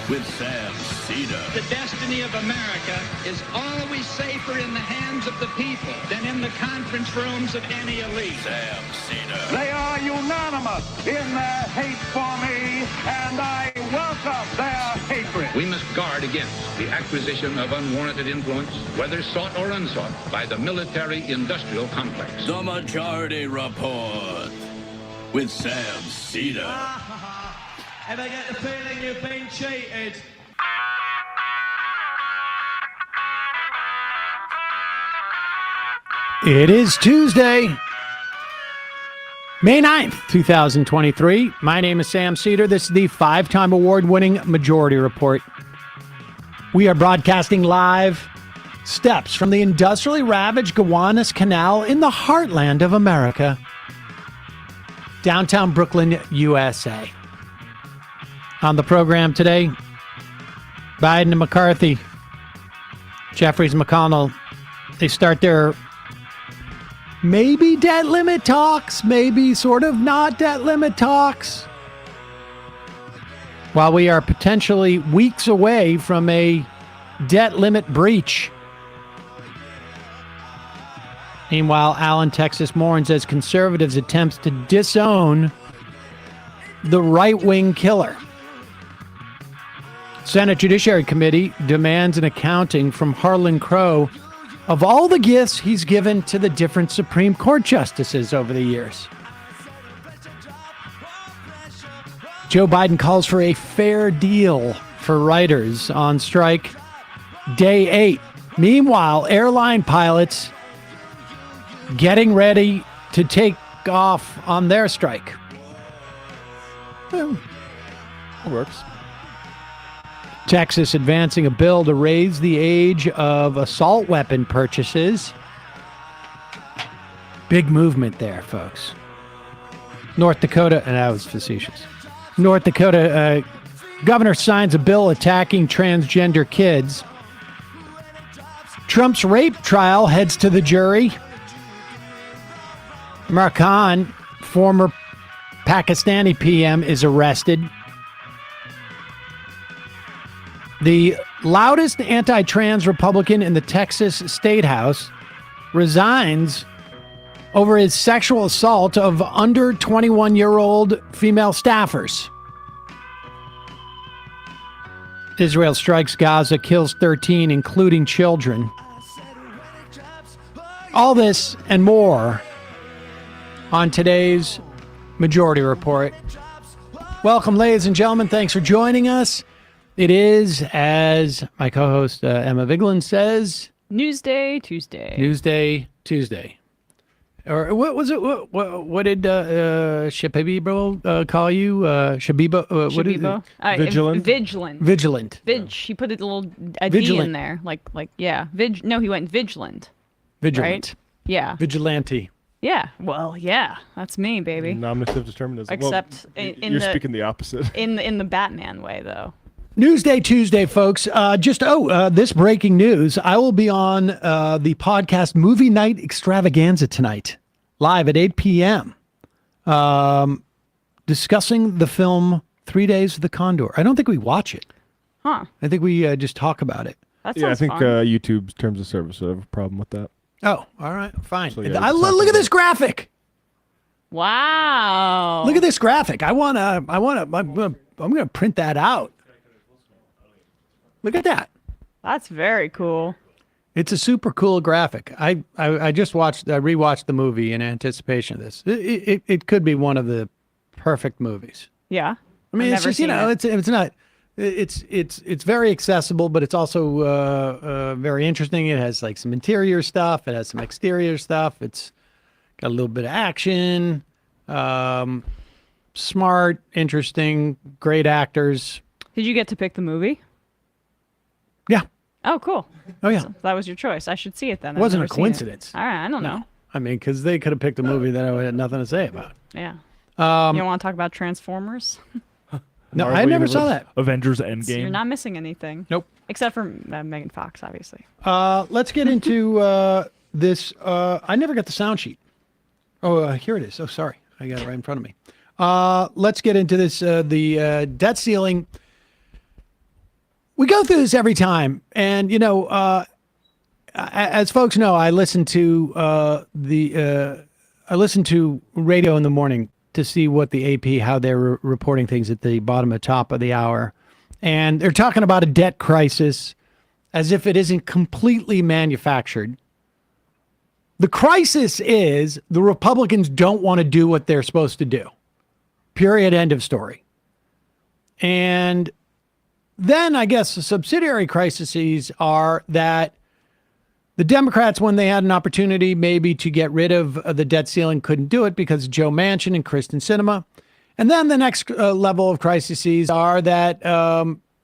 with Sam Seder. The destiny of America is always safer in the hands of the people than in the conference rooms of any elite. Sam Seder. They are unanimous in their hate for me, and I welcome their hatred. We must guard against the acquisition of unwarranted influence, whether sought or unsought, by the military-industrial complex. The Majority Report with Sam Seder. And I get the feeling you've been cheated. It is Tuesday, May 9th, 2023. My name is Sam Seder. This is the five-time award-winning Majority Report. We are broadcasting live steps from the industrially ravaged Gowanus Canal in the heartland of America, downtown Brooklyn, USA. On the program today, Biden and McCarthy, Jeffries and McConnell, they start their maybe debt limit talks, maybe sort of not debt limit talks, while we are potentially weeks away from a debt limit breach. Meanwhile, Allen, Texas mourns as conservatives attempts to disown the right-wing killer. Senate Judiciary Committee demands an accounting from Harlan Crow of all the gifts he's given to the different Supreme Court justices over the years. Joe Biden calls for a fair deal for writers on strike day 8. Meanwhile, airline pilots getting ready to take off on their strike. Well, it works. Texas advancing a bill to raise the age of assault weapon purchases. Big movement there, folks. North Dakota, and that was facetious. North Dakota governor signs a bill attacking transgender kids. Trump's rape trial heads to the jury. Imran Khan, former Pakistani PM, is arrested. The loudest anti-trans Republican in the Texas State House resigns over his sexual assault of under 21-year-old female staffers. Israel strikes Gaza, kills 13, including children. All this and more on today's Majority Report. Welcome, ladies and gentlemen. Thanks for joining us. It is, as my co-host Emma Vigeland says, Newsday Tuesday. Newsday Tuesday. Or what was it? What did Shabibo call you? Shabibo? What is it? Vigilant. Vigilant. He put a little D in there. Like yeah. No, he went vigilant. Vigilant. Right? Yeah. Vigilante. Yeah. Well, yeah. That's me, baby. Nominative determinism. Except you're speaking the opposite. In the Batman way, though. Newsday Tuesday, folks. This breaking news. I will be on the podcast Movie Night Extravaganza tonight, live at 8 p.m., discussing the film 3 Days of the Condor. I don't think we watch it. Huh. I think we just talk about it. That I sounds think fun. YouTube's terms of service would have a problem with that. Oh, all right, fine. So, yeah, Look at this graphic. Wow. Look at this graphic. I'm gonna print that out. Look at that. That's very cool. It's a super cool graphic. I just rewatched the movie in anticipation of this. It could be one of the perfect movies. Yeah. I mean, I've it's just, it's very accessible, but it's also very interesting. It has like some interior stuff. It has some exterior stuff. It's got a little bit of action. Smart, interesting, great actors. Did you get to pick the movie? Yeah. Oh, cool. Oh, yeah. So that was your choice. I should see it then. It wasn't a I've never seen it. coincidence. All right. I don't know. I mean, because they could have picked a movie that I had nothing to say about. Yeah. You don't want to talk about Transformers? No, Marvel I never Universe, saw that. Avengers So Endgame. you're not missing anything. Nope. Except for Megan Fox, obviously. Let's get into this. I never got the sound sheet. Oh, here it is. Oh, sorry. I got it right in front of me. Let's get into this. The debt ceiling we go through this every time. And, as folks know, I listen to radio in the morning to see what the AP, how they're reporting things at the bottom and top of the hour. And they're talking about a debt crisis as if it isn't completely manufactured. The crisis is the Republicans don't want to do what they're supposed to do. Period. End of story. And then I guess the subsidiary crises are that the Democrats, when they had an opportunity maybe to get rid of the debt ceiling, couldn't do it because of Joe Manchin and Kristen Sinema. And then the next level of crises are that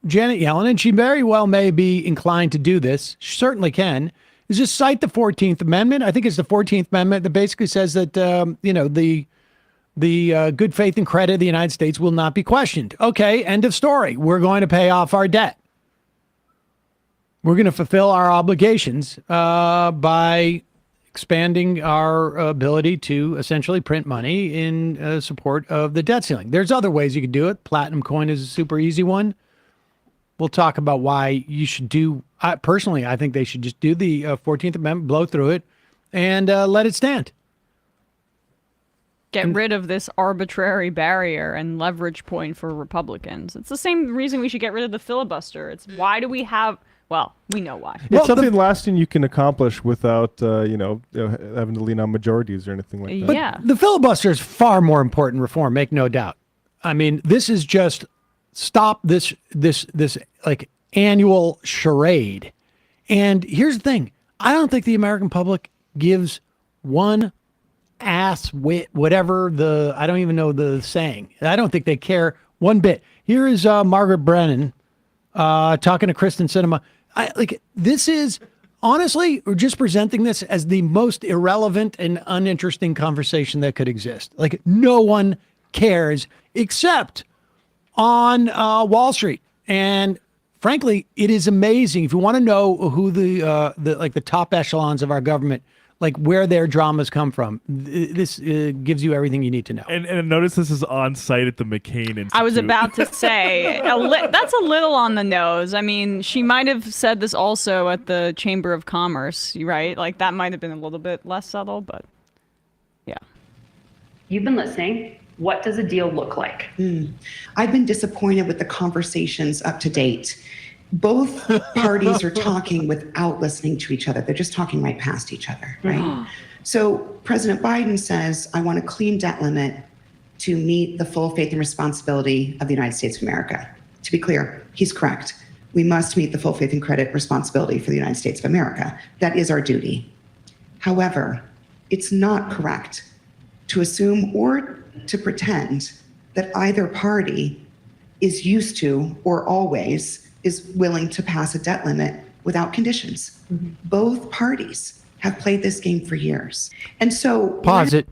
Janet Yellen, and she very well may be inclined to do this, she certainly can, is just cite the 14th Amendment. I think it's the 14th Amendment that basically says that, the good faith and credit of the United States will not be questioned. Okay, end of story. We're going to pay off our debt. We're going to fulfill our obligations by expanding our ability to essentially print money in support of the debt ceiling. There's other ways you could do it. Platinum coin is a super easy one. We'll talk about why you should do. Personally, I think they should just do the 14th Amendment, blow through it, and let it stand. Get rid of this arbitrary barrier and leverage point for Republicans. It's the same reason we should get rid of the filibuster. It's why do we have... Well, we know why. It's something lasting you can accomplish without, having to lean on majorities or anything like that. Yeah. But the filibuster is far more important reform, make no doubt. I mean, this is just stop this like annual charade. And here's the thing. I don't think the American public gives one ass wit, whatever I don't even know the saying. I don't think they care one bit. Here is Margaret Brennan talking to Kristen Sinema. This is, honestly, we're just presenting this as the most irrelevant and uninteresting conversation that could exist. Like, no one cares except on Wall Street. And frankly, it is amazing. If you want to know who the top echelons of our government, like where their dramas come from, this gives you everything you need to know. And notice this is on site at the McCain Institute. I was about to say, that's a little on the nose. I mean, she might have said this also at the Chamber of Commerce, right? Like that might have been a little bit less subtle, but yeah. You've been listening. What does a deal look like? I've been disappointed with the conversations up to date. Both parties are talking without listening to each other. They're just talking right past each other, right? So President Biden says, I want a clean debt limit to meet the full faith and responsibility of the United States of America. To be clear, he's correct. We must meet the full faith and credit responsibility for the United States of America. That is our duty. However, it's not correct to assume or to pretend that either party is used to or always is willing to pass a debt limit without conditions. Both parties have played this game for years. And so... Pause it.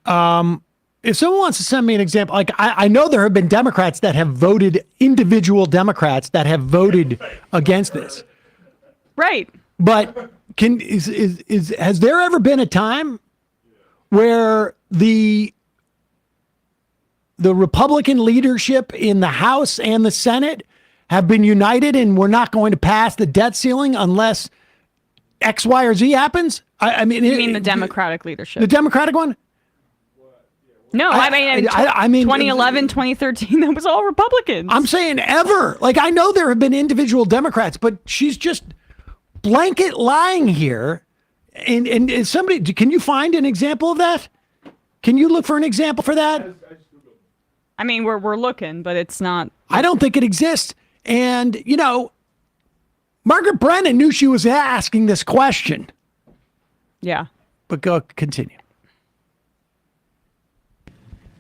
If someone wants to send me an example, like I know there have been Democrats that have voted, individual Democrats that have voted against this. Right. But has there ever been a time where the Republican leadership in the House and the Senate have been united and we're not going to pass the debt ceiling unless X, Y, or Z happens? I mean, you mean the Democratic leadership? The Democratic one? No, I mean, 2011, 2013, that was all Republicans. I'm saying ever. Like, I know there have been individual Democrats, but she's just blanket lying here. And somebody, can you find an example of that? Can you look for an example for that? I mean, we're looking, but it's not. I don't think it exists. And, Margaret Brennan knew she was asking this question. Yeah. But go continue.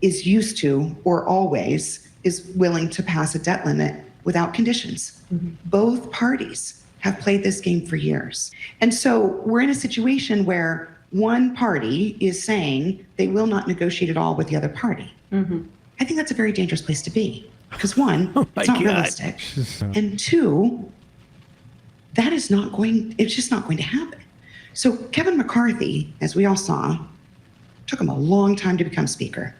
Is used to or always is willing to pass a debt limit without conditions. Both parties have played this game for years. And so we're in a situation where one party is saying they will not negotiate at all with the other party. I think that's a very dangerous place to be. Because one, it's not realistic. And two, it's just not going to happen. So Kevin McCarthy, as we all saw, took him a long time to become speaker,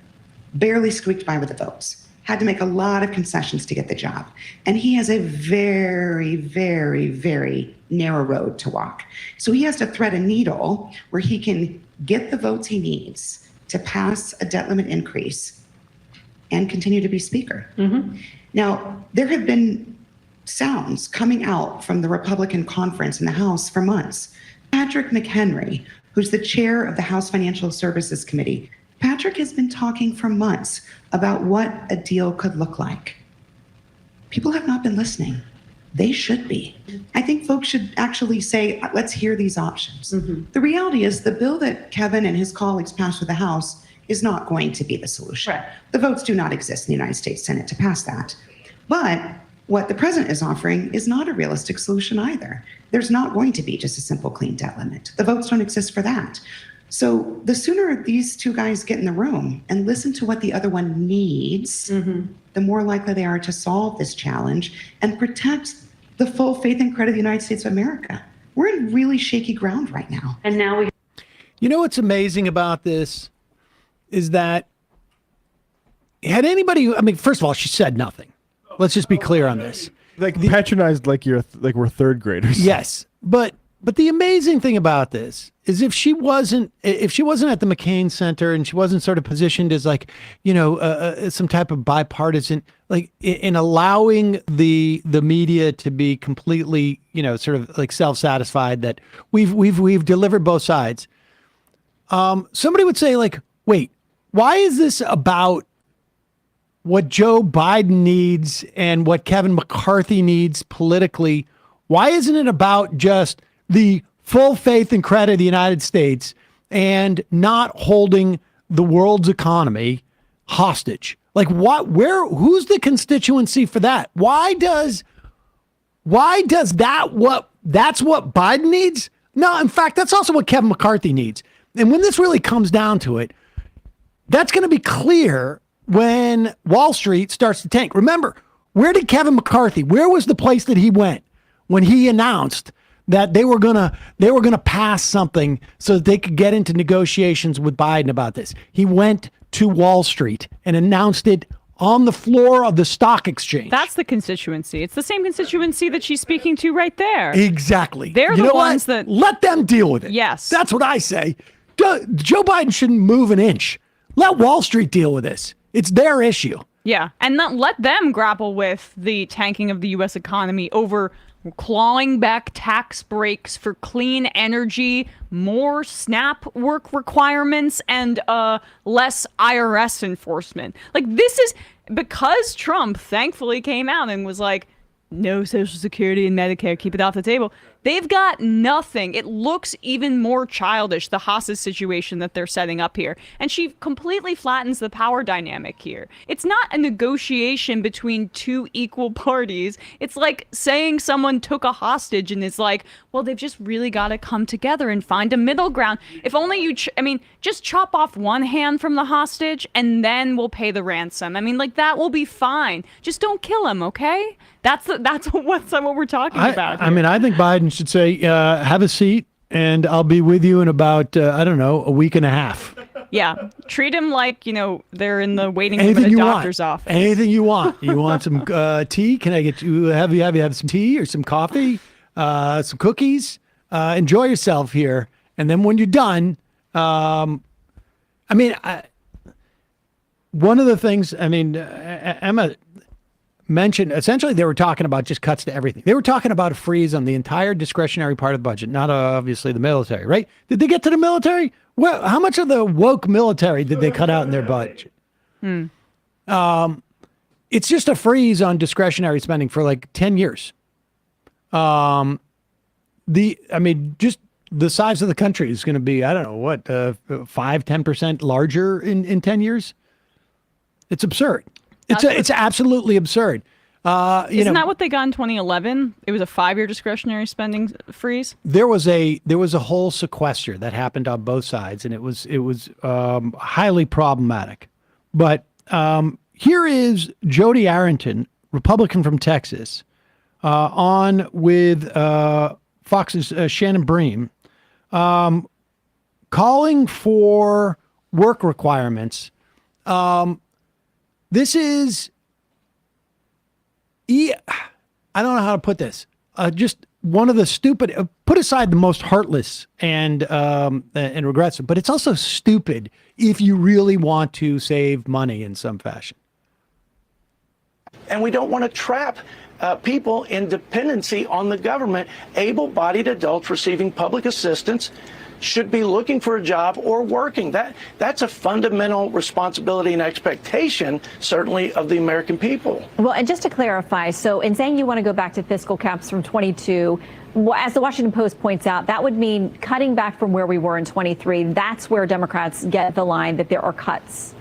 barely squeaked by with the votes. had to make a lot of concessions to get the job. And he has a very, very, very narrow road to walk. So he has to thread a needle where he can get the votes he needs to pass a debt limit increase and continue to be Speaker. Now, there have been sounds coming out from the Republican conference in the House for months. Patrick McHenry, who's the chair of the House Financial Services Committee, Patrick has been talking for months about what a deal could look like. People have not been listening. They should be. I think folks should actually say, let's hear these options. The reality is the bill that Kevin and his colleagues passed through the House is not going to be the solution. Right. The votes do not exist in the United States Senate to pass that. But what the president is offering is not a realistic solution either. There's not going to be just a simple clean debt limit. The votes don't exist for that. So the sooner these two guys get in the room and listen to what the other one needs, the more likely they are to solve this challenge and protect the full faith and credit of the United States of America. We're in really shaky ground right now. And now we. You know what's amazing about this is that had anybody, I mean, first of all, she said nothing. Let's just be clear on this. Like patronized like we're third graders. Yes. But the amazing thing about this is if she wasn't at the McCain Center and she wasn't sort of positioned as like, some type of bipartisan, like in allowing the media to be completely, sort of like self-satisfied that we've delivered both sides. Somebody would say like, wait, why is this about what Joe Biden needs and what Kevin McCarthy needs politically? Why isn't it about just the full faith and credit of the United States and not holding the world's economy hostage? Like who's the constituency for that? That's what Biden needs? No, in fact, that's also what Kevin McCarthy needs. And when this really comes down to it, that's going to be clear when Wall Street starts to tank. Remember, where was the place that he went when he announced that they were gonna pass something so that they could get into negotiations with Biden about this? He went to Wall Street and announced it on the floor of the stock exchange. That's the constituency. It's the same constituency that she's speaking to right there. Exactly. They're the ones that let them deal with it. Yes. That's what I say. Joe Biden shouldn't move an inch. Let Wall Street deal with this. It's their issue. Yeah, and not let them grapple with the tanking of the U.S. economy over clawing back tax breaks for clean energy, more SNAP work requirements, and less IRS enforcement. Like, this is because Trump thankfully came out and was like, no Social Security and Medicare, keep it off the table. They've got nothing. It looks even more childish, the hostage situation that they're setting up here. And she completely flattens the power dynamic here. It's not a negotiation between two equal parties. It's like saying someone took a hostage and is like, well, they've just really got to come together and find a middle ground. If only you, just chop off one hand from the hostage and then we'll pay the ransom. Like, that will be fine. Just don't kill him, okay? That's what we're talking about here. I think Biden should say, have a seat and I'll be with you in about, a week and a half. Yeah. Treat him like, they're in the waiting room at a doctor's office. Anything you want. You want some tea? Can I get you, have some tea or some coffee, some cookies? Enjoy yourself here. And then when you're done, one of the things, Emma mentioned, essentially they were talking about just cuts to everything. They were talking about a freeze on the entire discretionary part of the budget, not obviously the military, right? Did they get to the military? Well, how much of the woke military did they cut out in their budget? It's just a freeze on discretionary spending for like 10 years. Just the size of the country is going to be, 5-10% larger in 10 years. It's absurd. It's absolutely absurd. Isn't that what they got in 2011? It was a 5-year discretionary spending freeze. There was a whole sequester that happened on both sides, and it was highly problematic. But here is Jody Arrington, Republican from Texas, on with Fox's Shannon Bream, calling for work requirements. This is I don't know how to put this. Just one of the stupid. Put aside the most heartless and regressive, but it's also stupid if you really want to save money in some fashion. And we don't want to trap people in dependency on the government. Able-bodied adults receiving public assistance should be looking for a job or working. That's a fundamental responsibility and expectation, certainly, of the American people. Well, and just to clarify, so in saying you want to go back to fiscal caps from 22, as the Washington Post points out, that would mean cutting back from where we were in 23. That's where Democrats get the line that there are cuts.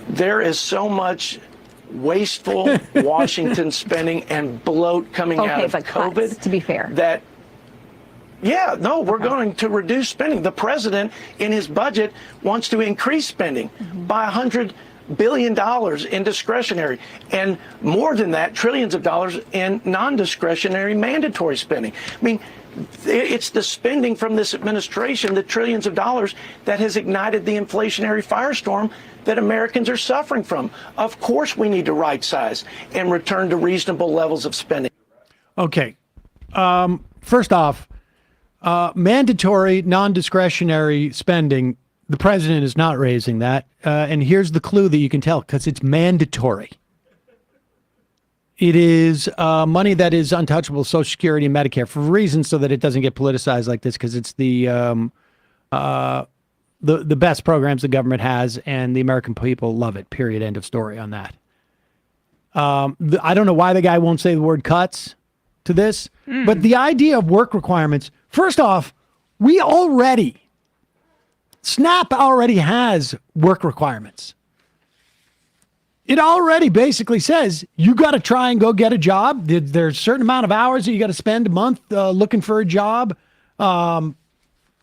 There is so much wasteful Washington spending and bloat coming out of COVID. Cuts, to be fair. We're going to reduce spending. The president, in his budget, wants to increase spending by $100 billion in discretionary, and more than that, trillions of dollars in non-discretionary mandatory spending. I mean, it's the spending from this administration, the trillions of dollars, that has ignited the inflationary firestorm that Americans are suffering from. Of course, we need to right size and return to reasonable levels of spending. Okay. First off, mandatory, non-discretionary spending, the president is not raising that. And here's the clue that you can tell, because it's mandatory. It is money that is untouchable, Social Security and Medicare, for reasons so that it doesn't get politicized like this, because it's the best programs the government has, and the American people love it, period, end of story on that. I don't know why the guy won't say the word cuts to this, but the idea of work requirements, first off, SNAP already has work requirements. It already basically says you got to try and go get a job. There's a certain amount of hours that you got to spend a month looking for a job. I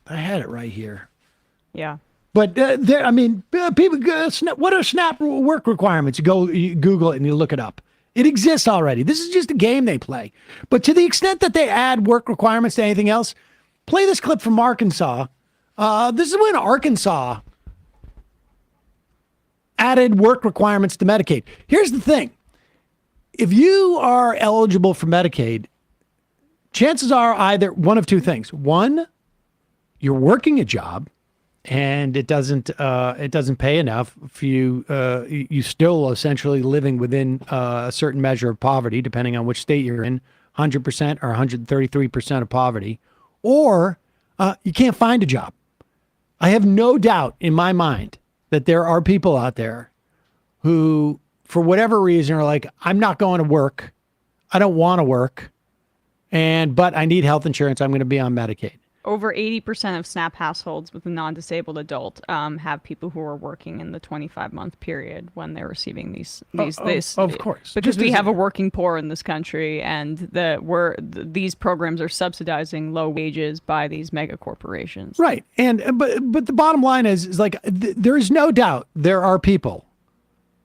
had it right here. Yeah. But people, what are SNAP work requirements? You Google it and you look it up. It exists already. This is just a game they play. But to the extent that they add work requirements to anything else, play this clip from Arkansas. This is when Arkansas added work requirements to Medicaid. Here's the thing. If you are eligible for Medicaid, chances are either one of two things. One, you're working a job and it doesn't pay enough for you. You still essentially living within a certain measure of poverty, depending on which state you're in, 100% or 133% of poverty, or you can't find a job. I have no doubt in my mind that there are people out there who, for whatever reason, are like, I'm not going to work. I don't want to work. But I need health insurance. I'm going to be on Medicaid. Over 80% of SNAP households with a non-disabled adult have people who are working in the 25-month period when they're receiving these. Of course, because we have a working poor in this country, and these programs are subsidizing low wages by these mega corporations. Right, but the bottom line is like there is no doubt there are people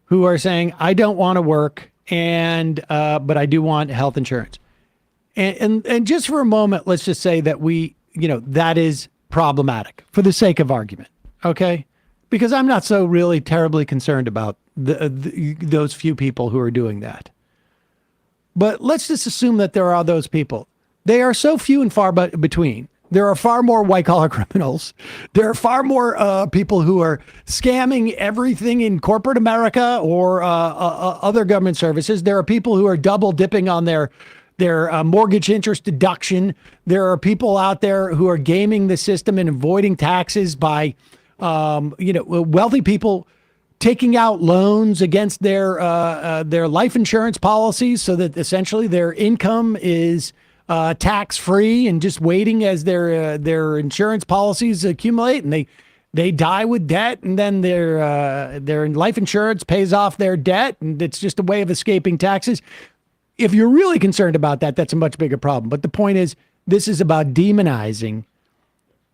who are saying, I don't want to work, but I do want health insurance, and just for a moment, let's just say that that is problematic for the sake of argument, okay? Because I'm not so really terribly concerned about those few people who are doing that. But let's just assume that there are those people. They are so few and far between. There are far more white-collar criminals. There are far more people who are scamming everything in corporate America or other government services. There are people who are double dipping on their mortgage interest deduction. There are people out there who are gaming the system and avoiding taxes by, wealthy people taking out loans against their life insurance policies so that essentially their income is tax-free and just waiting as their insurance policies accumulate, and they die with debt, and then their life insurance pays off their debt, and it's just a way of escaping taxes. If you're really concerned about that, that's a much bigger problem. But the point is, this is about demonizing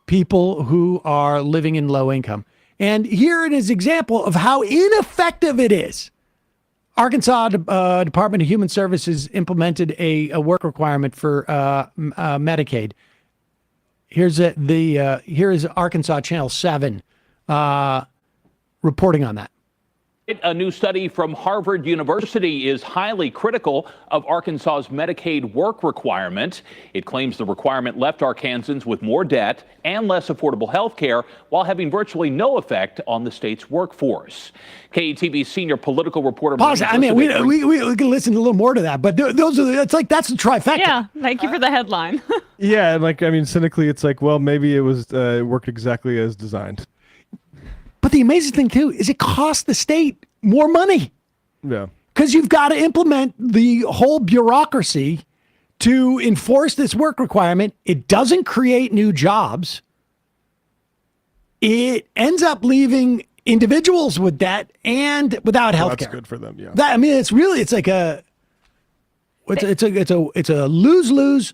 people who are living in low income. And here it is an example of how ineffective it is. Arkansas Department of Human Services implemented a work requirement for Medicaid. Here is Arkansas Channel 7 reporting on that. A new study from Harvard University is highly critical of Arkansas's Medicaid work requirement. It claims the requirement left Arkansans with more debt and less affordable health care while having virtually no effect on the state's workforce. KETV senior political reporter. Pause. I mean, we can listen a little more to that, but those are that's the trifecta. Yeah, thank you for the headline. Yeah, and cynically, it's like, well, maybe it was it worked exactly as designed. But the amazing thing, too, is it costs the state more money. Yeah. Because you've got to implement the whole bureaucracy to enforce this work requirement. It doesn't create new jobs. It ends up leaving individuals with debt and without health care. That's good for them, yeah. It's like a lose-lose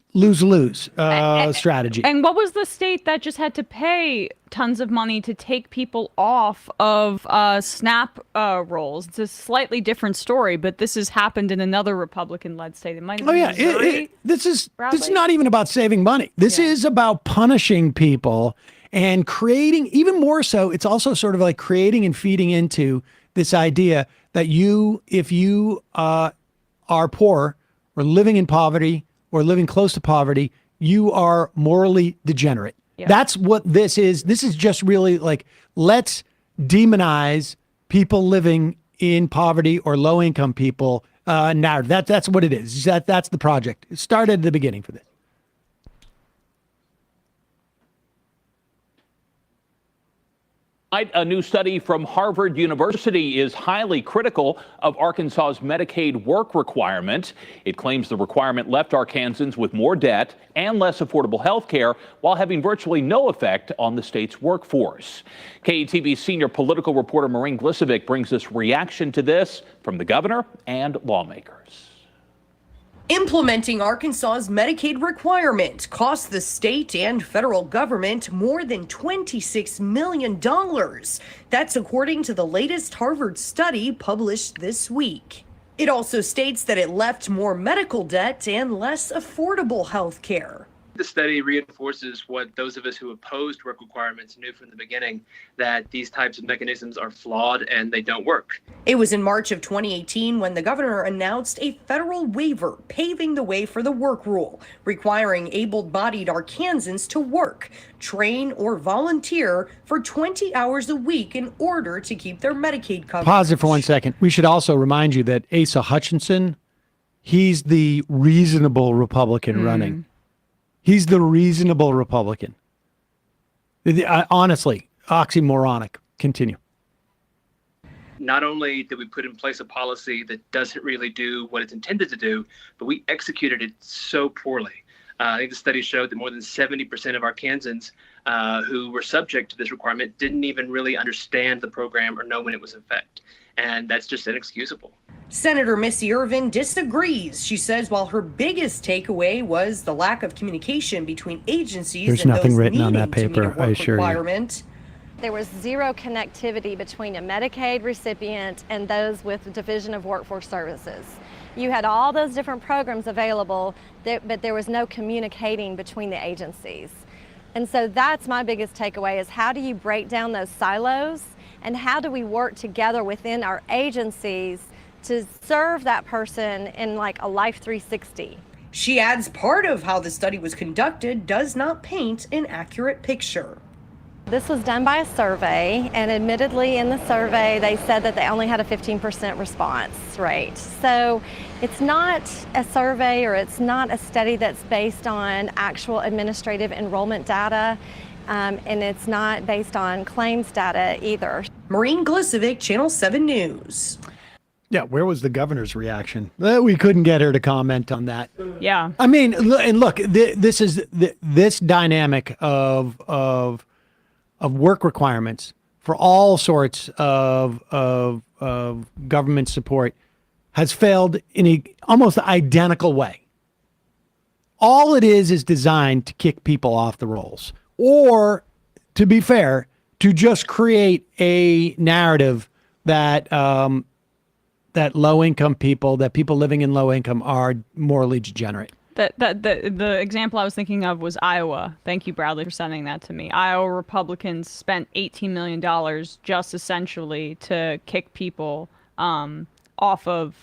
strategy. And what was the state that just had to pay tons of money to take people off of SNAP rolls? It's a slightly different story, but this has happened in another Republican-led state. It might have been Missouri. This is not even about saving money. This is about punishing people and creating, even more so, it's also sort of like creating and feeding into this idea that if you are poor, or living in poverty, or living close to poverty, you are morally degenerate. Yeah. That's what this is. This is just really like, let's demonize people living in poverty or low-income people narrative. That's what it is. That's the project. It started at the beginning for this. A new study from Harvard University is highly critical of Arkansas's Medicaid work requirement. It claims the requirement left Arkansans with more debt and less affordable health care while having virtually no effect on the state's workforce. KETV senior political reporter Maureen Glisovic brings us reaction to this from the governor and lawmakers. Implementing Arkansas's Medicaid requirement cost the state and federal government more than $26 million. That's according to the latest Harvard study published this week. It also states that it left more medical debt and less affordable health care. The study reinforces what those of us who opposed work requirements knew from the beginning, that these types of mechanisms are flawed and they don't work. It was in March of 2018 when the governor announced a federal waiver paving the way for the work rule, requiring able-bodied Arkansans to work, train, or volunteer for 20 hours a week in order to keep their Medicaid coverage. Pause it for 1 second. We should also remind you that Asa Hutchinson, he's the reasonable Republican running. He's the reasonable Republican. Honestly, oxymoronic. Continue. Not only did we put in place a policy that doesn't really do what it's intended to do, but we executed it so poorly. I think the study showed that more than 70% of Arkansans who were subject to this requirement didn't even really understand the program or know when it was in effect. And that's just inexcusable. Senator Missy Irvin disagrees. She says while her biggest takeaway was the lack of communication between agencies There's and nothing those written on that needing to meet a paper, I work assure you. requirement. There was zero connectivity between a Medicaid recipient and those with the Division of Workforce Services. You had all those different programs available, but there was no communicating between the agencies. And so that's my biggest takeaway is how do you break down those silos and how do we work together within our agencies to serve that person in like a Life 360. She adds part of how the study was conducted does not paint an accurate picture. This was done by a survey, and admittedly in the survey they said that they only had a 15% response rate. So it's not a survey or it's not a study that's based on actual administrative enrollment data, and it's not based on claims data either. Maureen Glisovic, Channel 7 News. Yeah, where was the governor's reaction? We couldn't get her to comment on that. Yeah. I mean, and look, this is this dynamic of work requirements for all sorts of government support has failed in a almost identical way. All it is designed to kick people off the rolls, or, to be fair, to just create a narrative that that low-income people, that people living in low income are morally degenerate. The example I was thinking of was Iowa. Thank you, Bradley, for sending that to me. Iowa Republicans spent $18 million just essentially to kick people off of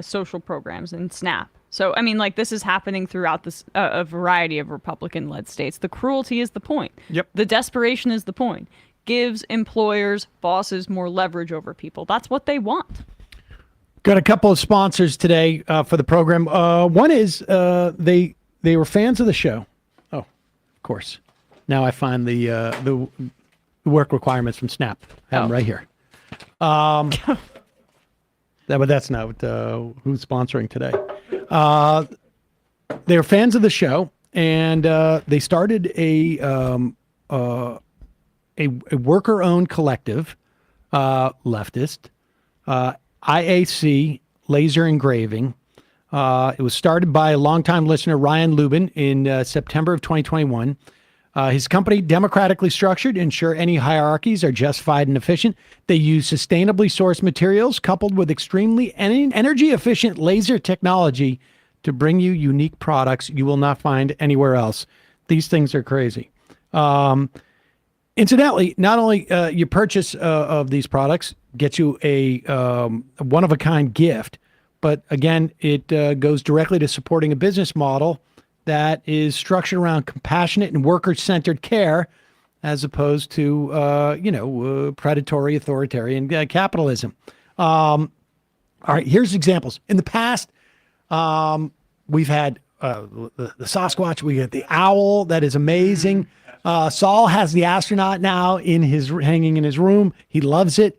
social programs and SNAP. So, I mean, like, this is happening throughout this a variety of Republican-led states. The cruelty is the point. Yep. The desperation is the point. Gives employers, bosses more leverage over people. That's what they want. Got a couple of sponsors today for the program. One is they were fans of the show. Oh, of course. Now I find the work requirements from SNAP. I have them right here. But that's not who's sponsoring today. They're fans of the show, and they started a worker-owned collective, leftist. IAC Laser Engraving. It was started by a longtime listener, Ryan Lubin, in September of 2021. His company, democratically structured, ensure any hierarchies are justified and efficient. They use sustainably sourced materials coupled with extremely energy-efficient laser technology to bring you unique products you will not find anywhere else. These things are crazy. Incidentally, not only your purchase of these products gets you a one-of-a-kind gift, but again, it goes directly to supporting a business model that is structured around compassionate and worker-centered care, as opposed to predatory, authoritarian capitalism. All right, here's examples. In the past, we've had the Sasquatch. We had the owl. That is amazing. Saul has the astronaut now hanging in his room. He loves it.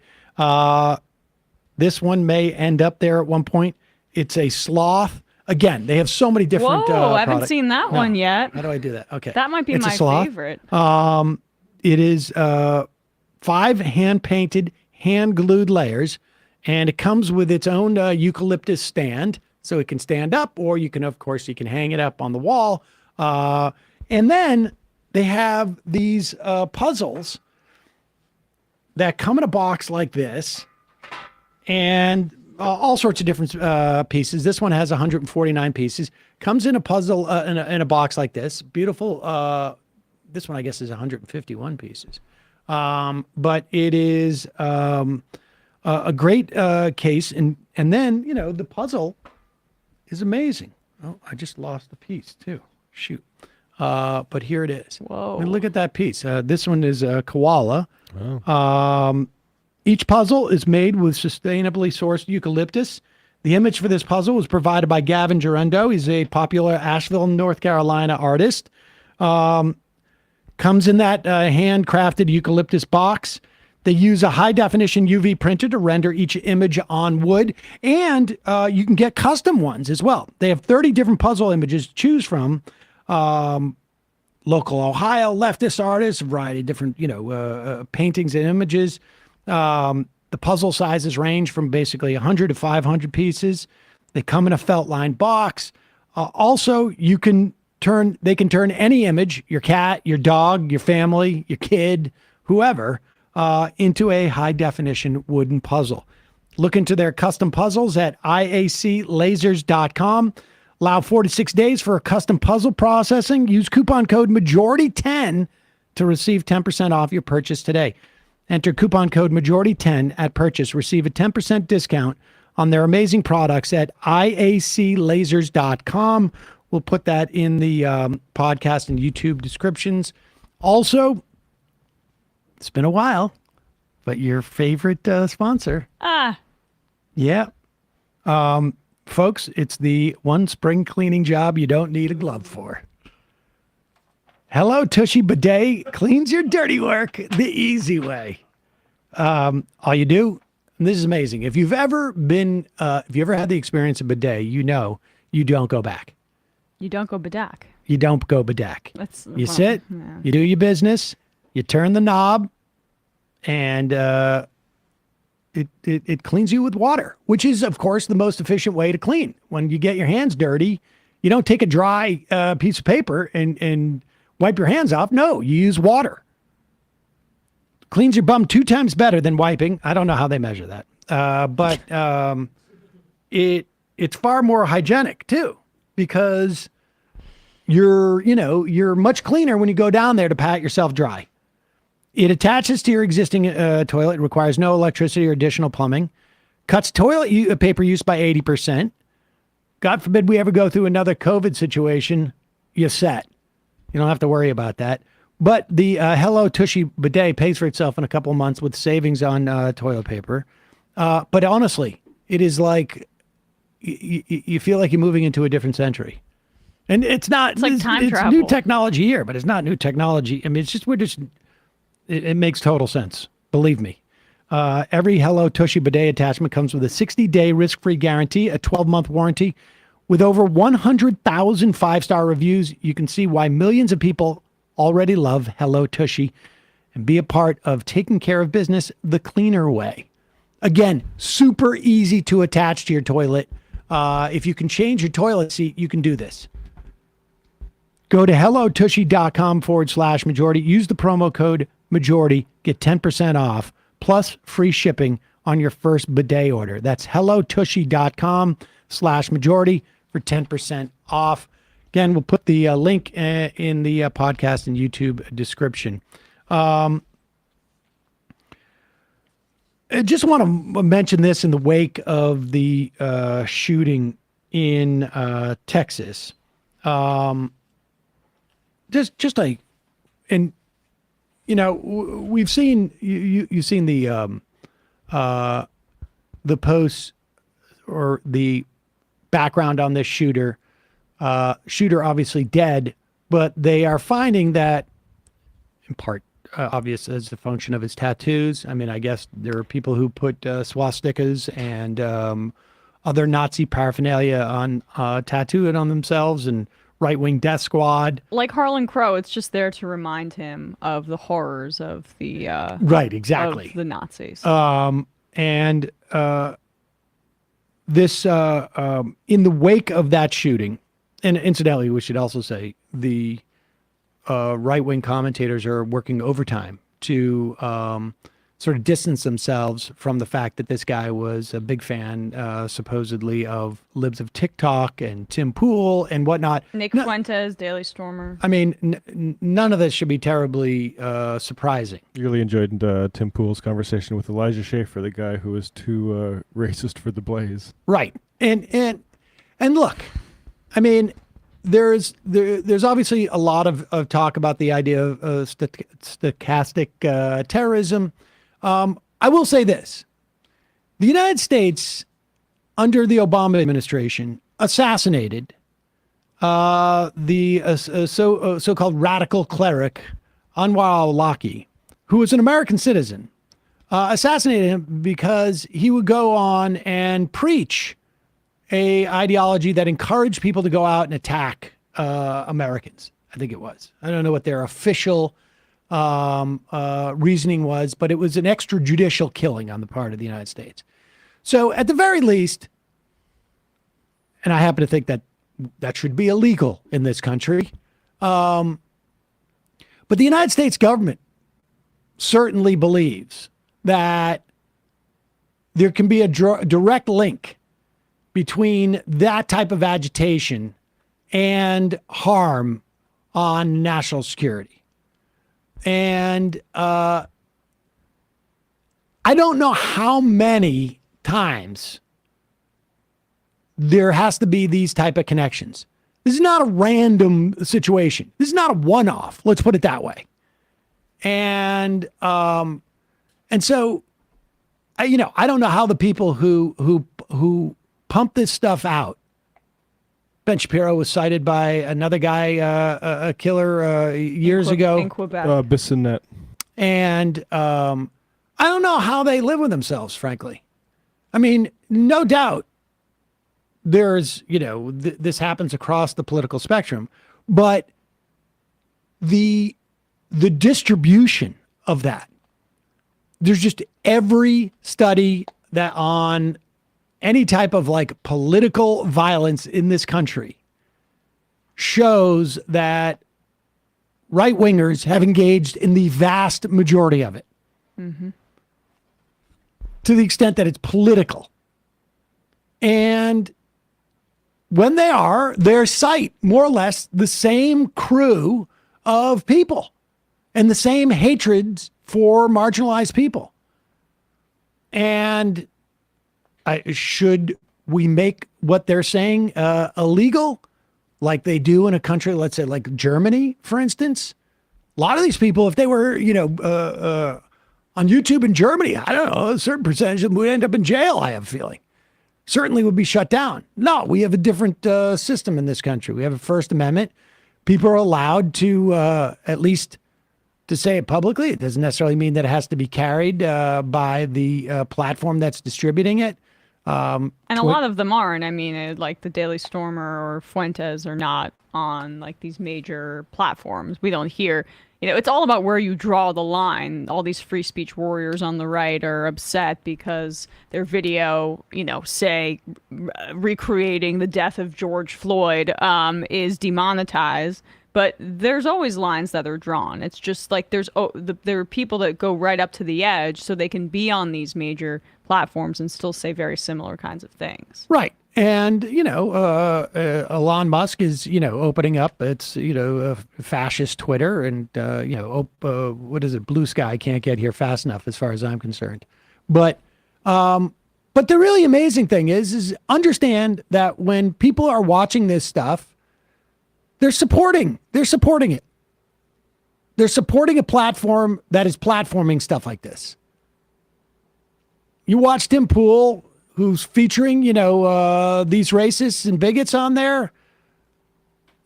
This one may end up there at one point. It's a sloth. Again, they have so many different. Whoa, I haven't seen that one yet. How do I do that? Okay, that might be it's my a sloth. favorite. It is 5 hand-painted, hand-glued layers, and it comes with its own eucalyptus stand, so it can stand up, or you can hang it up on the wall. And then they have these puzzles that come in a box like this, and all sorts of different pieces. This one has 149 pieces. Comes in a puzzle in a box like this. Beautiful. This one, I guess, is 151 pieces. But it is a great case. And then, the puzzle is amazing. Oh, I just lost the piece, too. Shoot. But here it is. Whoa. I mean, look at that piece. This one is a koala. Oh. Each puzzle is made with sustainably sourced eucalyptus. The image for this puzzle was provided by Gavin Gerundo. He's a popular Asheville, North Carolina artist. Comes in that handcrafted eucalyptus box. They use a high-definition UV printer to render each image on wood, and you can get custom ones as well. They have 30 different puzzle images to choose from. Local Ohio leftist artists, a variety of different, paintings and images. The puzzle sizes range from basically 100 to 500 pieces. They come in a felt-lined box. Also, they can turn any image, your cat, your dog, your family, your kid, whoever, into a high-definition wooden puzzle. Look into their custom puzzles at iaclasers.com. Allow 4 to 6 days for a custom puzzle processing. Use coupon code MAJORITY10 to receive 10% off your purchase today. Enter coupon code MAJORITY10 at purchase. Receive a 10% discount on their amazing products at iaclasers.com. We'll put that in the podcast and YouTube descriptions. Also, it's been a while, but your favorite sponsor. Yeah. Folks, it's the one spring cleaning job you don't need a glove for. Hello, Tushy Bidet cleans your dirty work the easy way. All you do, and this is amazing. If you've ever had the experience of bidet, you know you don't go back. You don't go bedak. You don't go bedak. You sit, yeah. you do your business, you turn the knob, and it cleans you with water, which is, of course, the most efficient way to clean. When you get your hands dirty, you don't take a dry piece of paper and wipe your hands off. No, you use water. Cleans your bum 2 times better than wiping. I don't know how they measure that. But it's far more hygienic, too, because you're much cleaner when you go down there to pat yourself dry. It attaches to your existing toilet. It requires no electricity or additional plumbing. Cuts toilet paper use by 80%. God forbid we ever go through another COVID situation, you're set. You don't have to worry about that. But the Hello Tushy bidet pays for itself in a couple of months with savings on toilet paper. But honestly, it is like you feel like you're moving into a different century. And it's not. It's like time travel. It's new technology here, but it's not new technology. I mean, it's just it makes total sense. Believe me. Every Hello Tushy bidet attachment comes with a 60-day risk-free guarantee, a 12-month warranty. With over 100,000 five-star reviews, you can see why millions of people already love Hello Tushy and be a part of taking care of business the cleaner way. Again, super easy to attach to your toilet. If you can change your toilet seat, you can do this. Go to hellotushy.com/majority. Use the promo code majority. Get 10% off plus free shipping on your first bidet order. That's hellotushy.com/majority for 10% off. Again, we'll put the link in the podcast and YouTube description. I just want to mention this in the wake of the shooting in Texas. Just like, and we've seen you've seen the posts or the background on this shooter. Shooter obviously dead, but they are finding that, in part, obvious as the function of his tattoos. I mean, I guess there are people who put swastikas and other Nazi paraphernalia on tattooed on themselves, and right-wing death squad. Like Harlan Crow, it's just there to remind him of the horrors of the right, exactly, of the Nazis. And this in the wake of that shooting, and incidentally, we should also say the right-wing commentators are working overtime to sort of distance themselves from the fact that this guy was a big fan, supposedly, of libs of TikTok and Tim Pool and whatnot. Nick Fuentes, Daily Stormer. I mean, none of this should be terribly surprising. Really enjoyed Tim Pool's conversation with Elijah Schaefer, the guy who was too racist for the Blaze. Right, and look, I mean, there's obviously a lot of talk about the idea of stochastic terrorism. I will say this. The United States, under the Obama administration, assassinated the so-called radical cleric, Anwar al-Awlaki, who was an American citizen. Assassinated him because he would go on and preach a ideology that encouraged people to go out and attack Americans. I think it was. I don't know what their official reasoning was, but it was an extrajudicial killing on the part of the United States. So at the very least, and I happen to think that that should be illegal in this country, but the United States government certainly believes that there can be a direct link between that type of agitation and harm on national security. And I don't know how many times there has to be these type of connections. This is not a random situation. This is not a one-off. Let's put it that way. And so, I don't know how the people who pump this stuff out. Ben Shapiro was cited by another guy, a killer years ago. In Quebec. Bissonnette. And I don't know how they live with themselves, frankly. I mean, no doubt there's, this happens across the political spectrum, but the distribution of that, there's just every study that on any type of like political violence in this country shows that right-wingers have engaged in the vast majority of it. Mm-hmm. To the extent that it's political. And when they cite more or less the same crew of people and the same hatreds for marginalized people. And should we make what they're saying illegal, like they do in a country, let's say like Germany, for instance? A lot of these people, if they were, on YouTube in Germany, I don't know, a certain percentage of them would end up in jail, I have a feeling. Certainly would be shut down. No, we have a different system in this country. We have a First Amendment. People are allowed to, at least to say it publicly. It doesn't necessarily mean that it has to be carried by the platform that's distributing it. And a lot of them aren't. I mean, like the Daily Stormer or Fuentes are not on like these major platforms. We don't hear, it's all about where you draw the line. All these free speech warriors on the right are upset because their video, say recreating the death of George Floyd is demonetized. But there's always lines that are drawn. It's just like there are people that go right up to the edge so they can be on these major platforms and still say very similar kinds of things. Right. And, Elon Musk is, opening up its, fascist Twitter and, what is it? Blue Sky can't get here fast enough as far as I'm concerned. But the really amazing thing is understand that when people are watching this stuff, they're supporting it. They're supporting a platform that is platforming stuff like this. You watch Tim Pool, who's featuring, these racists and bigots on there,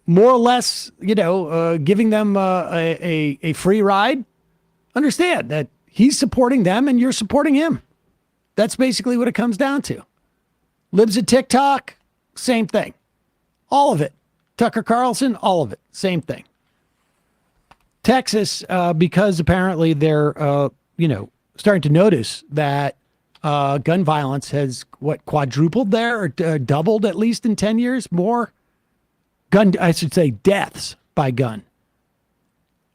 more or less, giving them a free ride. Understand that he's supporting them and you're supporting him. That's basically what it comes down to. Libs of TikTok, same thing. All of it. Tucker Carlson, all of it. Same thing. Texas, because apparently they're, starting to notice that gun violence has, quadrupled there or doubled at least in 10 years more? Deaths by gun.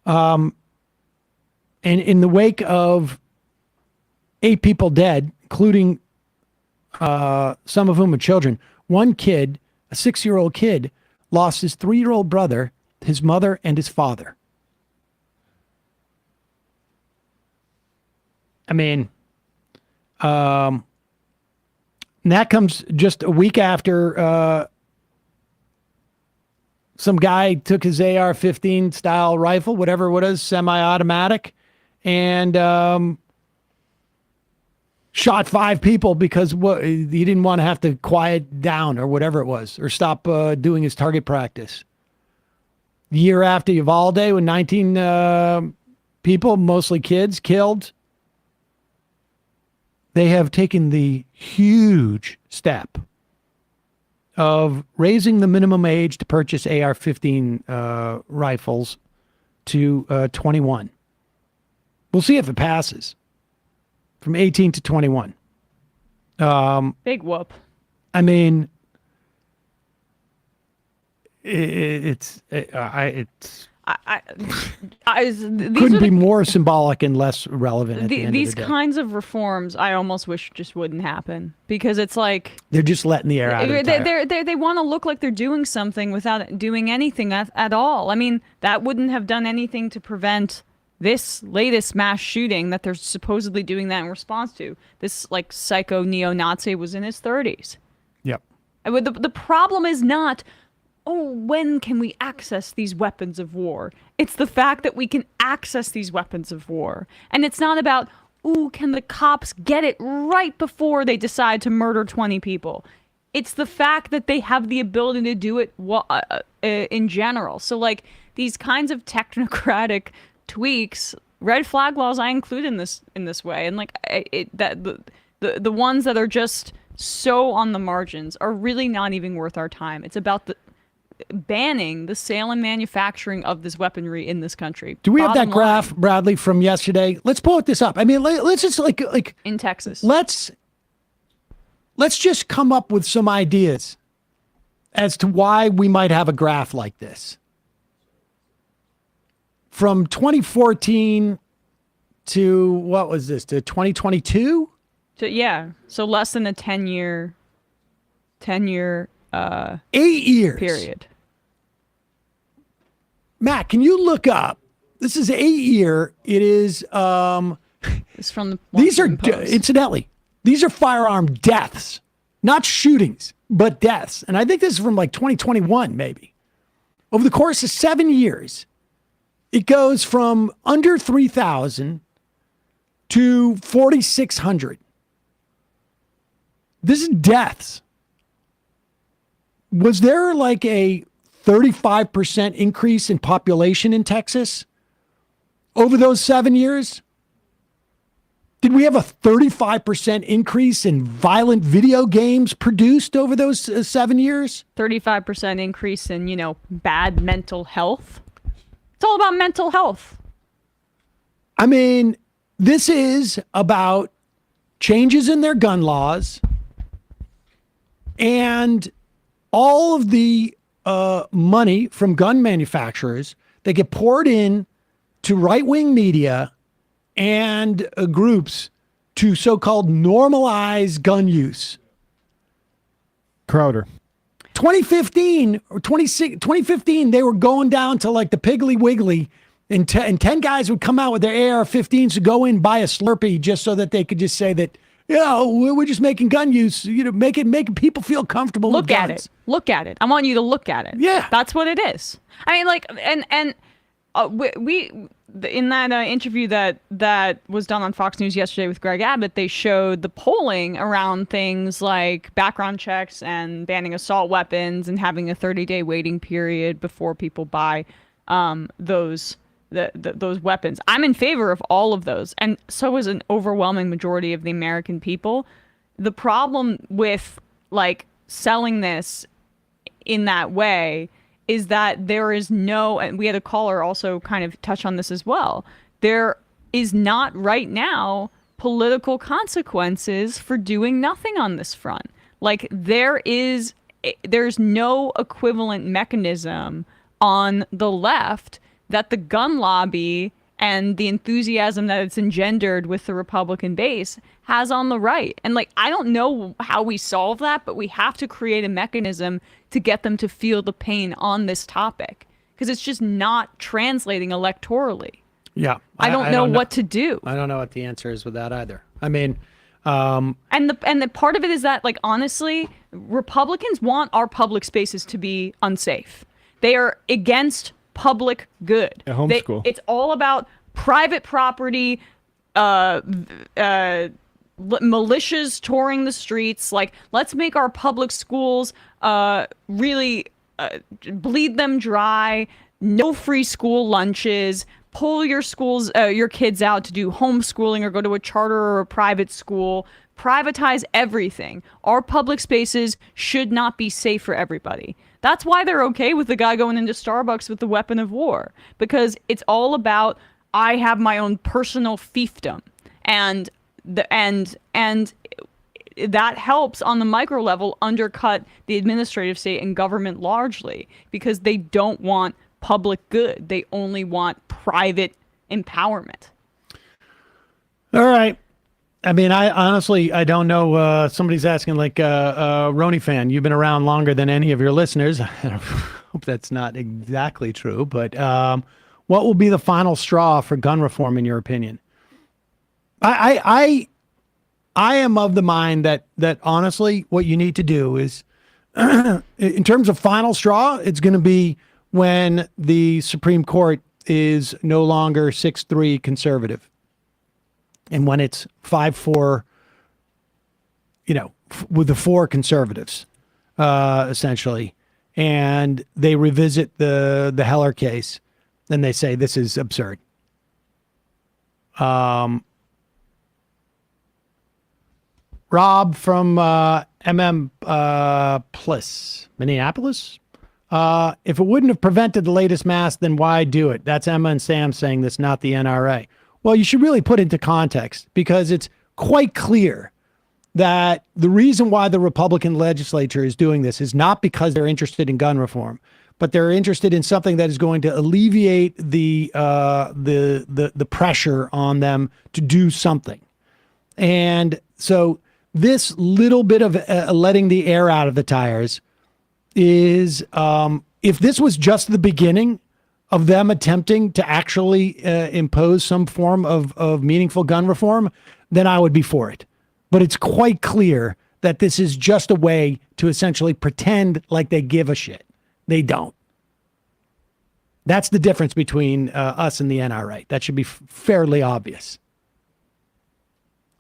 And in the wake of 8 people dead, including some of whom are children, one kid, a 6-year-old kid, lost his 3-year-old brother, his mother, and his father. I mean, and that comes just a week after some guy took his AR-15 style rifle, whatever it was, semi-automatic, and shot 5 people because he didn't want to have to quiet down or whatever it was, or stop doing his target practice. The year after Uvalde, when 19 people, mostly kids, killed, they have taken the huge step of raising the minimum age to purchase AR-15 rifles to 21. We'll see if it passes. From 18 to 21. Big whoop. I mean, couldn't be more symbolic and less relevant at the end these of the day. kinds of reforms I almost wish just wouldn't happen, because it's like they're just letting the air out of the tire. They want to look like they're doing something without doing anything at all. I mean, that wouldn't have done anything to prevent this latest mass shooting that they're supposedly doing that in response to. This like psycho neo-Nazi was in his 30s. Yep. And the problem is not, when can we access these weapons of war? It's the fact that we can access these weapons of war. And it's not about, can the cops get it right before they decide to murder 20 people? It's the fact that they have the ability to do it in general. So like these kinds of technocratic tweaks, red flag laws, I include in this way, and like the ones that are just so on the margins are really not even worth our time. It's about banning the sale and manufacturing of this weaponry in this country. Do we have that graph, Bradley, from yesterday? Let's pull this up. I mean, let's just like in Texas. Let's just come up with some ideas as to why we might have a graph like this. From 2014 to what was this? To 2022? So less than a 10-year 8 years period. Matt, can you look up? This is 8 year. It is. It's from the. These are Washington Post. incidentally. These are firearm deaths, not shootings, but deaths. And I think this is from like 2021, maybe. Over the course of 7 years, it goes from under 3,000 to 4,600. This is deaths. Was there like a 35% increase in population in Texas over those 7 years? Did we have a 35% increase in violent video games produced over those 7 years? 35% increase in, bad mental health. It's all about mental health. I mean, this is about changes in their gun laws and all of the money from gun manufacturers that get poured in to right-wing media and groups to so-called normalize gun use. Crowder. 2015 or 2015, they were going down to like the Piggly Wiggly, and 10 guys would come out with their AR-15s to go in, buy a Slurpee just so that they could just say that, we're just making gun use, making people feel comfortable with guns. Look at it. Look at it. I want you to look at it. Yeah. That's what it is. I mean, like, and we in that interview that was done on Fox News yesterday with Greg Abbott, they showed the polling around things like background checks and banning assault weapons and having a 30-day waiting period before people buy those weapons. I'm in favor of all of those, and so is an overwhelming majority of the American people. The problem with like selling this in that way is that there is no, and we had a caller also kind of touch on this as well, there is not right now political consequences for doing nothing on this front. Like there's no equivalent mechanism on the left that the gun lobby and the enthusiasm that it's engendered with the Republican base has on the right. And like, I don't know how we solve that, but we have to create a mechanism to get them to feel the pain on this topic, because it's just not translating electorally. Yeah. I don't know what to do. I don't know what the answer is with that either. I mean, and the part of it is that, like, honestly, Republicans want our public spaces to be unsafe. They are against public good. Yeah, homeschool. It's all about private property, militias touring the streets. Like, let's make our public schools really bleed them dry. No free school lunches. Pull your kids out to do homeschooling or go to a charter or a private school. Privatize everything. Our public spaces should not be safe for everybody. That's why they're okay with the guy going into Starbucks with the weapon of war, because it's all about, I have my own personal fiefdom, and that helps on the micro level undercut the administrative state and government largely, because they don't want public good. They only want private empowerment. All right. I mean, I honestly don't know. Somebody's asking, like, Roni fan, you've been around longer than any of your listeners. I hope that's not exactly true, but what will be the final straw for gun reform, in your opinion? I am of the mind that honestly, what you need to do is, in terms of final straw, it's going to be when the Supreme Court is no longer 6-3 conservative. And when it's 5-4, with the 4 conservatives, essentially, and they revisit the Heller case, then they say this is absurd. Rob from Plus, Minneapolis. If it wouldn't have prevented the latest mass, then why do it? That's Emma and Sam saying this, not the NRA. Well, you should really put into context, because it's quite clear that the reason why the Republican legislature is doing this is not because they're interested in gun reform, but they're interested in something that is going to alleviate the pressure on them to do something. And so this little bit of letting the air out of the tires is if this was just the beginning of them attempting to actually impose some form of meaningful gun reform, then I would be for it. But it's quite clear that this is just a way to essentially pretend like they give a shit. They don't. That's the difference between us and the NRA. That should be fairly obvious.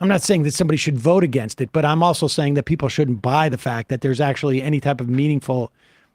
I'm not saying that somebody should vote against it, but I'm also saying that people shouldn't buy the fact that there's actually any type of meaningful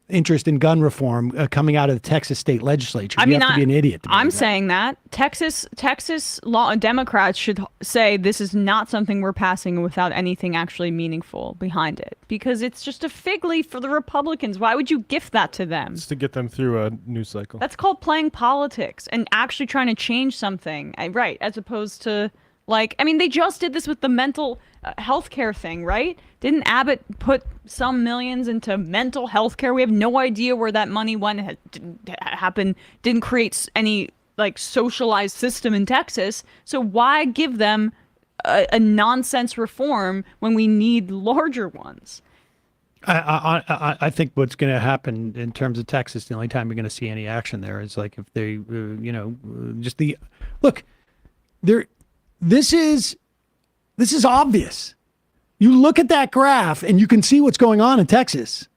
interest in gun reform coming out of the Texas state legislature. You have to be an idiot. I'm saying that Texas law Democrats should say this is not something we're passing without anything actually meaningful behind it, because it's just a fig leaf for the Republicans. Why would you gift that to them? Just to get them through a news cycle. That's called playing politics and actually trying to change something, right? As opposed to they just did this with the mental health care thing, right? Didn't Abbott put some millions into mental health care? We have no idea where that money went. It didn't create any socialized system in Texas. So why give them a nonsense reform when we need larger ones? I think what's going to happen in terms of Texas, the only time you're going to see any action there is if they, This is obvious. You look at that graph and you can see what's going on in Texas.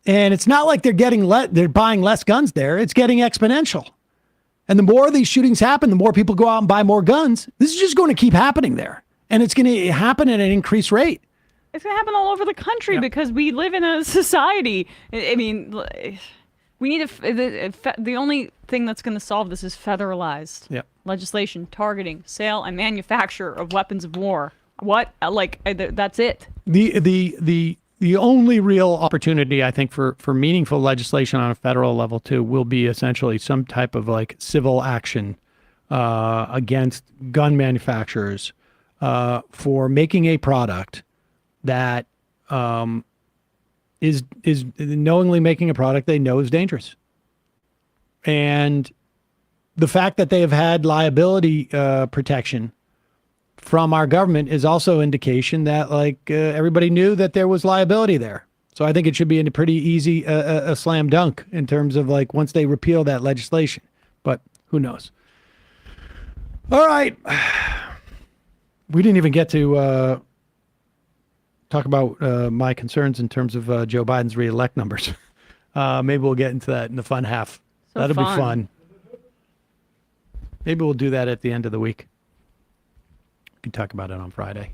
And it's not like they're buying less guns there. It's getting exponential. And the more of these shootings happen, the more people go out and buy more guns. This is just going to keep happening there. And it's going to happen at an increased rate. It's going to happen all over the country because we live in a society. I mean, we need the only thing that's going to solve this is federalized legislation targeting sale and manufacture of weapons of war. What? That's it. The only real opportunity, I think, for meaningful legislation on a federal level too will be essentially some type of civil action against gun manufacturers for making a product that is knowingly making a product they know is dangerous. And the fact that they have had liability protection from our government is also indication that everybody knew that there was liability there. So I think it should be a pretty easy a slam dunk in terms of once they repeal that legislation. But who knows? All right. We didn't even get to talk about my concerns in terms of Joe Biden's reelect numbers. Maybe we'll get into that in the fun half. That'll be fun. Maybe we'll do that at the end of the week. We can talk about it on Friday.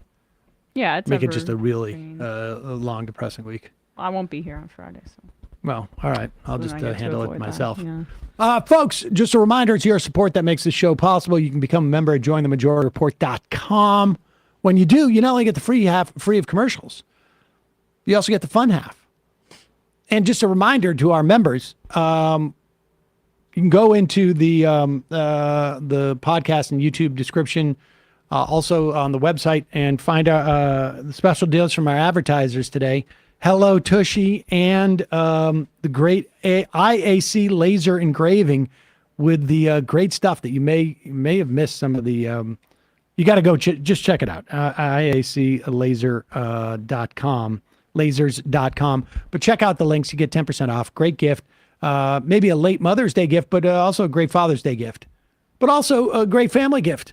Yeah, it's make it just a really long, depressing week. I won't be here on Friday, so. Well, all right. I'll just handle it myself. That, yeah. Folks, just a reminder, it's your support that makes this show possible. You can become a member at jointhemajorityReport.com. When you do, you not only get the free half free of commercials, you also get the fun half. And just a reminder to our members, you can go into the podcast and YouTube description, also on the website, and find the special deals from our advertisers today. Hello Tushy and the great IAC laser engraving with the great stuff that you may have missed some of the. You got to go just check it out. IAClaser.com, lasers.com. But check out the links. You get 10% off. Great gift. Maybe a late Mother's Day gift, but also a great Father's Day gift. But also a great family gift.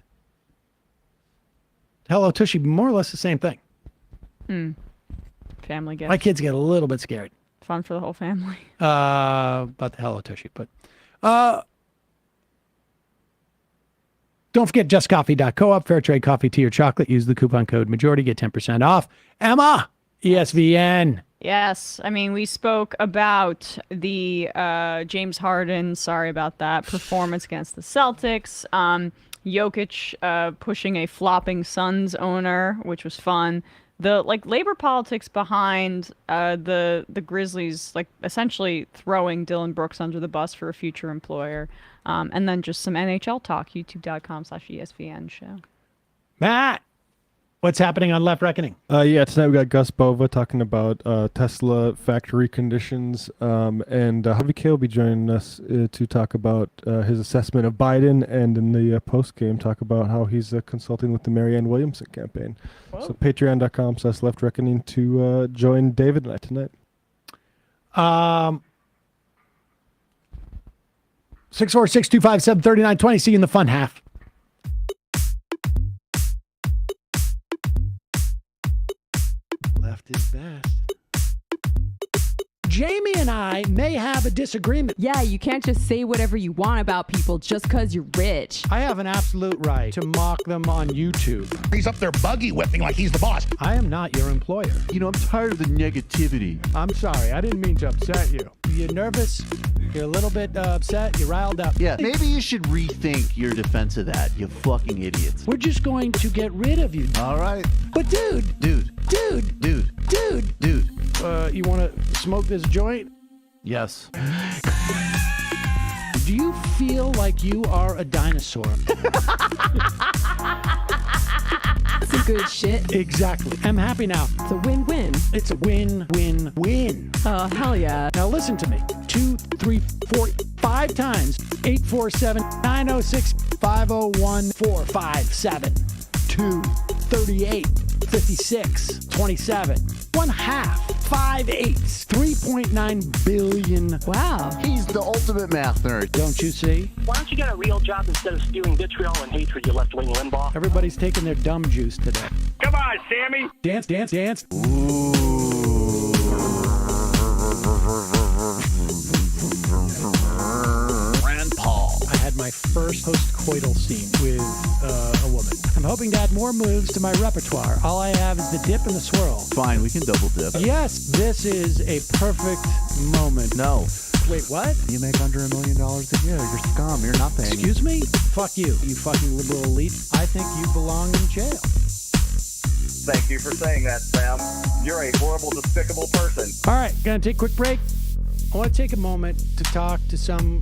Hello Tushy, more or less the same thing. Family gift. My kids get a little bit scared. Fun for the whole family. About the Hello Tushy. But don't forget justcoffee.coop, fair trade coffee, tea, or chocolate. Use the coupon code majority, get 10% off. Emma, ESVN. Yes. I mean, we spoke about the James Harden, sorry about that, performance against the Celtics. Jokic pushing a flopping Suns owner, which was fun. The labor politics behind the Grizzlies, essentially throwing Dylan Brooks under the bus for a future employer. And then just some NHL talk, youtube.com/ESPN show. Matt, what's happening on Left Reckoning? Tonight we got Gus Bova talking about Tesla factory conditions. And Javi K will be joining us to talk about his assessment of Biden, and in the post-game talk about how he's consulting with the Marianne Williamson campaign. Whoa. So patreon.com/Left Reckoning to join David and I tonight. 646-257-3920. See you in the fun half. Left is best. Jamie and I may have a disagreement. Yeah, you can't just say whatever you want about people just because you're rich. I have an absolute right to mock them on YouTube. He's up there buggy whipping like he's the boss. I am not your employer. You know, I'm tired of the negativity. I'm sorry. I didn't mean to upset you. You're nervous? You're a little bit upset? You're riled up? Yeah, maybe you should rethink your defense of that, you fucking idiots. We're just going to get rid of you. All right. But dude. You want to smoke this joint? Yes. Do you feel like you are a dinosaur? Some good shit. Exactly. I'm happy now. It's a win-win. It's a win-win-win. Oh, hell yeah. Now listen to me. 2, 3, 4, 5 times. 847-906-501-457. 2, 38, 56, 27. 1/2. 5 8s. 3.9 billion. Wow. He's the ultimate math nerd. Don't you see? Why don't you get a real job instead of spewing vitriol and hatred, you left-wing Limbaugh? Everybody's taking their dumb juice today. Come on, Sammy. Dance, dance, dance. Rand Paul. I had my first post-coital scene with a woman. I'm hoping to add more moves to my repertoire. All I have is the dip and the swirl. Fine, we can double dip. Yes, this is a perfect moment. No. Wait, what? You make under $1 million a year. You're scum. You're nothing. Excuse me? Fuck you, you fucking liberal elite. I think you belong in jail. Thank you for saying that, Sam. You're a horrible, despicable person. All right, gonna take a quick break. I want to take a moment to talk to some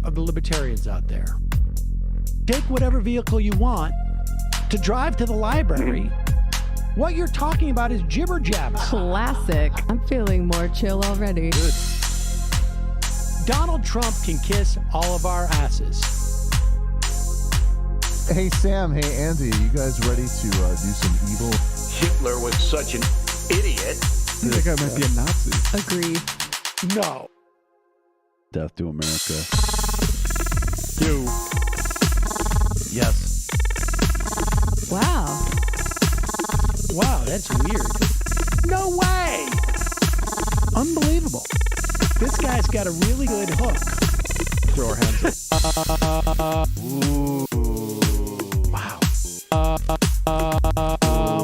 of the libertarians out there. Take whatever vehicle you want to drive to the library. What you're talking about is jibber jabber. Classic. I'm feeling more chill already. Good. Donald Trump can kiss all of our asses. Hey, Sam. Hey, Andy. You guys ready to do some evil? Hitler was such an idiot. That guy might be a Nazi. Agreed. No. Death to America. You. Yes. Wow. Wow, that's weird. No way! Unbelievable. This guy's got a really good hook. Throw our hands up. Ooh. Wow.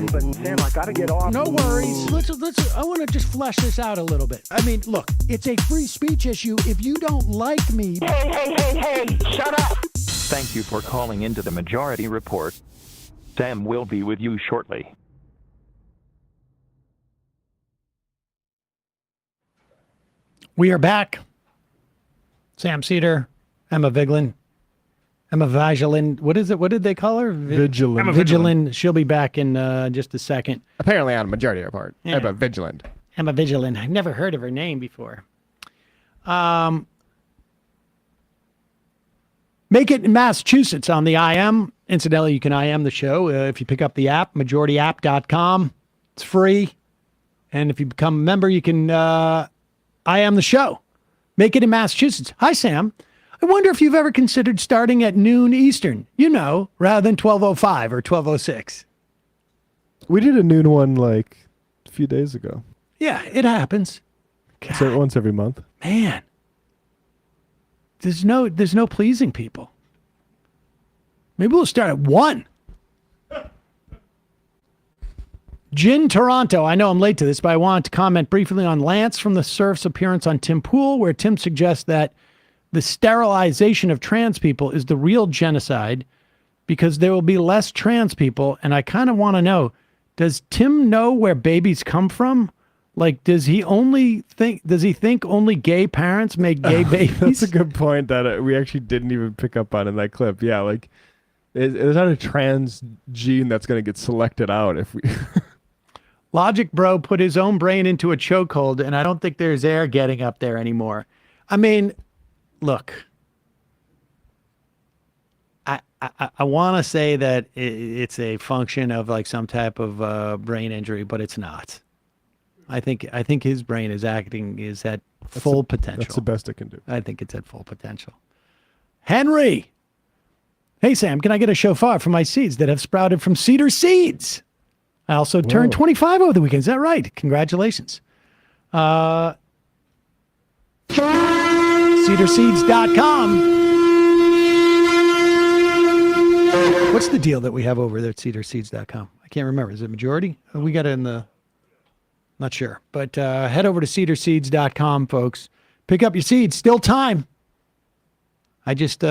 But Sam, I gotta get off. No worries. Let's. I want to just flesh this out a little bit. I mean, look, it's a free speech issue. If you don't like me, Hey, shut up! Thank you for calling into the Majority Report. Sam will be with you shortly. we are back. Sam Seder, Emma Vigeland, Emma Vigeland. What is it? What did they call her? Vigilant. Emma Vigeland. She'll be back in just a second. Apparently on a Majority Report. Yeah. Emma Vigilant. Emma Vigeland. I've never heard of her name before. Make it in Massachusetts on the IM. Incidentally, you can IM the show if you pick up the app, majorityapp.com. It's free. And if you become a member, you can IM the show. Make it in Massachusetts. Hi, Sam. I wonder if you've ever considered starting at noon Eastern, rather than 12:05 or 12:06. We did a noon one like a few days ago. Yeah, it happens. So once every month. Man. There's no pleasing people. Maybe we'll start at 1. Gin Toronto. I know I'm late to this, but I wanted to comment briefly on Lance from the Surf's appearance on Tim Pool, where Tim suggests that the sterilization of trans people is the real genocide because there will be less trans people. And I kind of want to know, does Tim know where babies come from? Like, does he think only gay parents make gay babies? That's a good point that we actually didn't even pick up on in that clip. Yeah, like, there's not a trans gene that's going to get selected out if we... Logic Bro put his own brain into a chokehold, and I don't think there's air getting up there anymore. I mean, look, I want to say that it's a function of like some type of brain injury, but it's not. I think his brain is at full potential. That's the best it can do. I think it's at full potential. Henry. Hey, Sam, can I get a shofar for my seeds that have sprouted from cedar seeds? I also turned 25 over the weekend. Is that right? Congratulations. Cedarseeds.com. What's the deal that we have over there at cedarseeds.com? I can't remember. Is it majority? We got it in the... Not sure. But head over to cedarseeds.com, folks. Pick up your seeds. Still time. I just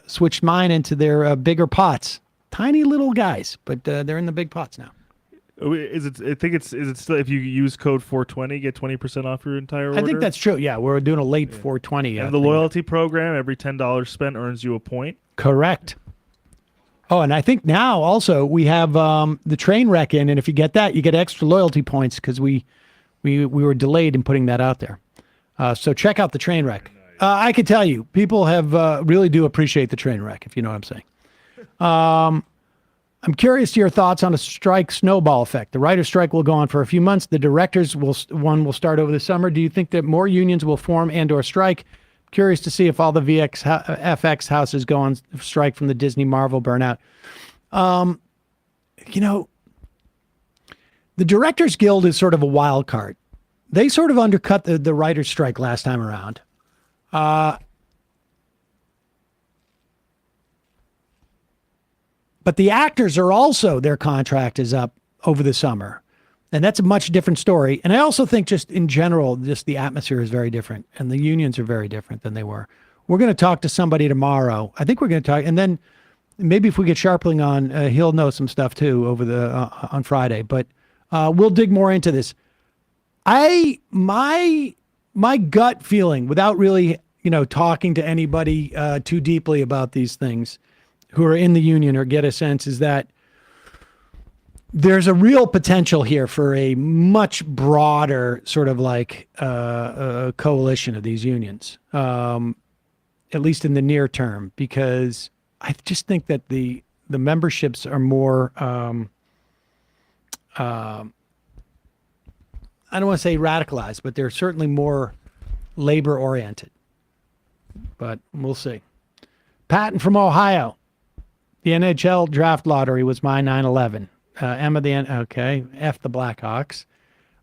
switched mine into their bigger pots. Tiny little guys, but they're in the big pots now. Is it? I think is it still, if you use code 420, get 20% off your entire order? I think that's true. Yeah, we're doing a late 420. And the loyalty program, every $10 spent earns you a point. Correct. Oh, and I think now also we have the train wreck in, and if you get that, you get extra loyalty points because we were delayed in putting that out there. So check out the train wreck. I can tell you, people have really do appreciate the train wreck, if you know what I'm saying. I'm curious to your thoughts on a strike snowball effect. The writer's strike will go on for a few months. The directors one will start over the summer. Do you think that more unions will form and/or strike? Curious to see if all the FX houses go on strike from the Disney Marvel burnout. You know, the Directors Guild is sort of a wild card. They sort of undercut the writer's strike last time around. But the actors are also, their contract is up over the summer. And that's a much different story. And I also think just in general, just the atmosphere is very different. And the unions are very different than they were. We're going to talk to somebody tomorrow. I think we're going to talk. And then maybe if we get Sharpling on, he'll know some stuff too over on Friday. But we'll dig more into this. My gut feeling, without really, talking to anybody too deeply about these things, who are in the union or get a sense, is that there's a real potential here for a much broader sort of like coalition of these unions, at least in the near term, because I just think that the memberships are more, I don't want to say radicalized, but they're certainly more labor oriented. But we'll see. Patton from Ohio. The NHL draft lottery was my 9/11. Emma okay. F the Blackhawks.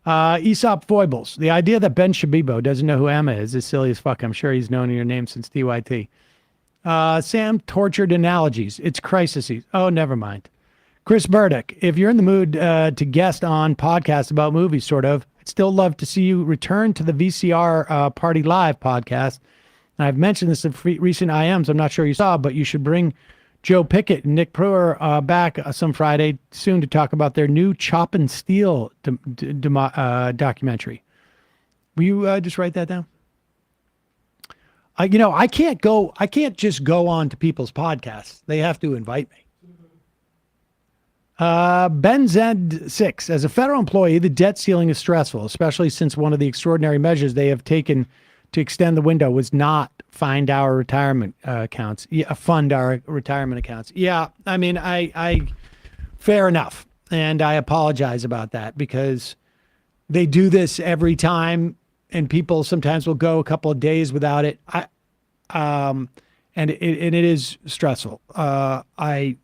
Aesop Foibles. The idea that Ben Shabibo doesn't know who Emma is silly as fuck. I'm sure he's known your name since TYT. Sam tortured analogies. It's crises. Oh, never mind. Chris Burdick. If you're in the mood to guest on podcasts about movies, sort of, I'd still love to see you return to the VCR Party Live podcast. And I've mentioned this in recent IMs. I'm not sure you saw, but you should bring Joe Pickett and Nick Brewer back some Friday soon to talk about their new Chop and Steal documentary. Will you just write that down? I can't just go on to people's podcasts. They have to invite me. Ben Zed6. As a federal employee, the debt ceiling is stressful, especially since one of the extraordinary measures they have taken to extend the window was not fund our retirement accounts. Yeah, fund our retirement accounts. Yeah, I mean, I fair enough, and I apologize about that because they do this every time, and people sometimes will go a couple of days without it. And it is stressful. I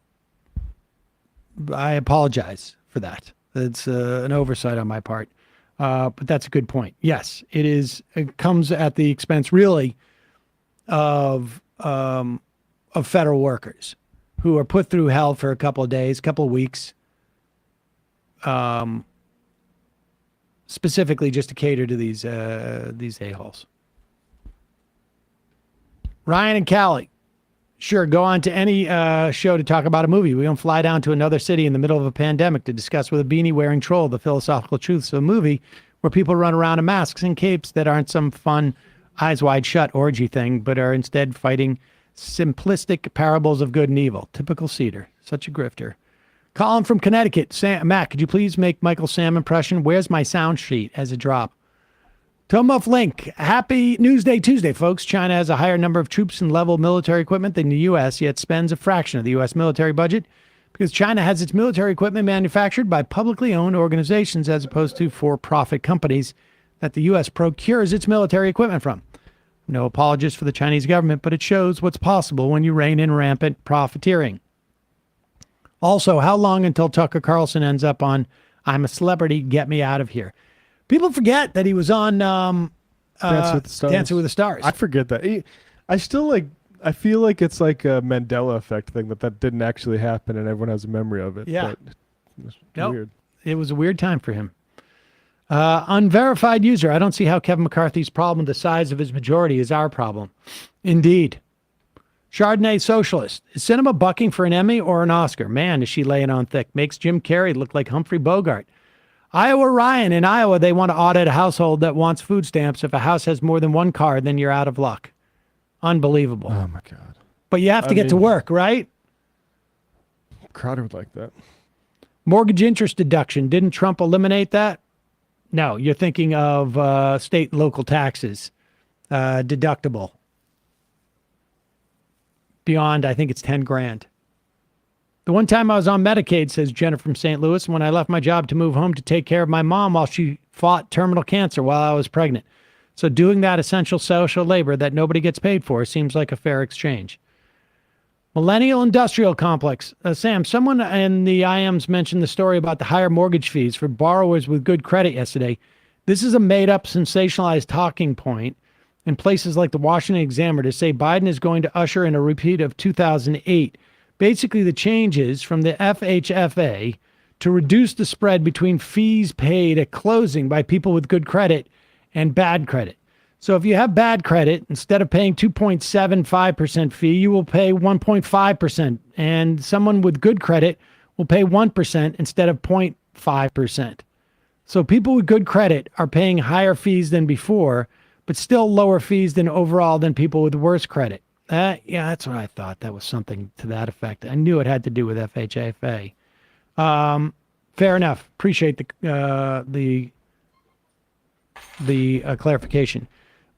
apologize for that. It's an oversight on my part. But that's a good point. Yes, it is. It comes at the expense, really, of federal workers who are put through hell for a couple of days, couple of weeks, specifically just to cater to these a-holes. Ryan and Callie. Sure, go on to any show to talk about a movie. We don't fly down to another city in the middle of a pandemic to discuss with a beanie-wearing troll the philosophical truths of a movie where people run around in masks and capes that aren't some fun, eyes-wide-shut orgy thing, but are instead fighting simplistic parables of good and evil. Typical Cedar. Such a grifter. Colin from Connecticut. Matt, could you please make Michael Sam impression? Where's my sound sheet as a drop? Tomuff Link. Happy Newsday Tuesday, folks. China has a higher number of troops and level military equipment than the U.S., yet spends a fraction of the U.S. military budget. because China has its military equipment manufactured by publicly owned organizations as opposed to for-profit companies that the U.S. procures its military equipment from. No apologist for the Chinese government, but it shows what's possible when you rein in rampant profiteering. Also, how long until Tucker Carlson ends up on I'm a Celebrity, Get Me Out of Here? People forget that he was on Dancing with the Stars. I forget that. I feel like it's like a Mandela effect thing that didn't actually happen and everyone has a memory of it. Yeah. But it's Nope. weird. It was a weird time for him. Unverified user. I don't see how Kevin McCarthy's problem with the size of his majority is our problem. Indeed. Chardonnay Socialist. Is Cinema bucking for an Emmy or an Oscar? Man, is she laying on thick. Makes Jim Carrey look like Humphrey Bogart. Iowa Ryan. In Iowa, they want to audit a household that wants food stamps. If a house has more than one card, then you're out of luck. Unbelievable. Oh, my God. But you have to get to work, right? Crowder would like that. Mortgage interest deduction. Didn't Trump eliminate that? No, you're thinking of state and local taxes. Deductible. Beyond, I think it's 10 grand. The one time I was on Medicaid, says Jenna from St. Louis, when I left my job to move home to take care of my mom while she fought terminal cancer while I was pregnant. So doing that essential social labor that nobody gets paid for seems like a fair exchange. Millennial Industrial Complex. Sam, someone in the IMs mentioned the story about the higher mortgage fees for borrowers with good credit yesterday. This is a made-up, sensationalized talking point in places like the Washington Examiner to say Biden is going to usher in a repeat of 2008. Basically, the change is from the FHFA to reduce the spread between fees paid at closing by people with good credit and bad credit. So if you have bad credit, instead of paying 2.75% fee, you will pay 1.5%. And someone with good credit will pay 1% instead of 0.5%. So people with good credit are paying higher fees than before, but still lower fees than overall than people with worse credit. Yeah, that's what I thought. That was something to that effect. I knew it had to do with FHFA. Fair enough. Appreciate the clarification.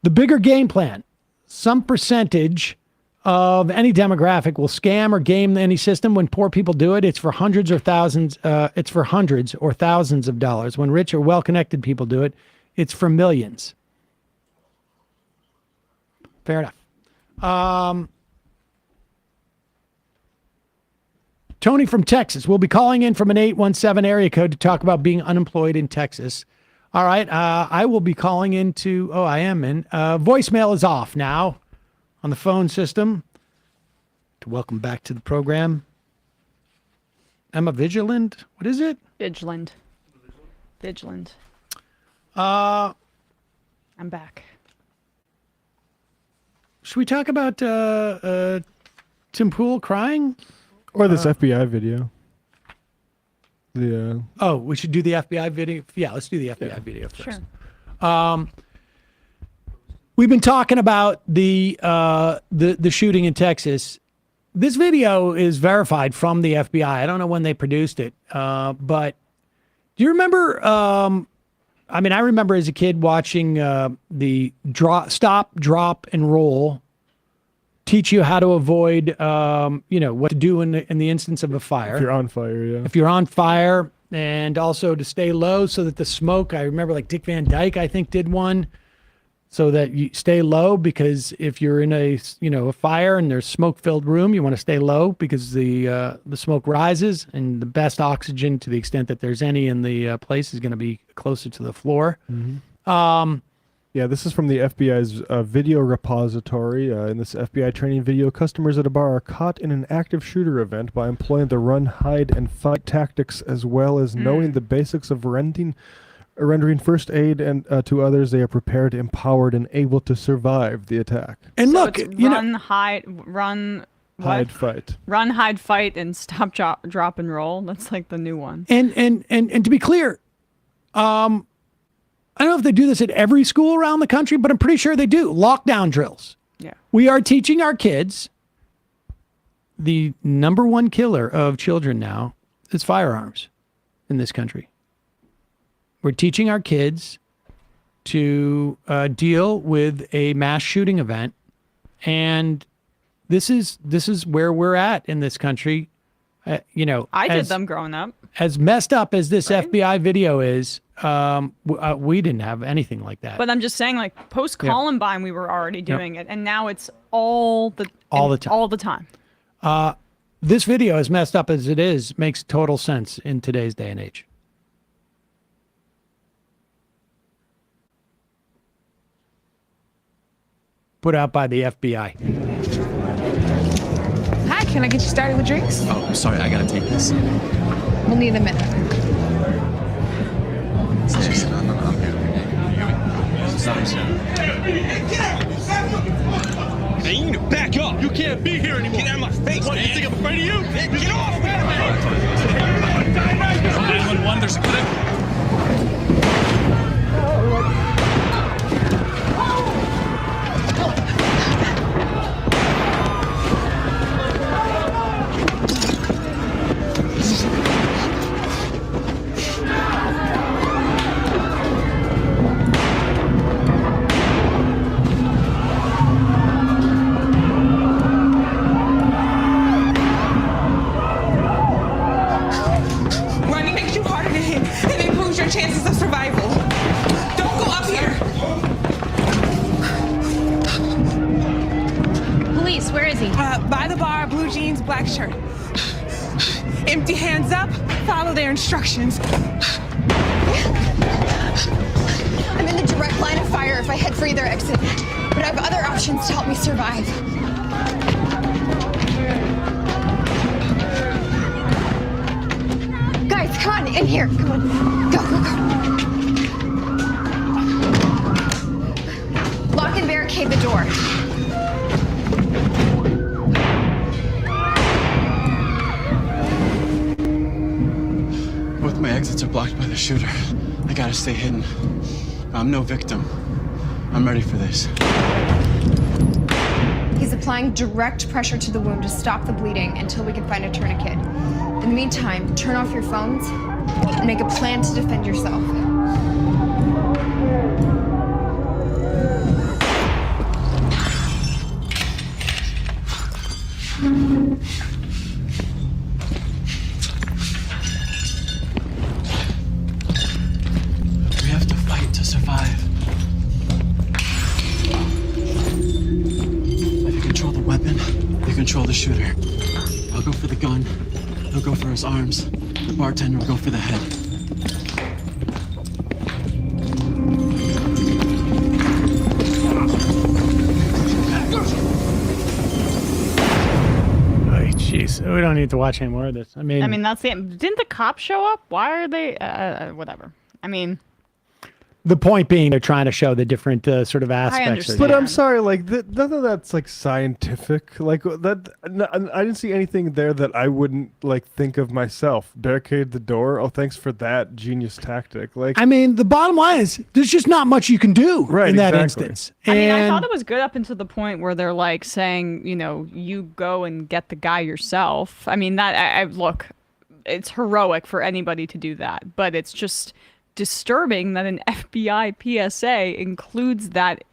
The bigger game plan. Some percentage of any demographic will scam or game any system. When poor people do it, it's for hundreds or thousands of dollars. When rich or well-connected people do it, it's for millions. Fair enough. Tony from Texas. We'll be calling in from an 817 area code to talk about being unemployed in Texas. All right. I will be calling into, I am in. Voicemail is off now on the phone system. To welcome back to the program. Emma Vigilant. What is it? Vigilant. I'm back. Should we talk about Tim Pool crying? Or this FBI video. We should do the FBI video. Yeah, let's do the FBI video first. Sure. We've been talking about the shooting in Texas. This video is verified from the FBI. I don't know when they produced it, but do you remember? I remember as a kid watching the stop, drop, and roll teach you how to avoid, what to do in the instance of a fire. If you're on fire, yeah. If you're on fire, and also to stay low so that the smoke, I remember like Dick Van Dyke, I think, did one, so that you stay low, because if you're in a fire and there's smoke-filled room, you want to stay low because the smoke rises, and the best oxygen, to the extent that there's any in the place, is going to be closer to the floor. Mm-hmm. This is from the FBI's video repository. In this FBI training video, customers at a bar are caught in an active shooter event by employing the run, hide, and fight tactics, as well as knowing the basics of rendering first aid and to others. They are prepared, empowered, and able to survive the attack. And so look, it's hide, fight. Run, hide, fight, and stop, drop, and roll. That's like the new one. And to be clear, I don't know if they do this at every school around the country, but I'm pretty sure they do. Lockdown drills. Yeah. We are teaching our kids. The number one killer of children now is firearms in this country. We're teaching our kids to deal with a mass shooting event, and this is where we're at in this country. I did them growing up. As messed up as this FBI video is, we didn't have anything like that. But I'm just saying, like, post-Columbine, we were already doing it, and now it's all the time. This video, as messed up as it is, makes total sense in today's day and age. Put out by the FBI. Hi, can I get you started with drinks? Oh, I'm sorry, I gotta take this. We'll need a minute. Hey, you need to back up. You can't be here anymore. Get out of my face, what, man. You think I'm afraid of you? Get off, man. 911, there's a clip. Running makes you harder to hit and improves your chances of survival. Don't go up here. Police, where is he? By the bar, blue jeans, black shirt. Empty hands up, follow their instructions. I'm in the direct line of fire if I head for either exit, but I have other options to help me survive. Guys, come on, in here. Come on. Go, go, go. Lock and barricade the door. Both my exits are blocked by the shooter. I gotta stay hidden. I'm no victim. I'm ready for this. He's applying direct pressure to the wound to stop the bleeding until we can find a tourniquet. In the meantime, turn off your phones and make a plan to defend yourself. We have to fight to survive. If you control the weapon, you control the shooter. I'll go for the gun. He'll go for his arms. The bartender will go for the head. Oh, jeez. We don't need to watch any more of this. I mean, That's the end. Didn't the cops show up? Why are they? Whatever. I mean, the point being they're trying to show the different sort of aspects. understand. But I'm sorry, like none of that's like scientific. Like that, I didn't see anything there that I wouldn't like think of myself. Barricade the door. Oh, thanks for that genius tactic. Like, I mean, the bottom line is there's just not much you can do in that exactly. instance. I mean, I And- thought it was good up until the point where they're like saying, you go and get the guy yourself. I mean, look, it's heroic for anybody to do that, but it's just disturbing that an FBI PSA includes that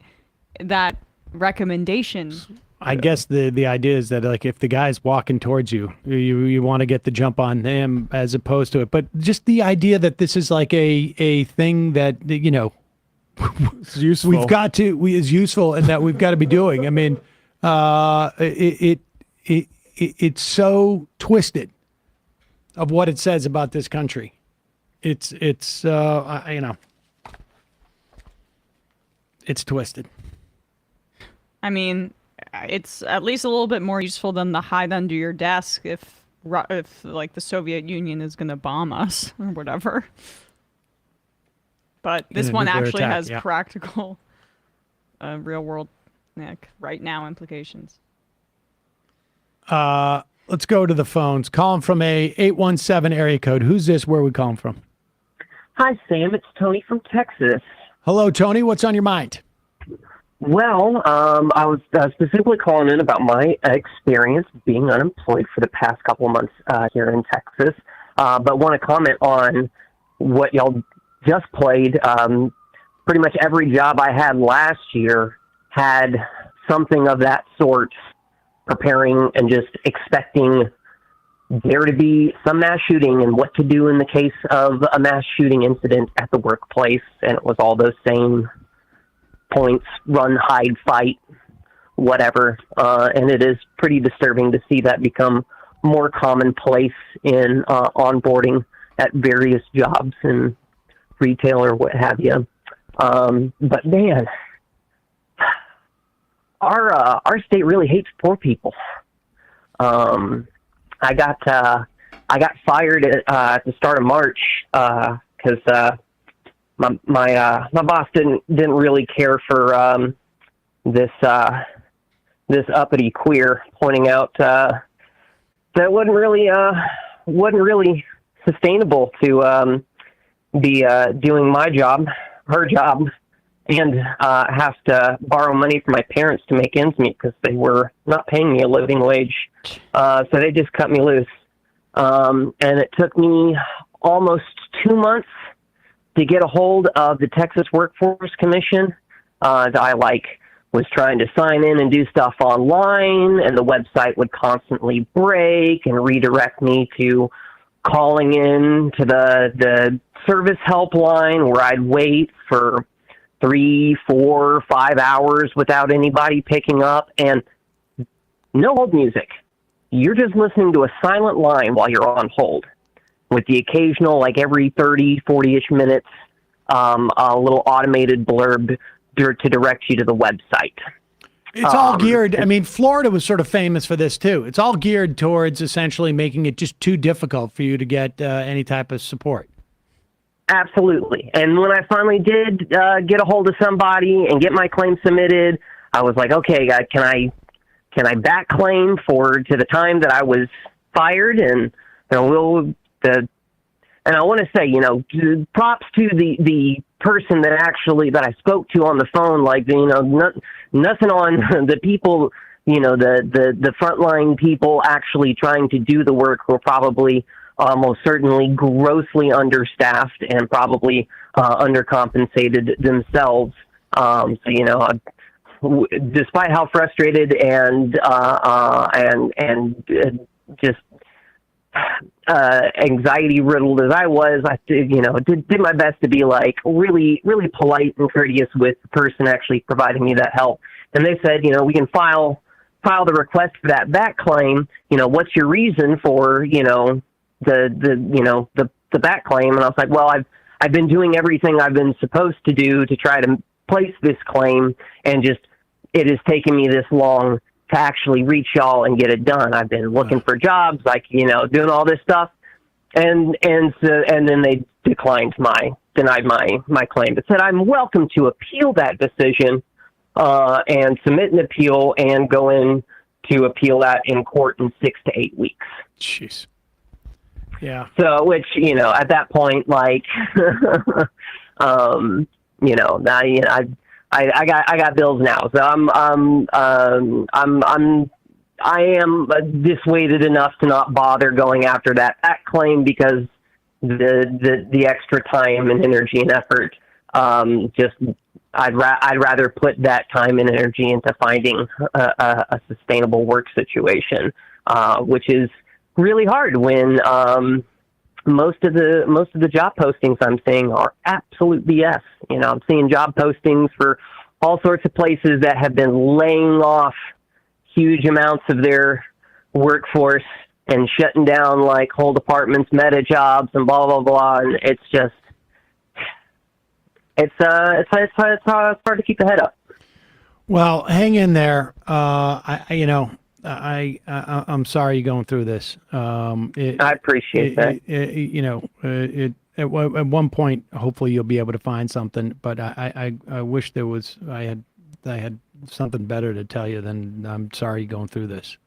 recommendation. I guess the idea is that like if the guy's walking towards you, you want to get the jump on him as opposed to it. But just the idea that this is like a thing that it's useful. We've got to is useful and that we've got to be doing. I mean, it's so twisted of what it says about this country. It's twisted. I mean, it's at least a little bit more useful than the hide under your desk if like the Soviet Union is going to bomb us or whatever. But this one actually has practical, real world, right now implications. Let's go to the phones. Calling from a 817 area code. Who's this? Where are we calling from? Hi, Sam. It's Tony from Texas. Hello, Tony. What's on your mind? Well, I was specifically calling in about my experience being unemployed for the past couple of months here in Texas, but want to comment on what y'all just played. Pretty much every job I had last year had something of that sort, preparing and just expecting there to be some mass shooting and what to do in the case of a mass shooting incident at the workplace. And it was all those same points: run, hide, fight, whatever. And it is pretty disturbing to see that become more commonplace in onboarding at various jobs in retail or what have you. But man, our state really hates poor people. I got fired at the start of March because my boss didn't really care for this uppity queer, pointing out that it wasn't really sustainable to be doing my job, her job, and have to borrow money from my parents to make ends meet because they were not paying me a living wage. So they just cut me loose. And it took me almost 2 months to get a hold of the Texas Workforce Commission. I was trying to sign in and do stuff online, and the website would constantly break and redirect me to calling in to the service helpline, where I'd wait for 3, 4, 5 hours without anybody picking up, and no hold music. You're just listening to a silent line while you're on hold, with the occasional, like every 30, 40-ish minutes, a little automated blurb to direct you to the website. It's all geared. I mean, Florida was sort of famous for this too. It's all geared towards essentially making it just too difficult for you to get any type of support. Absolutely. And when I finally did get a hold of somebody and get my claim submitted, I was like, okay, can I back claim to the time that I was fired? And and I want to say, props to the person that I spoke to on the phone. Like, nothing on the people, the frontline people actually trying to do the work were probably almost certainly grossly understaffed and probably undercompensated themselves. Despite how frustrated and just anxiety riddled as I was, I did my best to be like really, really polite and courteous with the person actually providing me that help. And they said, we can file the request for that back claim. What's your reason for, the back claim? And I was like, well, I've been doing everything I've been supposed to do to try to place this claim, and just it has taken me this long to actually reach y'all and get it done. I've been looking for jobs, doing all this stuff, and then they denied my claim. It said I'm welcome to appeal that decision and submit an appeal and go in to appeal that in court in 6 to 8 weeks. Jeez. Yeah. So, which at that point, I got bills now, so I am dissuaded enough to not bother going after that claim, because the extra time and energy and effort, I'd rather put that time and energy into finding a sustainable work situation, which is really hard when most of the job postings I'm seeing are absolute BS. I'm seeing job postings for all sorts of places that have been laying off huge amounts of their workforce and shutting down like whole departments, meta jobs, and blah blah blah. And it's just it's hard to keep the head up. Well, hang in there. I'm sorry you're going through this. I appreciate that. At one point, hopefully you'll be able to find something. But I wish I had something better to tell you than I'm sorry you're going through this.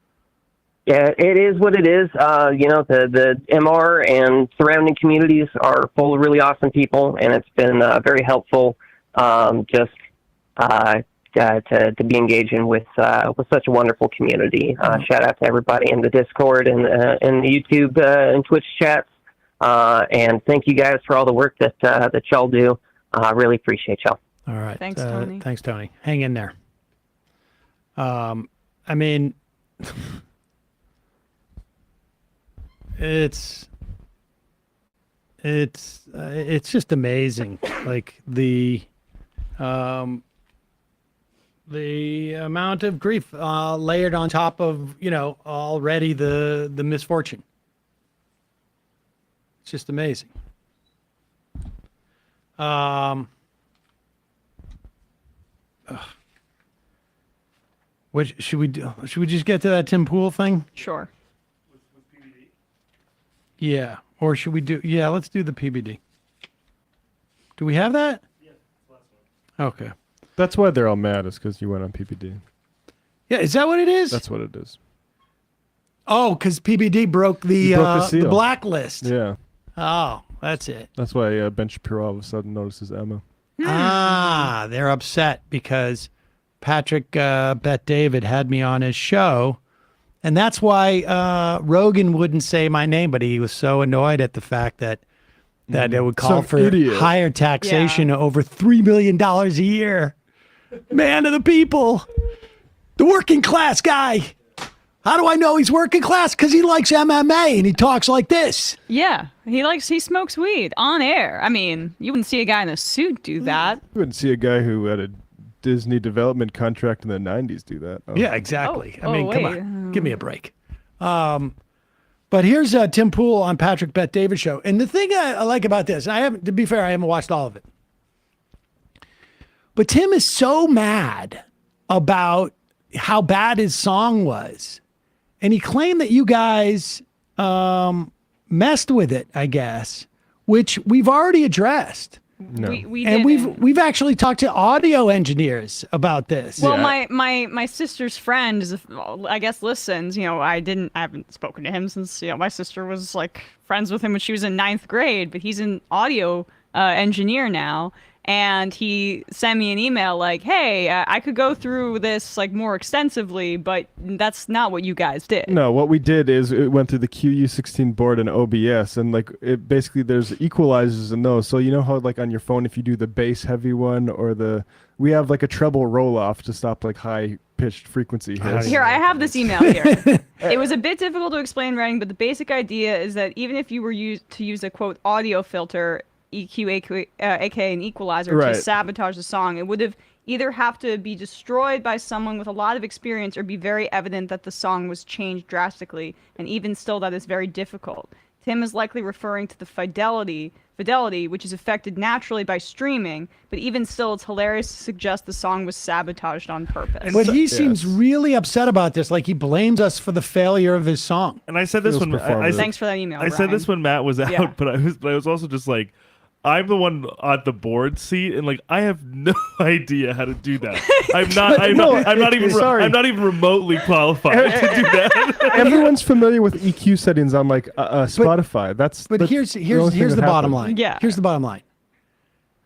Yeah, it is what it is. The MR and surrounding communities are full of really awesome people, and it's been very helpful. To be engaging with such a wonderful community. Shout out to everybody in the Discord and the YouTube and Twitch chats. And thank you guys for all the work that y'all do. I really appreciate y'all. All right. Thanks, Tony. Thanks, Tony. Hang in there. I mean, it's just amazing. Like the amount of grief layered on top of, already the misfortune. It's just amazing. What should we do? Should we just get to that Tim Pool thing? Sure. Yeah. Or should we do? Yeah, let's do the PBD. Do we have that? Yeah, last one. Okay. That's why they're all mad, is because you went on PPD. Yeah, is that what it is? That's what it is. Oh, because PBD broke the seal. blacklist. Yeah. Oh, that's it. That's why Ben Shapiro all of a sudden notices Emma. They're upset because Patrick Bet David had me on his show. And that's why Rogan wouldn't say my name, but he was so annoyed at the fact that it would call for higher taxation over $3 million a year. Man of the people, the working class guy. How do I know he's working class? Because he likes MMA and he talks like this. Yeah, he smokes weed on air. I mean, you wouldn't see a guy in a suit do that. You wouldn't see a guy who had a Disney development contract in the 90s do that. Oh. Yeah, exactly. I mean, come on. Give me a break. But here's Tim Pool on Patrick Bet David show. And the thing I like about this, and to be fair, I haven't watched all of it. But Tim is so mad about how bad his song was. And he claimed that you guys messed with it, I guess, which we've already addressed. No. We and didn't. we've actually talked to audio engineers about this. Well, my sister's friend is, I guess, listens. I haven't spoken to him since my sister was like friends with him when she was in 9th grade. But he's an audio engineer now, and he sent me an email like, "Hey, I could go through this like more extensively, but that's not what you guys did." No, what we did is it went through the QU16 board and OBS, and like it basically there's equalizers in those. So you know how like on your phone if you do the bass heavy one or we have like a treble roll off to stop like high pitched frequency hits. Here, I have this email here. It was a bit difficult to explain writing, but the basic idea is that even if you were to use a quote audio filter, EQ, aka an equalizer, to sabotage the song, it would either have to be destroyed by someone with a lot of experience or be very evident that the song was changed drastically, and even still that is very difficult. Tim is likely referring to the fidelity, which is affected naturally by streaming, but even still it's hilarious to suggest the song was sabotaged on purpose. But he seems really upset about this, like he blames us for the failure of his song. And I said this when thanks for that email. I said this when Matt was out, but I was also just like, I'm the one on the board seat, and like I have no idea how to do that. I'm not even remotely qualified to do that. Everyone's familiar with EQ settings on like Spotify. But here's the bottom line. Yeah. Here's the bottom line.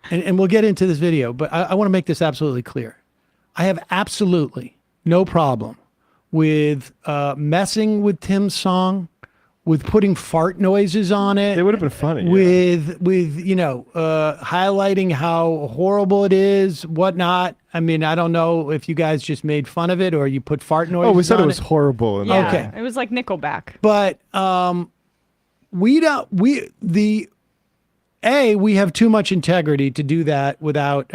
And we'll get into this video, but I want to make this absolutely clear. I have absolutely no problem with messing with Tim's song, with putting fart noises on it. It would have been funny. With highlighting how horrible it is, whatnot. I mean, I don't know if you guys just made fun of it or you put fart noises on it. Oh, we said it was horrible. Yeah, okay. It was like Nickelback. But we have too much integrity to do that without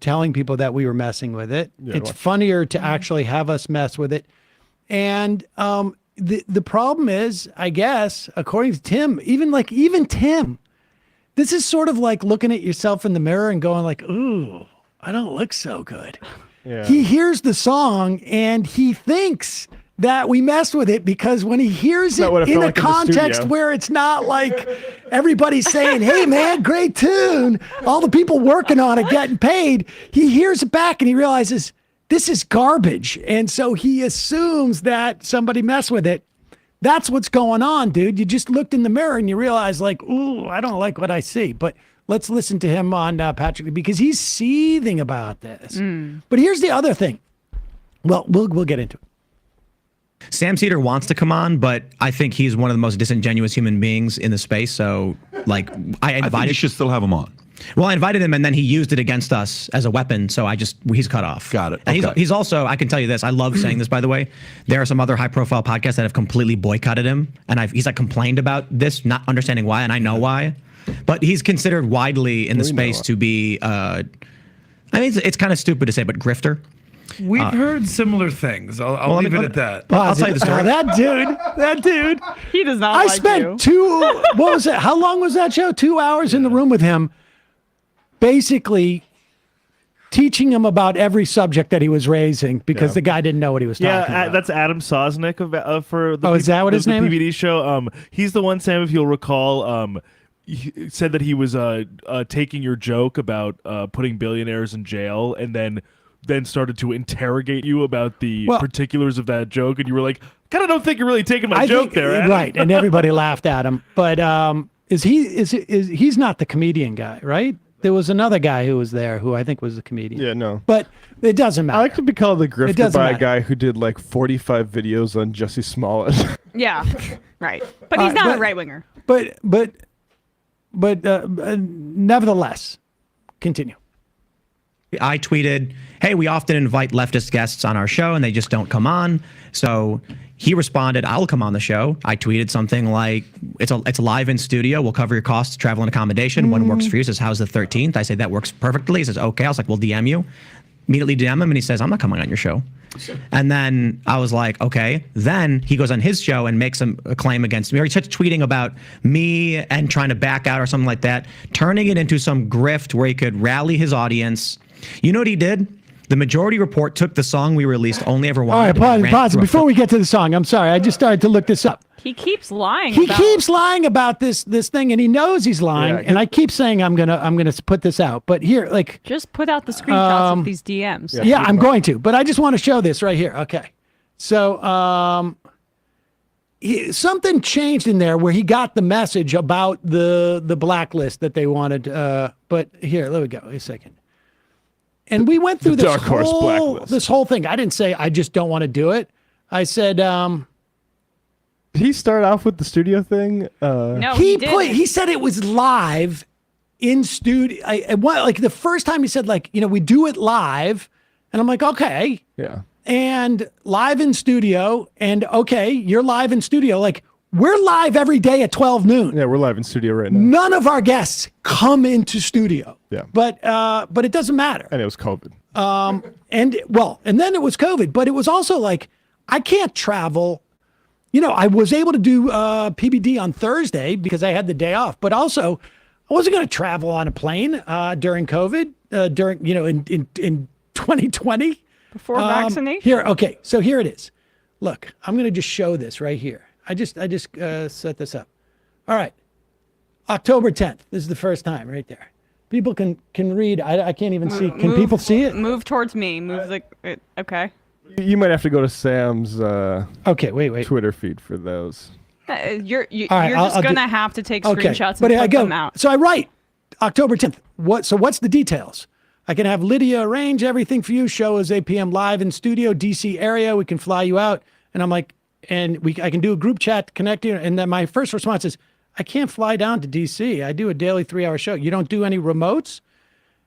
telling people that we were messing with it. Yeah, it's funnier to actually have us mess with it. And the problem is, I guess, according to Tim, even Tim, this is sort of like looking at yourself in the mirror and going like, ooh, I don't look so good. Yeah. He hears the song and he thinks that we messed with it because when he hears it in a context where it's not like everybody's saying, hey man, great tune, all the people working on it getting paid, he hears it back and he realizes this is garbage. And so he assumes that somebody messed with it. That's what's going on, dude. You just looked in the mirror and you realize like, ooh, I don't like what I see. But let's listen to him on Patrick because he's seething about this. But here's the other thing. Well, we'll get into it. Sam Seder wants to come on, but I think he's one of the most disingenuous human beings in the space. So, like, I think you should still have him on. Well, I invited him, and then he used it against us as a weapon. So he's cut off. Got it. And Okay. he's also, I can tell you this. I love saying this, by the way. There are some other high-profile podcasts that have completely boycotted him, and he's like complained about this, not understanding why, and I know why. But he's considered widely in the space to be. I mean, it's kind of stupid to say, but grifter. We've heard similar things. I'll leave it at that. I'll tell you the story. That dude. He does not. I like spent you. what was it? How long was that show? 2 hours in the room with him, basically teaching him about every subject that he was raising because the guy didn't know what he was talking about. That's Adam Sosnick for the is that what his name is? PBD show. He's the one, Sam, if you'll recall, he said that he was taking your joke about putting billionaires in jail, and then started to interrogate you about the particulars of that joke, and you were like, kind of don't think you're really taking my joke there, Adam. Right? And everybody laughed at him. But he's not the comedian guy, right? There was another guy who was there who I think was the comedian. Yeah, no. But it doesn't matter. I like to be called the grifter doesn't by matter. a guy who did like 45 videos on Jussie Smollett. Yeah, right. But he's not a right winger. But nevertheless, continue. I tweeted, hey, we often invite leftist guests on our show and they just don't come on. So he responded, I'll come on the show. I tweeted something like, it's live in studio. We'll cover your costs, travel and accommodation. When works for you? He says, how's the 13th? I say, that works perfectly. He says, okay. I was like, we'll DM you. Immediately DM him and he says, I'm not coming on your show. And then I was like, okay. Then he goes on his show and makes a claim against me. Or he starts tweeting about me and trying to back out or something like that, turning it into some grift where he could rally his audience. You know what he did? The Majority Report took the song we released, Only Ever Wanted. All right, pause. Before we get to the song, I'm sorry. I just started to look this up. He keeps lying. He keeps lying about this thing, and he knows he's lying. And I keep saying I'm gonna put this out, but here, like, just put out the screenshots of these DMs. Yeah, I'm going to, but I just want to show this right here. Okay, so something changed in there where he got the message about the blacklist that they wanted. But here, let me go. Wait a second. And we went through this whole thing. I didn't say I just don't want to do it. I said, Did he start off with the studio thing? No, he didn't. He said it was live in studio. Like the first time he said, like, we do it live, and I'm like, okay, yeah, and live in studio, and okay, you're live in studio, like. We're live every day at 12 noon. Yeah, we're live in studio right now. None of our guests come into studio. Yeah. But it doesn't matter. And it was COVID. And then it was COVID, but it was also like, I can't travel. I was able to do PBD on Thursday because I had the day off, but also I wasn't going to travel on a plane during COVID, in 2020. Before vaccination? Here, okay, so here it is. Look, I'm going to just show this right here. I just set this up. All right. October 10th. This is the first time right there. People can read. I can't even see. Can people see it? Move towards me. Move okay. You might have to go to Sam's wait. Twitter feed for those. You're right, just gonna have to take screenshots and put them out. So I write October 10th. What's the details? I can have Lydia arrange everything for you. Show is 8 p.m. live in studio, DC area. We can fly you out. And I'm like, I can do a group chat to connect you. And then my first response is, I can't fly down to DC. I do a daily 3-hour show. You don't do any remotes?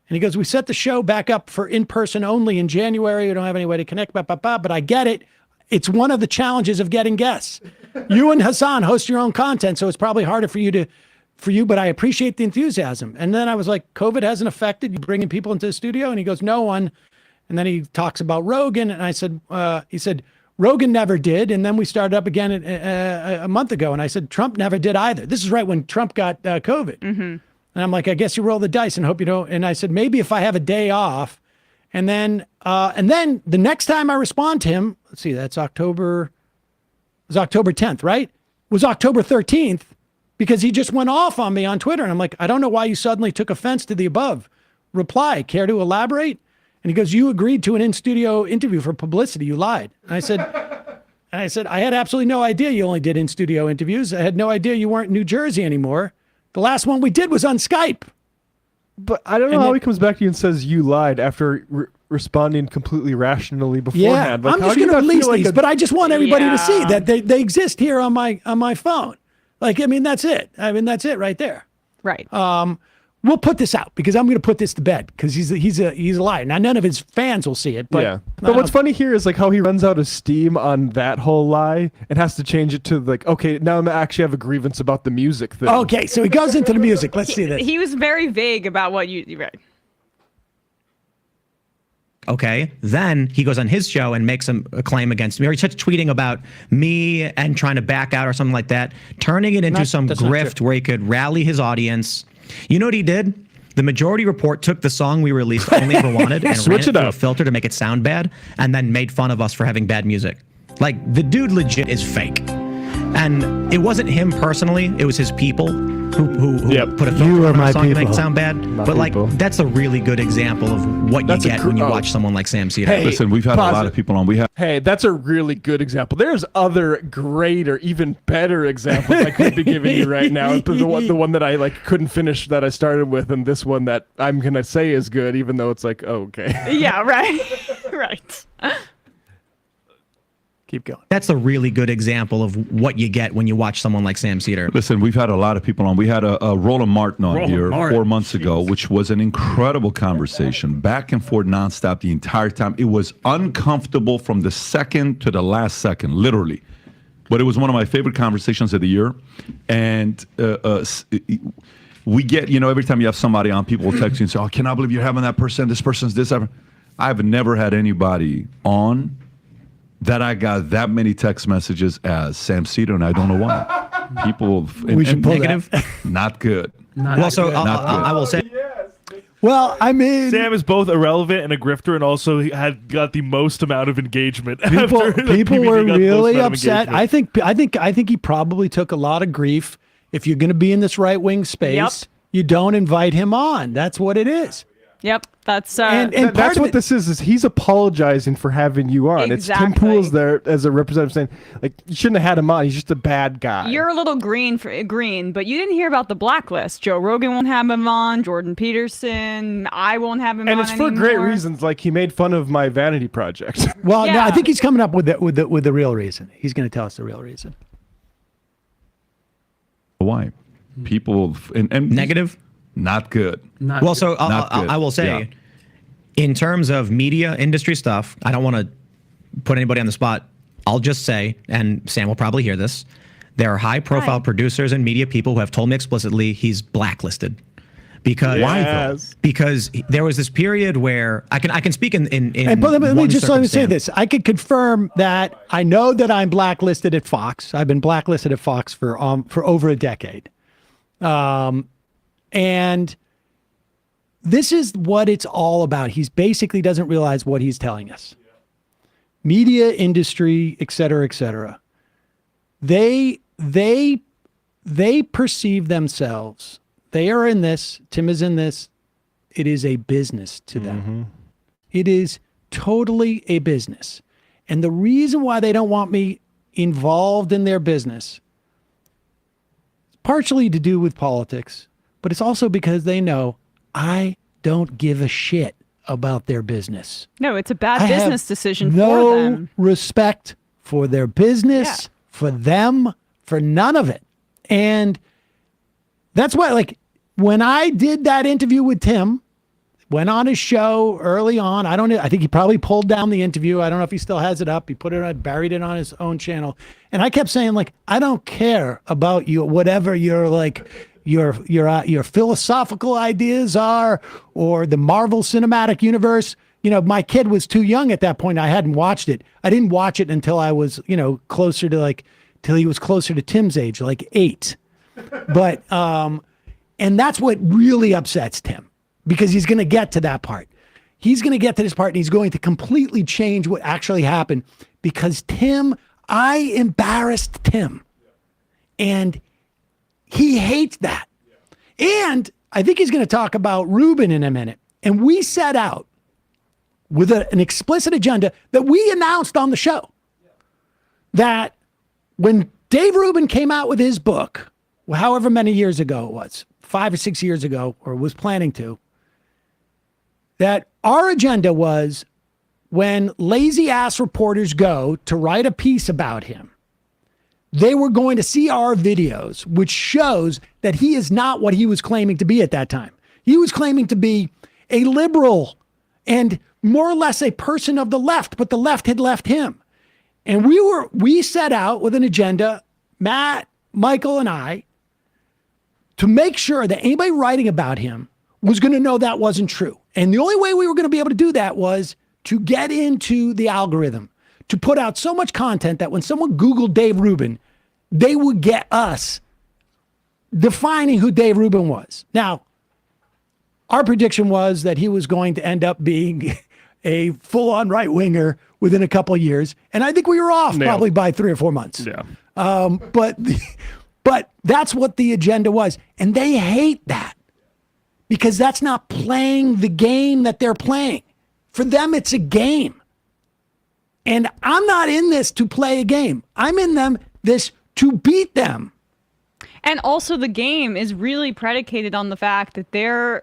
And he goes, we set the show back up for in-person only in January. We don't have any way to connect, but I get it. It's one of the challenges of getting guests. You and Hassan host your own content, so it's probably harder for you, but I appreciate the enthusiasm. And then I was like, COVID hasn't affected you bringing people into the studio? And he goes, no one. And then he talks about Rogan. And I said, he said, Rogan never did. And then we started up again a month ago. And I said, Trump never did either. This is right when Trump got COVID. Mm-hmm. And I'm like, I guess you roll the dice and hope you don't. And I said, maybe if I have a day off. And then the next time I respond to him, let's see, it was October 10th, right? It was October 13th because he just went off on me on Twitter. And I'm like, I don't know why you suddenly took offense to the above reply. Care to elaborate? And he goes, you agreed to an in-studio interview for publicity. You lied. And I said, I had absolutely no idea you only did in-studio interviews. I had no idea you weren't in New Jersey anymore. The last one we did was on Skype. But I don't know how he comes back to you and says you lied after responding completely rationally beforehand. Yeah, Like, I'm how just do you going to not release feel like these, but I just want everybody to see that they exist here on my phone. Like, I mean, that's it. That's it right there. Right. we'll put this out because I'm going to put this to bed because he's a liar. Now none of his fans will see it, but yeah. But what's funny here is like how he runs out of steam on that whole lie and has to change it to like, okay, now I actually have a grievance about the music thing. Okay, so he goes into the music. Let's see this. He was very vague about what you right. Okay, then he goes on his show and makes a claim against me, or he's just tweeting about me and trying to back out or something like that, turning it into some grift where he could rally his audience. You know what he did? The Majority Report took the song we released, Only Ever Wanted, and ran it through a filter to make it sound bad, and then made fun of us for having bad music. Like, the dude legit is fake. And it wasn't him personally, it was his people who put a filter on a song to make it sound bad. But like, that's a really good example of what you get when you watch someone like Sam Seder. Hey, listen, we've had a lot of people on. Hey, that's a really good example. There's other great or even better examples I could be giving you right now. The one that I like couldn't finish that I started with, and this one that I'm gonna say is good, even though it's like, oh, okay. Yeah, right. Right. Keep going. That's a really good example of what you get when you watch someone like Sam Seder. Listen, we've had a lot of people on. We had a Roland Martin on here 4 months ago, which was an incredible conversation, back and forth nonstop the entire time. It was uncomfortable from the second to the last second, literally. But it was one of my favorite conversations of the year. And we get, every time you have somebody on, people will text you and say, oh, I cannot believe you're having that person. This person's this. I've never had anybody on that I got that many text messages as Sam Seder, and I don't know why. People, we should pull negative. Not good. Well, so I will say. Well, I mean, Sam is both irrelevant and a grifter, and also got the most amount of engagement. People were really upset. I think he probably took a lot of grief. If you're going to be in this right wing space, you don't invite him on. That's what it is. Yep, that's and that's what this is he's apologizing for having you on. Exactly. It's Tim Pool's there as a representative saying, like, you shouldn't have had him on. He's just a bad guy. You're a little green, but you didn't hear about the blacklist. Joe Rogan won't have him on. Jordan Peterson, I won't have him on. And it's for great reasons. Like, he made fun of my vanity project. Well, no, I think he's coming up with the real reason. He's going to tell us the real reason. Why? People and negative. Not good. Well, so I will say, in terms of media industry stuff, I don't want to put anybody on the spot. I'll just say, and Sam will probably hear this, there are high-profile producers and media people who have told me explicitly he's blacklisted. Because why though? Because there was this period where I can speak in but let me say this. I could confirm that I know that I'm blacklisted at Fox. I've been blacklisted at Fox for over a decade. And this is what it's all about. He's basically doesn't realize what he's telling us. Media industry, et cetera, they perceive themselves. They are in this. Tim is in this. It is a business to them. Mm-hmm. It is totally a business. And the reason why they don't want me involved in their business, partially to do with politics, but it's also because they know I don't give a shit about their business. No, it's a bad business decision for them. No respect for their business, for them, for none of it. And that's why, like, when I did that interview with Tim, went on his show early on. I think he probably pulled down the interview. I don't know if he still has it up. He buried it on his own channel. And I kept saying, like, I don't care about you, whatever you're like, your philosophical ideas are, or the Marvel Cinematic Universe. My kid was too young at that point. I hadn't watched it. I didn't watch it until I was, closer to till he was closer to Tim's age, like 8. But, and that's what really upsets Tim, because he's going to get to that part. He's going to get to this part and he's going to completely change what actually happened, because I embarrassed Tim, and he hates that. And I think he's going to talk about Rubin in a minute. And we set out with an explicit agenda that we announced on the show, that when Dave Rubin came out with his book, however many years ago it was, 5 or 6 years ago, or was planning to, that our agenda was, when lazy ass reporters go to write a piece about him, they were going to see our videos, which shows that he is not what he was claiming to be at that time. He was claiming to be a liberal and more or less a person of the left, but the left had left him. And we set out with an agenda, Matt, Michael, and I, to make sure that anybody writing about him was going to know that wasn't true. And the only way we were going to be able to do that was to get into the algorithm, to put out so much content that when someone Googled Dave Rubin, they would get us defining who Dave Rubin was. Now, our prediction was that he was going to end up being a full-on right-winger within a couple of years. And I think we were off probably by 3 or 4 months. Yeah. But that's what the agenda was. And they hate that because that's not playing the game that they're playing. For them, it's a game. And I'm not in this to play a game. I'm in this to beat them. And also the game is really predicated on the fact that they're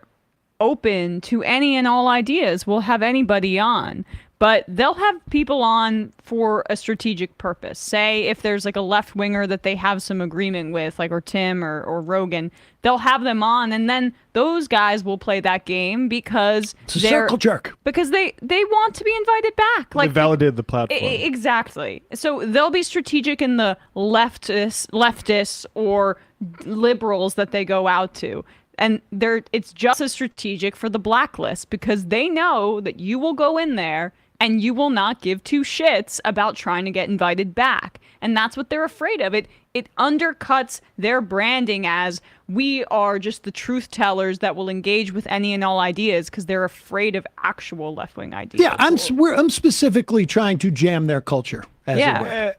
open to any and all ideas. We'll have anybody on, but they'll have people on for a strategic purpose. Say if there's like a left winger that they have some agreement with, like or Tim or Rogan, they'll have them on, and then those guys will play that game because it's a circle jerk. Because they want to be invited back. Like they validated the platform. Exactly. So they'll be strategic in the leftists or liberals that they go out to. And it's just as strategic for the blacklist because they know that you will go in there and you will not give two shits about trying to get invited back. And that's what they're afraid of. It undercuts their branding as we are just the truth tellers that will engage with any and all ideas because they're afraid of actual left-wing ideas. Yeah, I'm specifically trying to jam their culture. As it were.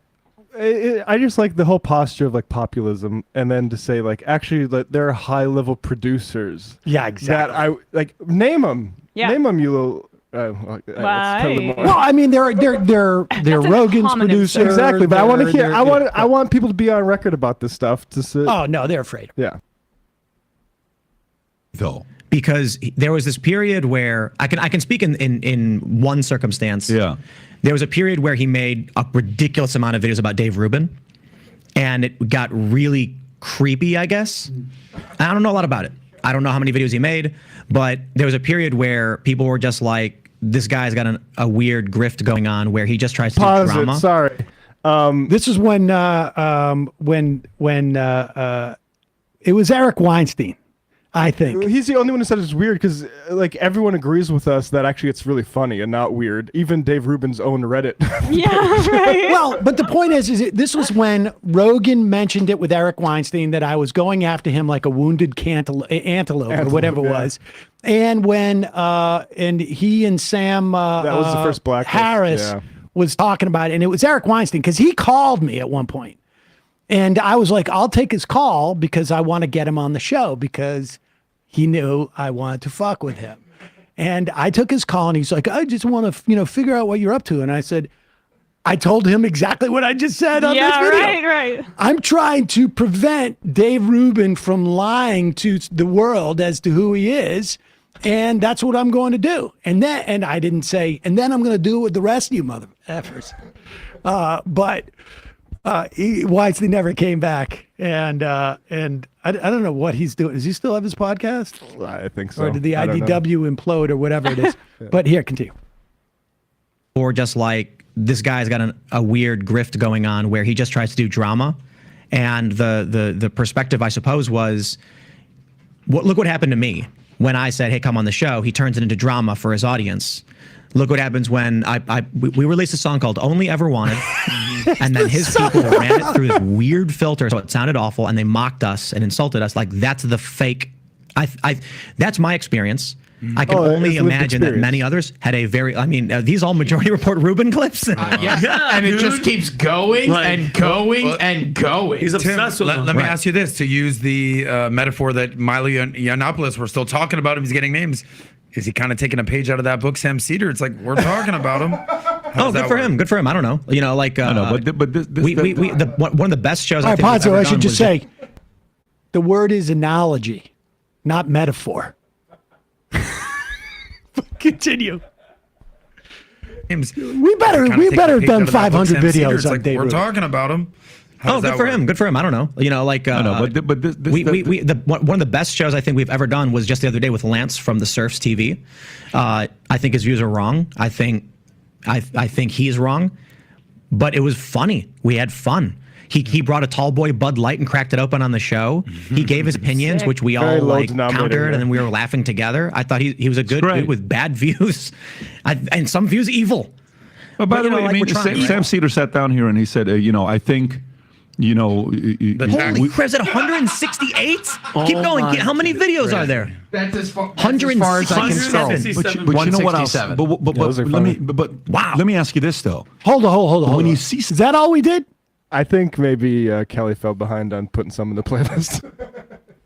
I just like the whole posture of like populism, and then to say like actually that there are high level producers. Yeah, exactly. That I like name them. Yeah. Name them, you little. Well, I mean, they're Rogan's producers. Exactly, but I want to hear. I want people to be on record about this stuff. Oh no, they're afraid. Yeah. Though. Because there was this period where I can speak in one circumstance. Yeah. There was a period where he made a ridiculous amount of videos about Dave Rubin, and it got really creepy, I guess. I don't know a lot about it. I don't know how many videos he made, but there was a period where people were just like, this guy's got a weird grift going on where he just tries to do drama. Sorry. This is when it was Eric Weinstein. I think he's the only one who said it's weird because like everyone agrees with us that actually it's really funny and not weird. Even Dave Rubin's own Reddit. Yeah, right. Well, but the point is this was when Rogan mentioned it with Eric Weinstein that I was going after him like a wounded antelope or whatever it was, and when and he and Sam that was the first Black Harris was talking about it, and it was Eric Weinstein because he called me at one point. And I was like, I'll take his call because I want to get him on the show because he knew I wanted to fuck with him. And I took his call and he's like, I just want to, figure out what you're up to. And I said, I told him exactly what I just said on this video. Right. I'm trying to prevent Dave Rubin from lying to the world as to who he is. And that's what I'm going to do. And I didn't say, and then I'm going to do it with the rest of you mother effers. But Weinstein never came back, and I don't know what he's doing. Does he still have his podcast? I think so. Or did the IDW implode or whatever it is? But here, continue. Or just like this guy's got a weird grift going on where he just tries to do drama, and the perspective I suppose was, look what happened to me when I said, "Hey, come on the show." He turns it into drama for his audience. Look what happens when we released a song called "Only Ever Wanted." And then his people ran it through this weird filter, so it sounded awful, and they mocked us and insulted us. Like that's the fake. That's my experience. I can only imagine that many others had a very. I mean, these all Majority Report Rubin clips. And it just keeps going and going and going. He's obsessed with them. Let me ask you this: to use the metaphor that Miley Yiannopoulos, we're still talking about him. He's getting names. Is he kind of taking a page out of that book, Sam Seder? It's like we're talking about him. Good for him. Good for him. I don't know. One of the best shows. All right, Ponzo, I should just say, the word is analogy, not metaphor. Continue. We better have done 500 videos on Dave. We're talking about him. Oh, good for him. Good for him. I don't know. You know, like I know, but this, one of the best shows I think we've ever done was just the other day with Lance from the Surfs TV. I think his views are wrong. I think he's wrong, but it was funny. We had fun. He brought a tall boy Bud Light and cracked it open on the show. He gave his opinions, which we all like countered, and then we were laughing together. I thought he was a good dude with bad views, and some views evil. But by the way, I mean, Sam Seder sat down here and he said, I think. Holy crap, is it 168? Keep going. How many videos are there? That's as far as I can scroll. But you know what else? But wow. Let me ask you this though. Hold on. When you see, is that all we did? I think maybe Kelly fell behind on putting some in the playlist.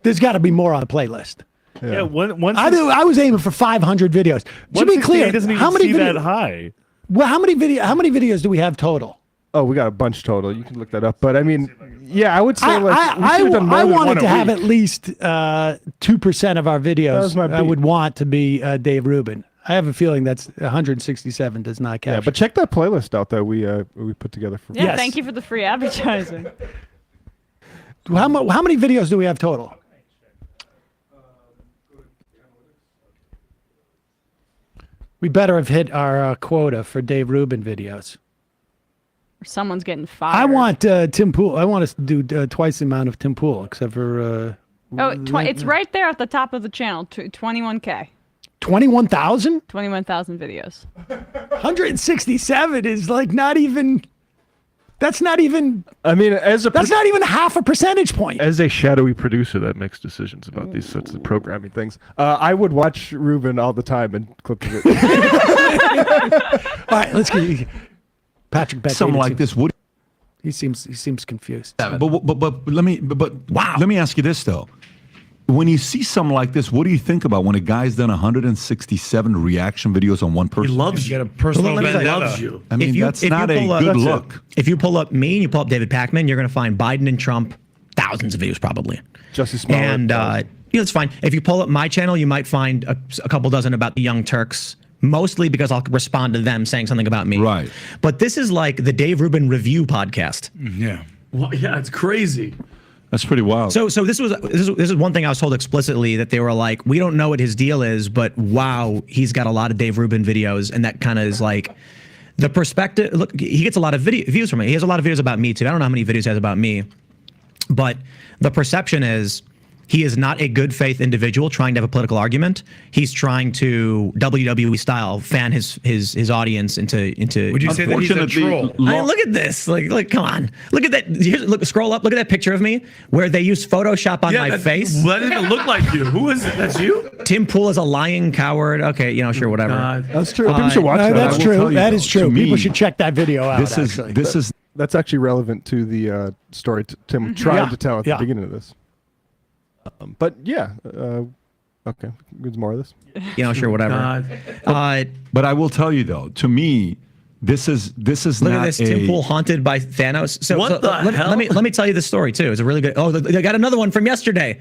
There's got to be more on the playlist. Yeah, once I was aiming for 500 videos. To be clear, how many that high? Well, how many videos do we have total? Oh, we got a bunch total. You can look that up. But I mean, yeah, I would say I wanted to have at least 2% of our videos. I would want to be Dave Rubin. I have a feeling that's 167 does not capture. Yeah, but check that playlist out that we put together for. Yeah, thank you for the free advertising. How many videos do we have total? We better have hit our quota for Dave Rubin videos. Someone's getting fired. I want Tim Pool. I want us to do twice the amount of Tim Pool, except for. It's right there at the top of the channel. 21K. 21,000? 21,000 videos. 167 is like not even. That's not even. I mean, that's not even half a percentage point. As a shadowy producer that makes decisions about these sorts of programming things, I would watch Ruben all the time and clip it. All right, let's get Patrick Beck. Something like this. Would he seems confused. But let me ask you this though. When you see something like this, what do you think about when a guy's done 167 reaction videos on one person? He loves you. Get a personal vendetta. Loves you. I mean, that's not a good look. If you pull up me and you pull up David Pacman, you're going to find Biden and Trump thousands of views probably. Justice Smollett. And it's fine. If you pull up my channel, you might find a couple dozen about the Young Turks. Mostly because I'll respond to them saying something about me. Right. But this is like the Dave Rubin review podcast. Yeah. Well, yeah, it's crazy. That's pretty wild. So this is one thing I was told explicitly, that they were like, we don't know what his deal is, but wow, he's got a lot of Dave Rubin videos, and that kind of is like the perspective. Look, he gets a lot of views from me. He has a lot of videos about me too. I don't know how many videos he has about me, but the perception is he is not a good faith individual trying to have a political argument. He's trying to WWE style fan his audience into. Would you say that he's a troll? I mean, look at this. Like, come on. Look at that. Scroll up. Look at that picture of me where they use Photoshop on my face. That doesn't even look like you. Who is it? That's you? Tim Pool is a lying coward. Okay, sure, whatever. That's true. People should watch that. That's true. That is true. Me, People should check that video out. That's actually relevant to the story Tim tried to tell at the beginning of this. But yeah, okay, there's more of this. Sure, whatever. But I will tell you though, to me, this is look not at this. Tim Pool haunted by Thanos. What the hell? Let me tell you the story too. It's a really good. Oh, they got another one from yesterday.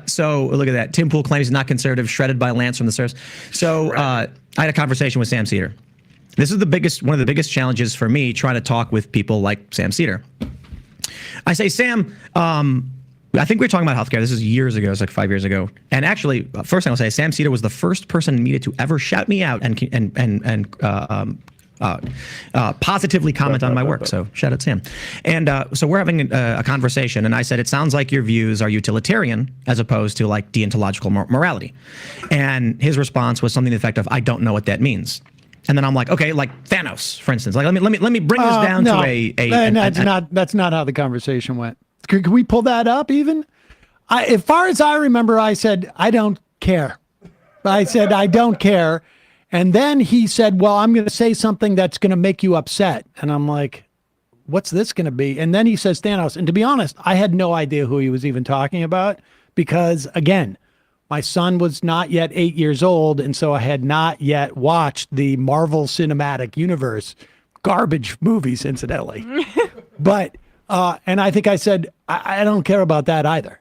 So look at that. Tim Pool claims he's not conservative, shredded by Lance from the Surfs. So I had a conversation with Sam Seder. This is one of the biggest challenges for me, trying to talk with people like Sam Seder. I say, Sam. I think we were talking about healthcare. This is years ago. It's like 5 years ago. And actually, first thing I'll say, Sam Seder was the first person in media to ever shout me out and positively comment on my work. So shout out Sam. And so we're having a conversation, and I said, it sounds like your views are utilitarian as opposed to like deontological morality. And his response was something to the effect of, I don't know what that means. And then I'm like, okay, like Thanos, for instance. Like let me bring this down to that's not how the conversation went. Can we pull that up even? As far as I remember, I said, I don't care. I said, I don't care. And then he said, well, I'm going to say something that's going to make you upset. And I'm like, what's this going to be? And then he says Thanos. And to be honest, I had no idea who he was even talking about because, again, my son was not yet 8 years old. And so I had not yet watched the Marvel Cinematic Universe garbage movies, incidentally. But and I think I said, I don't care about that either.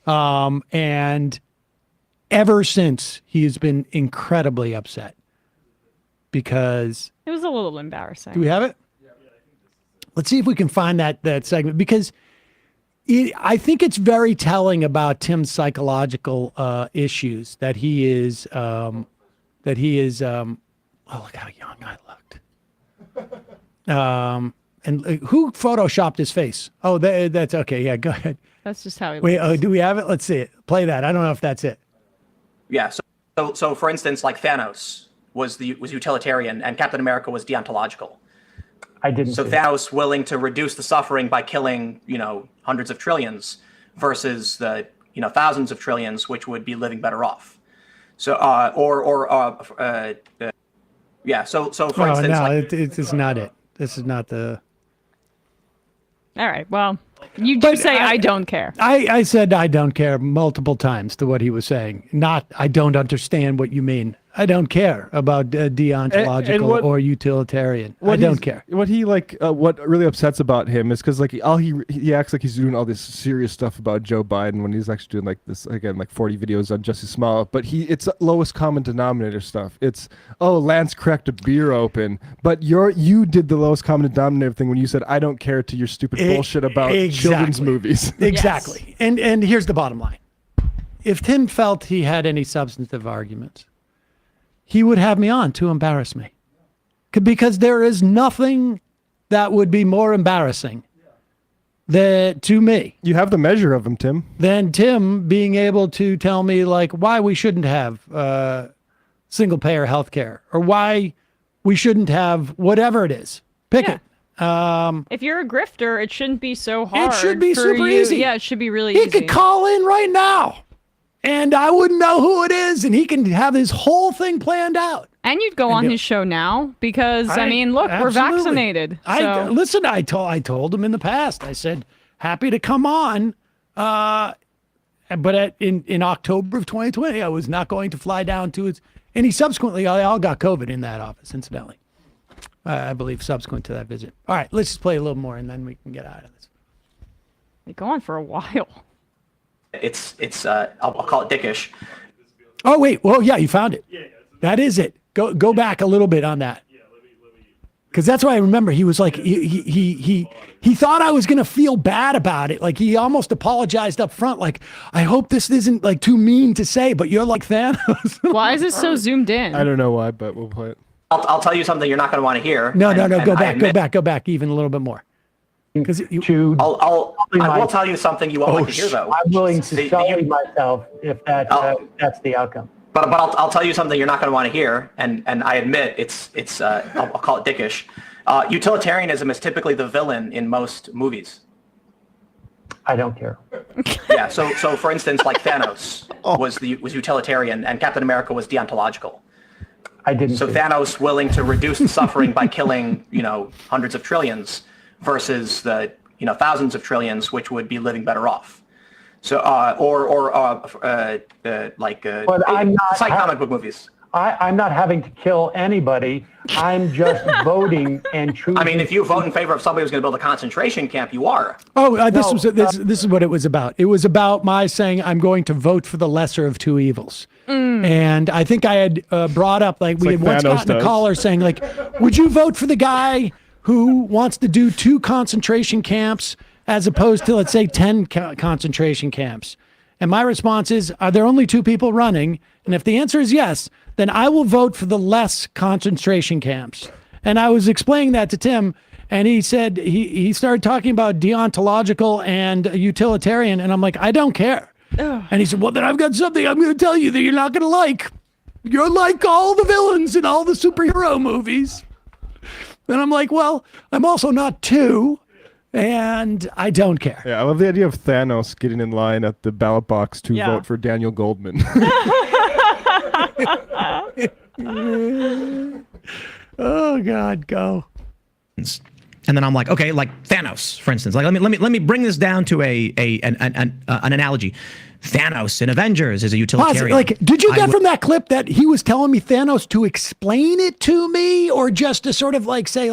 And ever since, he has been incredibly upset because... It was a little embarrassing. Do we have it? Let's see if we can find that segment, because I think it's very telling about Tim's psychological issues that he is. Oh, look how young I looked. And who photoshopped his face? Oh, that's okay. Yeah, go ahead. That's just how he Wait, looks. do we have it? Let's see it. Play that. I don't know if that's it. Yeah. So for instance, like Thanos was utilitarian, and Captain America was deontological. I didn't. So Thanos willing to reduce the suffering by killing, hundreds of trillions, versus the thousands of trillions, which would be living better off. So yeah. So for instance, no, it's not it. This is not the. All right. Well, you do say I don't care. I said I don't care multiple times to what he was saying. Not I don't understand what you mean. I don't care about deontological or utilitarian. I don't care. What he what really upsets about him is because he acts like he's doing all this serious stuff about Joe Biden when he's actually doing this 40 videos on Jussie Smollett. But it's lowest common denominator stuff. It's Lance cracked a beer open, but you did the lowest common denominator thing when you said I don't care to your stupid bullshit about children's movies. Exactly. Yes. And here's the bottom line: if Tim felt he had any substantive arguments, he would have me on to embarrass me, because there is nothing that would be more embarrassing to me. You have the measure of him, Tim. Than Tim being able to tell me why we shouldn't have single payer health care, or why we shouldn't have whatever it is. Pick it. If you're a grifter, it shouldn't be so hard. It should be for super you. easy. Yeah, it should be really He easy. could call in right now, and I wouldn't know who it is, and he can have his whole thing planned out. And you'd go on his show now because, look, we're Absolutely. vaccinated. So. Listen, I told him in the past, I said, happy to come on, but in October of 2020, I was not going to fly down to it. And he subsequently, all got COVID in that office, incidentally. I believe subsequent to that visit. All right, let's just play a little more, and then we can get out of this. They go on for a while. it's I'll call it dickish. Oh wait, well yeah, you found it. That is it. Go back a little bit on that. Because that's what I remember. He was like he thought I was gonna feel bad about it. Like he almost apologized up front. Like I hope this isn't too mean to say, but you're like Thanos. Why is it so zoomed in? I don't know why, but we'll play it. I'll tell you something you're not going to want to hear. No. Go back even a little bit more. Because I will tell you something you won't like to hear, though. I'm willing to sully myself if that's the outcome. But I'll tell you something you're not going to want to hear, and I admit it's I'll call it dickish. Utilitarianism is typically the villain in most movies. I don't care. Yeah. So for instance, like Thanos was utilitarian, and Captain America was deontological. I didn't. So Thanos willing to reduce the suffering by killing hundreds of trillions, versus the thousands of trillions, which would be living better off. So But I'm not, it's like comic book movies. I'm not having to kill anybody. I'm just voting and choosing. I mean, if you vote in favor of somebody who's going to build a concentration camp, you are. Oh, this is what it was about. It was about my saying I'm going to vote for the lesser of two evils. And I think I had brought up we had once gotten a caller saying would you vote for the guy who wants to do 2 concentration camps as opposed to, let's say, 10 concentration camps? And my response is, are there only 2 people running? And if the answer is yes, then I will vote for the less concentration camps. And I was explaining that to Tim, and he said, he started talking about deontological and utilitarian, and I'm like, I don't care. And he said, well, then I've got something I'm going to tell you that you're not going to like. You're like all the villains in all the superhero movies. And I'm like, well, I'm also not 2. And I don't care. Yeah, I love the idea of Thanos getting in line at the ballot box to vote for Daniel Goldman. Oh God, go. And then I'm like, okay, like Thanos, for instance. Like, let me bring this down to an analogy. Thanos in Avengers is a utilitarian. Like, did you get from that clip that he was telling me Thanos to explain it to me, or just to sort of say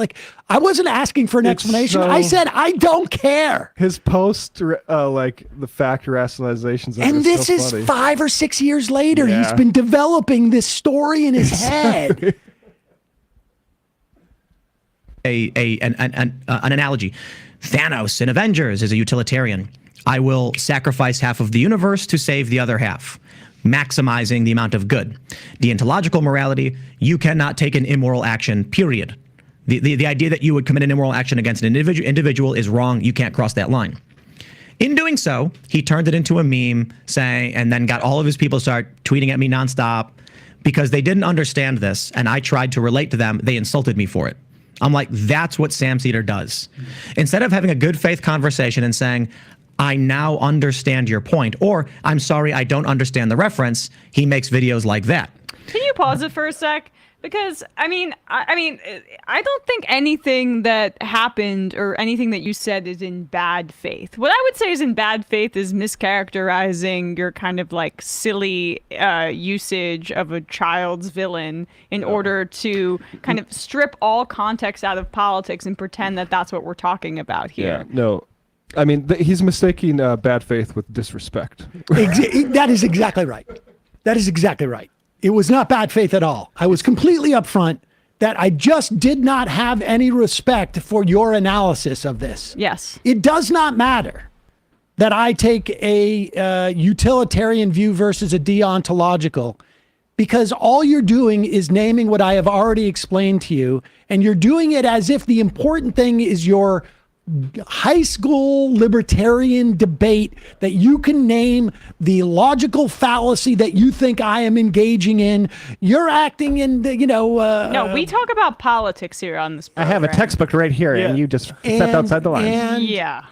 I wasn't asking for an explanation. I said I don't care. His post the fact rationalizations. And this so is funny. 5 or 6 years later. Yeah. He's been developing this story in his head. an analogy. Thanos in Avengers is a utilitarian. I will sacrifice half of the universe to save the other half, maximizing the amount of good. Deontological morality, you cannot take an immoral action, period. The idea that you would commit an immoral action against an individual is wrong. You can't cross that line. In doing so, he turned it into a meme saying, and then got all of his people to start tweeting at me nonstop because they didn't understand this. And I tried to relate to them. They insulted me for it. I'm like, that's what Sam Seder does. Instead of having a good faith conversation and saying, I now understand your point, or I'm sorry, I don't understand the reference, he makes videos like that. Can you pause it for a sec? Because I don't think anything that happened or anything that you said is in bad faith. What I would say is in bad faith is mischaracterizing your kind of like silly usage of a child's villain in order to kind of strip all context out of politics and pretend that that's what we're talking about here. Yeah, no. I mean, he's mistaking bad faith with disrespect. That is exactly right. That is exactly right. It was not bad faith at all. I was completely upfront that I just did not have any respect for your analysis of this. Yes. It does not matter that I take a utilitarian view versus a deontological, because all you're doing is naming what I have already explained to you, and you're doing it as if the important thing is your high school libertarian debate that you can name the logical fallacy that you think I am engaging in. You're acting in, no, we talk about politics here on this program. I have a textbook right here, and you just stepped outside the lines. Yeah.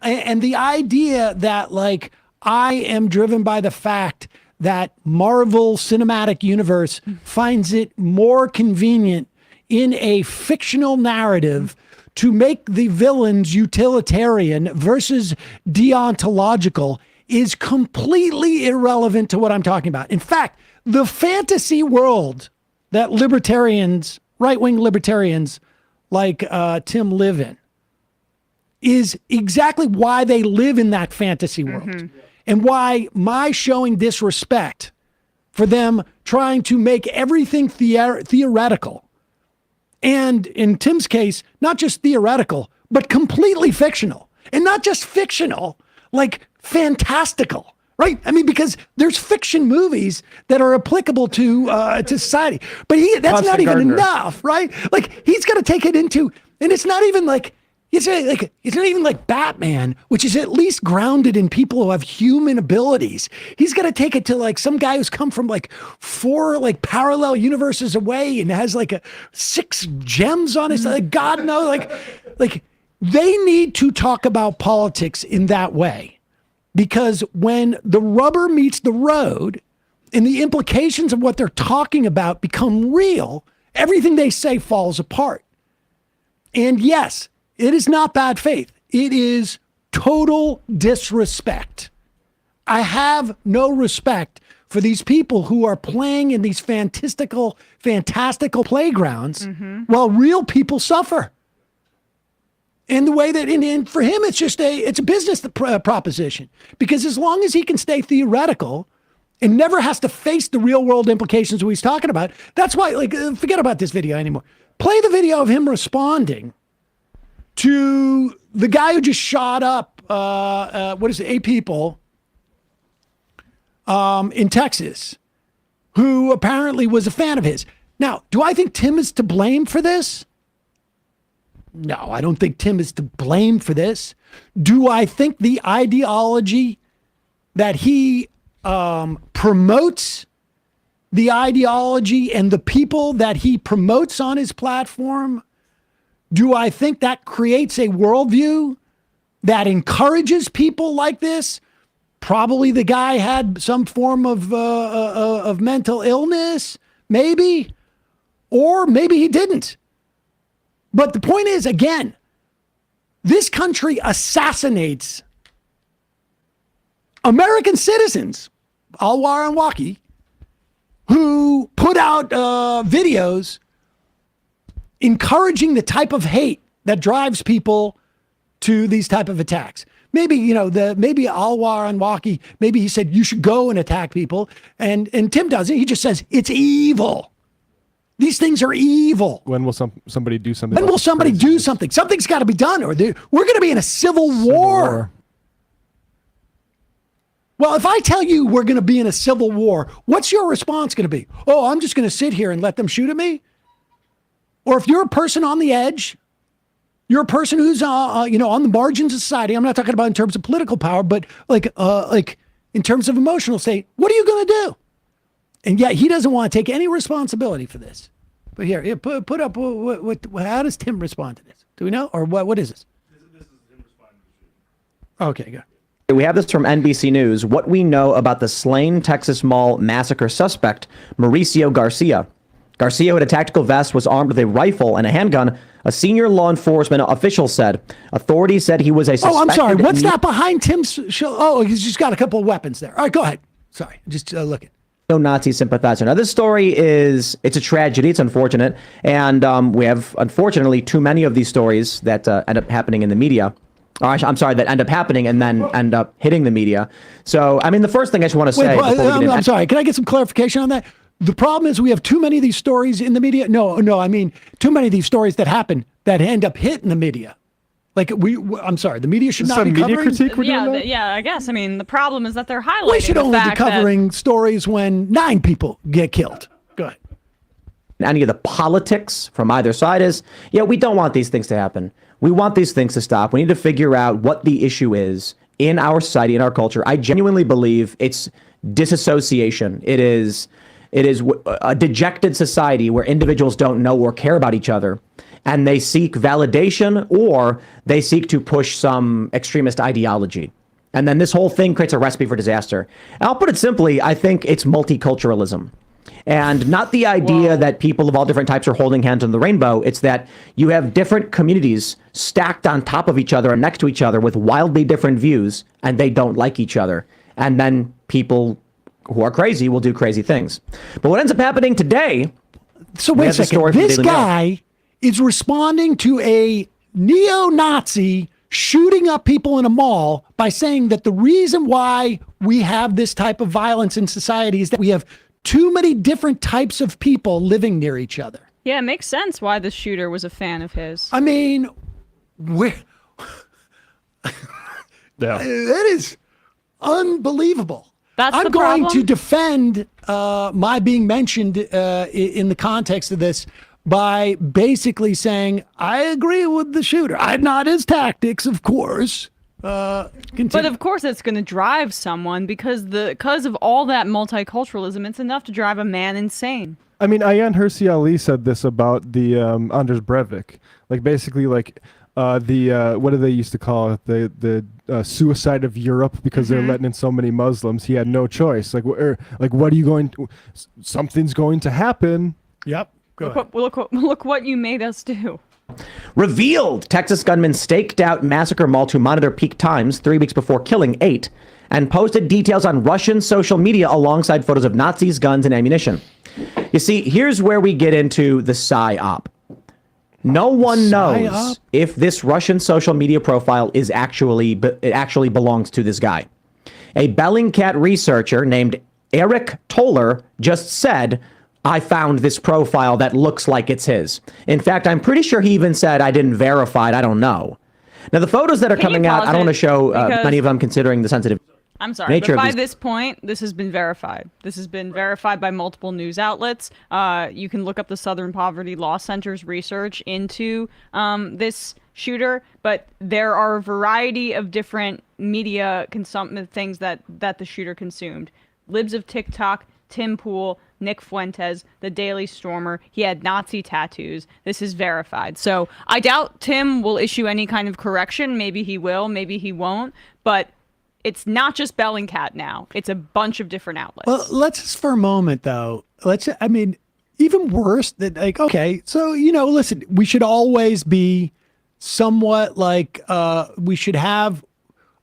And the idea that, like, I am driven by the fact that Marvel Cinematic Universe finds it more convenient in a fictional narrative to make the villains utilitarian versus deontological is completely irrelevant to what I'm talking about. In fact, the fantasy world that libertarians, right-wing libertarians like Tim live in, is exactly why they live in that fantasy world. And why my showing disrespect for them trying to make everything theoretical, and in Tim's case, not just theoretical, but completely fictional. And not just fictional, like fantastical, right? I mean, because there's fiction movies that are applicable to society. But that's not even enough, right? Like, he's got to take it into, and it's not even like, it's not even like Batman, which is at least grounded in people who have human abilities. He's got to take it to like some guy who's come from like 4 like parallel universes away and has like 6 gems on his, like, God knows, like they need to talk about politics in that way, because when the rubber meets the road and the implications of what they're talking about become real, everything they say falls apart. And yes, it is not bad faith. It is total disrespect. I have no respect for these people who are playing in these fantastical playgrounds while real people suffer. And the way that, and for him, it's a business proposition, because as long as he can stay theoretical and never has to face the real world implications of what he's talking about, that's why, like, forget about this video anymore. Play the video of him responding to the guy who just shot up, 8 people in Texas, who apparently was a fan of his. Now, do I think Tim is to blame for this? No, I don't think Tim is to blame for this. Do I think the ideology that he promotes, the ideology and the people that he promotes on his platform, do I think that creates a worldview that encourages people like this? Probably the guy had some form of mental illness, maybe, or maybe he didn't. But the point is, again, this country assassinates American citizens, Alwar and Waki, who put out videos encouraging the type of hate that drives people to these type of attacks. Maybe, maybe Alwar and Waki, maybe he said you should go and attack people. And Tim doesn't. He just says it's evil. These things are evil. When will somebody do something? When will somebody do something? Something's got to be done, or we're going to be in a civil war. Well, if I tell you we're going to be in a civil war, what's your response going to be? Oh, I'm just going to sit here and let them shoot at me? Or if you're a person on the edge, you're a person who's on the margins of society. I'm not talking about in terms of political power, but like in terms of emotional state. What are you going to do? And yet he doesn't want to take any responsibility for this. But here put up what how does Tim respond to this? Do we know, or what is this? This is him responding to it. Okay, good. We have this from NBC News. What we know about the slain Texas Mall massacre suspect, Mauricio Garcia. Garcia, who had a tactical vest, was armed with a rifle and a handgun. A senior law enforcement official said. Authorities said he was a suspected... Oh, I'm sorry. What's that behind Tim's show? Oh, he's just got a couple of weapons there. All right, go ahead. Sorry, just looking. No Nazi sympathizer. Now, this story it's a tragedy. It's unfortunate. And we have, unfortunately, too many of these stories that end up happening in the media. I'm sorry, that end up happening and then end up hitting the media. So, I mean, the first thing I just want to say... I'm sorry. Can I get some clarification on that? The problem is we have too many of these stories in the media. No, I mean, too many of these stories that happen that end up hitting the media. Like I'm sorry, the media should not be covering. Critique yeah, I guess. I mean, the problem is that they're highlighting. We should only be covering stories when 9 people get killed. Go ahead. Any of the politics from either side is, we don't want these things to happen. We want these things to stop. We need to figure out what the issue is in our society, in our culture. I genuinely believe it's disassociation. It is a dejected society where individuals don't know or care about each other. And they seek validation or they seek to push some extremist ideology. And then this whole thing creates a recipe for disaster. And I'll put it simply, I think it's multiculturalism. And not the idea that people of all different types are holding hands on the rainbow. It's that you have different communities stacked on top of each other and next to each other with wildly different views, and they don't like each other. And then people who are crazy will do crazy things. But what ends up happening today... So wait a second. This guy is responding to a neo-Nazi shooting up people in a mall by saying that the reason why we have this type of violence in society is that we have too many different types of people living near each other. Yeah, it makes sense why the shooter was a fan of his. I mean, that is unbelievable. I'm going to defend my being mentioned in the context of this by basically saying, I agree with the shooter. Not his tactics, of course. But of course it's going to drive someone because of all that multiculturalism, it's enough to drive a man insane. I mean, Ayaan Hirsi Ali said this about the Anders Breivik. Like, basically, like, what do they used to call it? The suicide of Europe, because they're letting in so many Muslims. He had no choice. Like, what are you going to... Something's going to happen. Yep. Look what you made us do. Revealed! Texas gunman staked out massacre mall to monitor peak times 3 weeks before killing 8 and posted details on Russian social media alongside photos of Nazis, guns, and ammunition. You see, here's where we get into the PSYOP. No one knows if this Russian social media profile is actually belongs to this guy. A Bellingcat researcher named Eric Toller just said, I found this profile that looks like it's his. In fact, I'm pretty sure he even said, I didn't verify it. I don't know. Now, the photos that are coming out, I don't want to show many of them considering the sensitive I'm sorry, but by this point, this has been verified. This has been verified by multiple news outlets. You can look up the Southern Poverty Law Center's research into this shooter, but there are a variety of different media things that the shooter consumed. Libs of TikTok, Tim Pool, Nick Fuentes, the Daily Stormer. He had Nazi tattoos. This is verified. So I doubt Tim will issue any kind of correction. Maybe he will, maybe he won't. But it's not just Bellingcat now. It's a bunch of different outlets. Well, let's just for a moment, though. Even worse that, like, okay, so, listen, we should always be somewhat like, we should have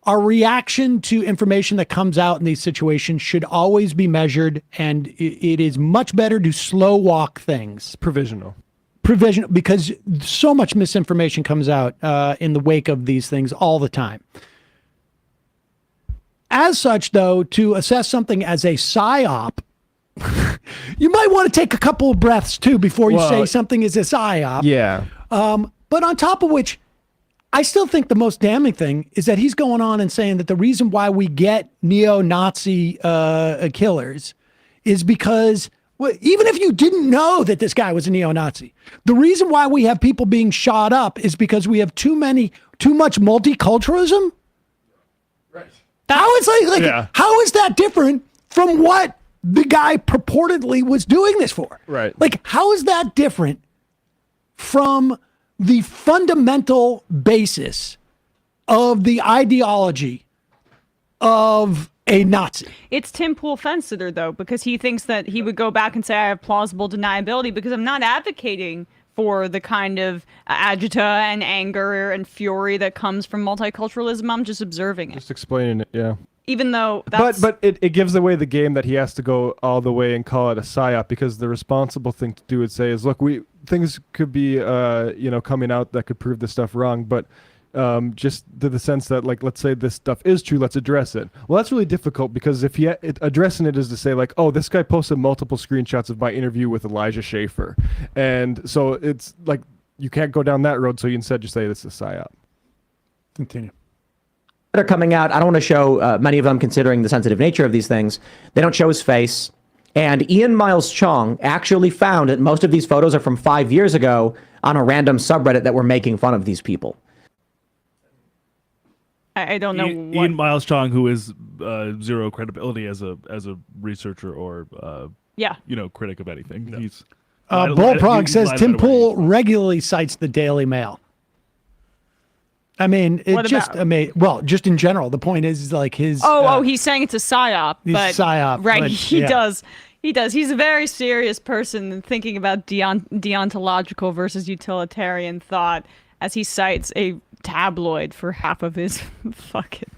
our reaction to information that comes out in these situations should always be measured, and it is much better to slow walk things. Provisional, because so much misinformation comes out in the wake of these things all the time. As such, though, to assess something as a PSYOP you might want to take a couple of breaths too before you Well, say something is a psyop. Yeah. But on top of which, I still think the most damning thing is that he's going on and saying that the reason why we get neo-Nazi killers is because, well, even if you didn't know that this guy was a neo-Nazi, the reason why we have people being shot up is because we have too much multiculturalism. Right. How is that different from what the guy purportedly was doing this for? Right. Like, how is that different from the fundamental basis of the ideology of a Nazi? It's Tim Pool Fenster, though, because he thinks that he would go back and say, I have plausible deniability because I'm not advocating for the kind of agita and anger and fury that comes from multiculturalism. I'm just observing it. Just explaining it, yeah. Even though that's... But it gives away the game that he has to go all the way and call it a psyop, because the responsible thing to do would say is, look, things could be coming out that could prove this stuff wrong, but just to the sense that, like, let's say this stuff is true, let's address it. Well, that's really difficult, because if addressing it is to say, like, oh, this guy posted multiple screenshots of my interview with Elijah Schaffer, and so it's like you can't go down that road, so you instead just say this is a psyop. Continue. That are coming out. I don't want to show many of them, considering the sensitive nature of these things. They don't show his face. And Ian Miles Chong actually found that most of these photos are from 5 years ago on a random subreddit that were making fun of these people. I don't know. Ian Miles Chong, who is zero credibility as a researcher or critic of anything. No. He's Bullprog says Tim Pool regularly cites the Daily Mail. I mean, just in general, the point is like his. He's saying it's a psyop. He's but, psyop, right? but, He yeah. does. He does. He's a very serious person thinking about deontological versus utilitarian thought, as he cites a tabloid for half of his fucking.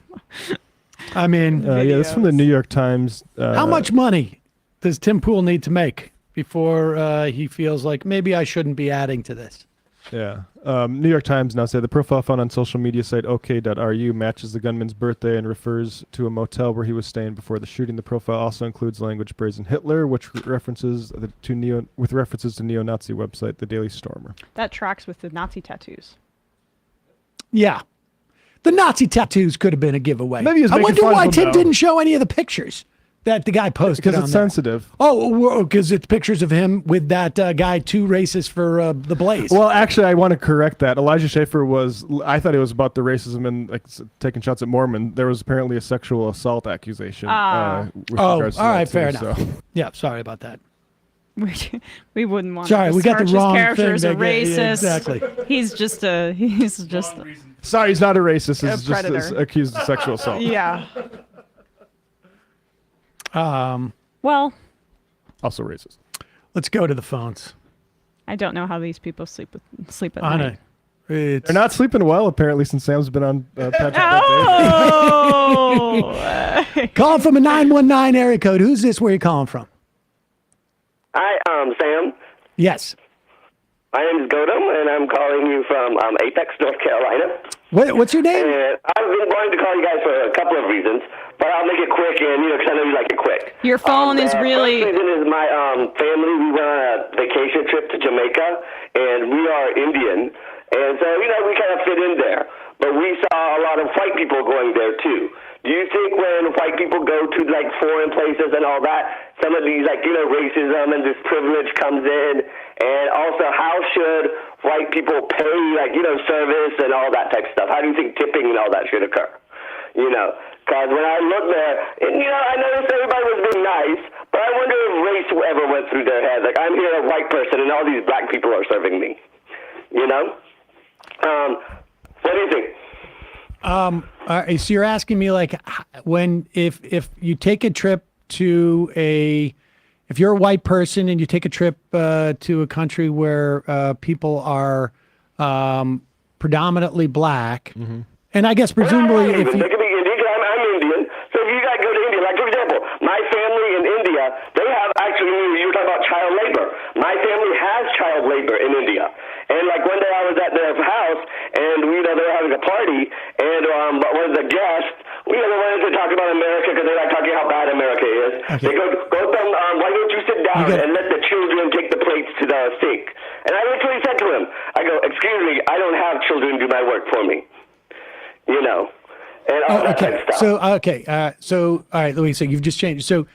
I mean, this is from the New York Times. How much money does Tim Pool need to make before he feels like maybe I shouldn't be adding to this? Yeah. New York Times now say the profile found on social media site OK.ru matches the gunman's birthday and refers to a motel where he was staying before the shooting. The profile also includes language praising Hitler, which references to neo-Nazi website The Daily Stormer. That tracks with the Nazi tattoos. Yeah. The Nazi tattoos could have been a giveaway. Maybe he was I making wonder fun of why them, Tim though. didn't show any of the pictures that the guy posted. Because on it's there. sensitive. Oh, because it's pictures of him with that guy too racist for the Blaze. Well, actually, I want to correct that. Elijah Schaffer I thought it was about the racism and taking shots at Mormon. There was apparently a sexual assault accusation. With regards to all that, right, too, fair so. enough. Yeah, sorry about that. We wouldn't want. Sorry, to we got the besmirch his wrong character thing as a to get- yeah, racist. exactly. He's just a. Sorry, he's not a racist. A He's just predator. accused of sexual assault. Yeah. Well, also racist. Let's go to the phones. I don't know how these people sleep at I night. They're not sleeping well, apparently, since Sam's been on Patrick's Oh! Calling from a 919 area code. Who's this? Where are you calling from? Hi, Sam. Yes. My name is Godum, and I'm calling you from Apex, North Carolina. What's your name? And I've been wanting to call you guys for a couple of reasons, but I'll make it quick, and because I know you like it quick. Your phone is really. The first reason is my family. We went on a vacation trip to Jamaica, and we are Indian, and so we kind of fit in there. But we saw a lot of white people going there too. Do you think when white people go to like foreign places and all that, some of these racism and this privilege comes in? And also, how should white people pay service and all that type of stuff? How do you think tipping and all that should occur? Because when I look there, and I noticed everybody was being nice, but I wonder if race ever went through their heads. Like, I'm here a white person, and all these black people are serving me. What do you think? All right, so you're asking me like if you take a trip to if you're a white person and you take a trip to a country where people are predominantly black, and I guess presumably if you, I'm Indian, so if you guys go to India, like for example, my family in India, they have actually, you were talking about child labor. My family has child labor in India. And like one day I was at their house, and they were having a party, and but one of the guests, they wanted to talk about America because they like talking how bad America is. Okay. They go, Gautam, why don't you down and let the children take the plates to the sink. And I literally said to him, I go, excuse me, I don't have children do my work for me. You know, and all that kind of stuff. So all right, Louis. So you've just changed. So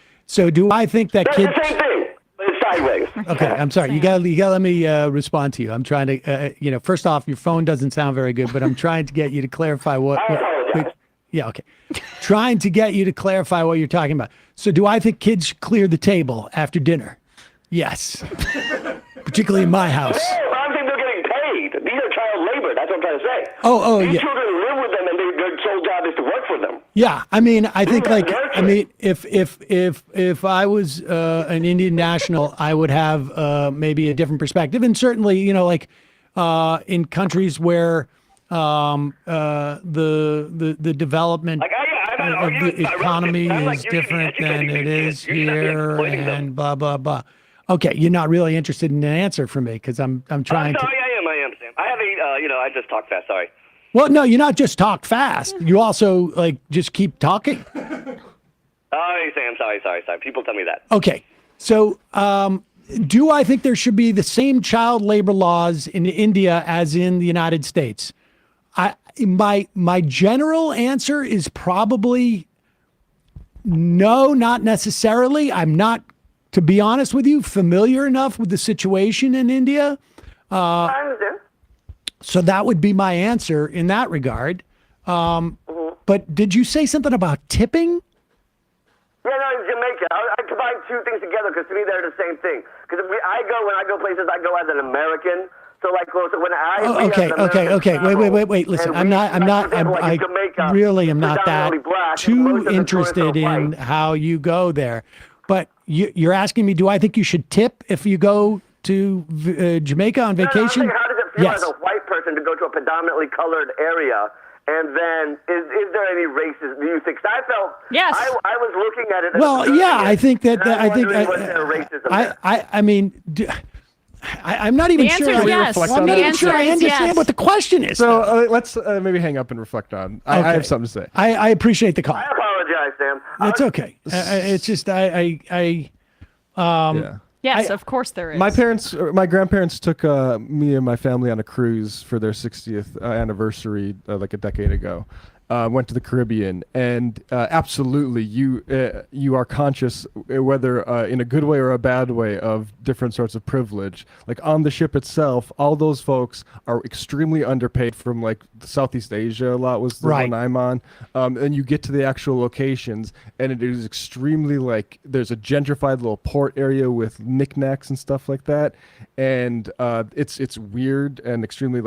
do I think that That's kids? the same thing, but it's sideways. Okay, I'm sorry. You gotta let me respond to you. I'm trying to, first off, your phone doesn't sound very good, but I'm trying to get you to clarify what. I apologize. Yeah, okay. Trying to get you to clarify what you're talking about. So do I think kids should clear the table after dinner? Yes. Particularly in my house. No, I don't think they're getting paid. These are child labor. That's what I'm trying to say. Yeah. These children live with them, and their sole job is to work for them. Yeah, I mean, I think if I was an Indian national, I would have maybe a different perspective, and certainly, in countries where the development of the economy is different than it is here, and blah blah blah. Okay, you're not really interested in an answer from me because I'm trying to. Sorry, I am, Sam. I have I just talk fast. Sorry. Well, no, you're not just talk fast. You also just keep talking. Sorry, Sam. Sorry. People tell me that. Okay, so do I think there should be the same child labor laws in India as in the United States? My general answer is probably no, not necessarily. I'm not, to be honest with you, familiar enough with the situation in India. I understand. So that would be my answer in that regard. But did you say something about tipping? Yeah, no, in Jamaica. I combine two things together because to me they're the same thing. Because when I go places, I go as an American. So when I Okay. Wait. Listen, I really am not that too interested in how you go there. But you're asking me, do I think you should tip if you go to Jamaica on vacation? No, how does it feel as a white person to go to a predominantly colored area? And then, is there any racism? Do you think? I felt. Yes. I was looking at it. Well, yeah, I think that. I'm not even The sure. answer is yes. I'm not even sure I understand what the question is. So let's maybe hang up and reflect on. I have something to say. I appreciate the call. I apologize, Sam. That's okay. It's just Yes, of course there is. My grandparents took me and my family on a cruise for their 60th anniversary like a decade ago. Went to the Caribbean, and absolutely, you are conscious, whether in a good way or a bad way, of different sorts of privilege. Like on the ship itself, all those folks are extremely underpaid from like Southeast Asia. A lot was the one I'm on, and you get to the actual locations, and it is extremely there's a gentrified little port area with knickknacks and stuff like that, and it's weird and extremely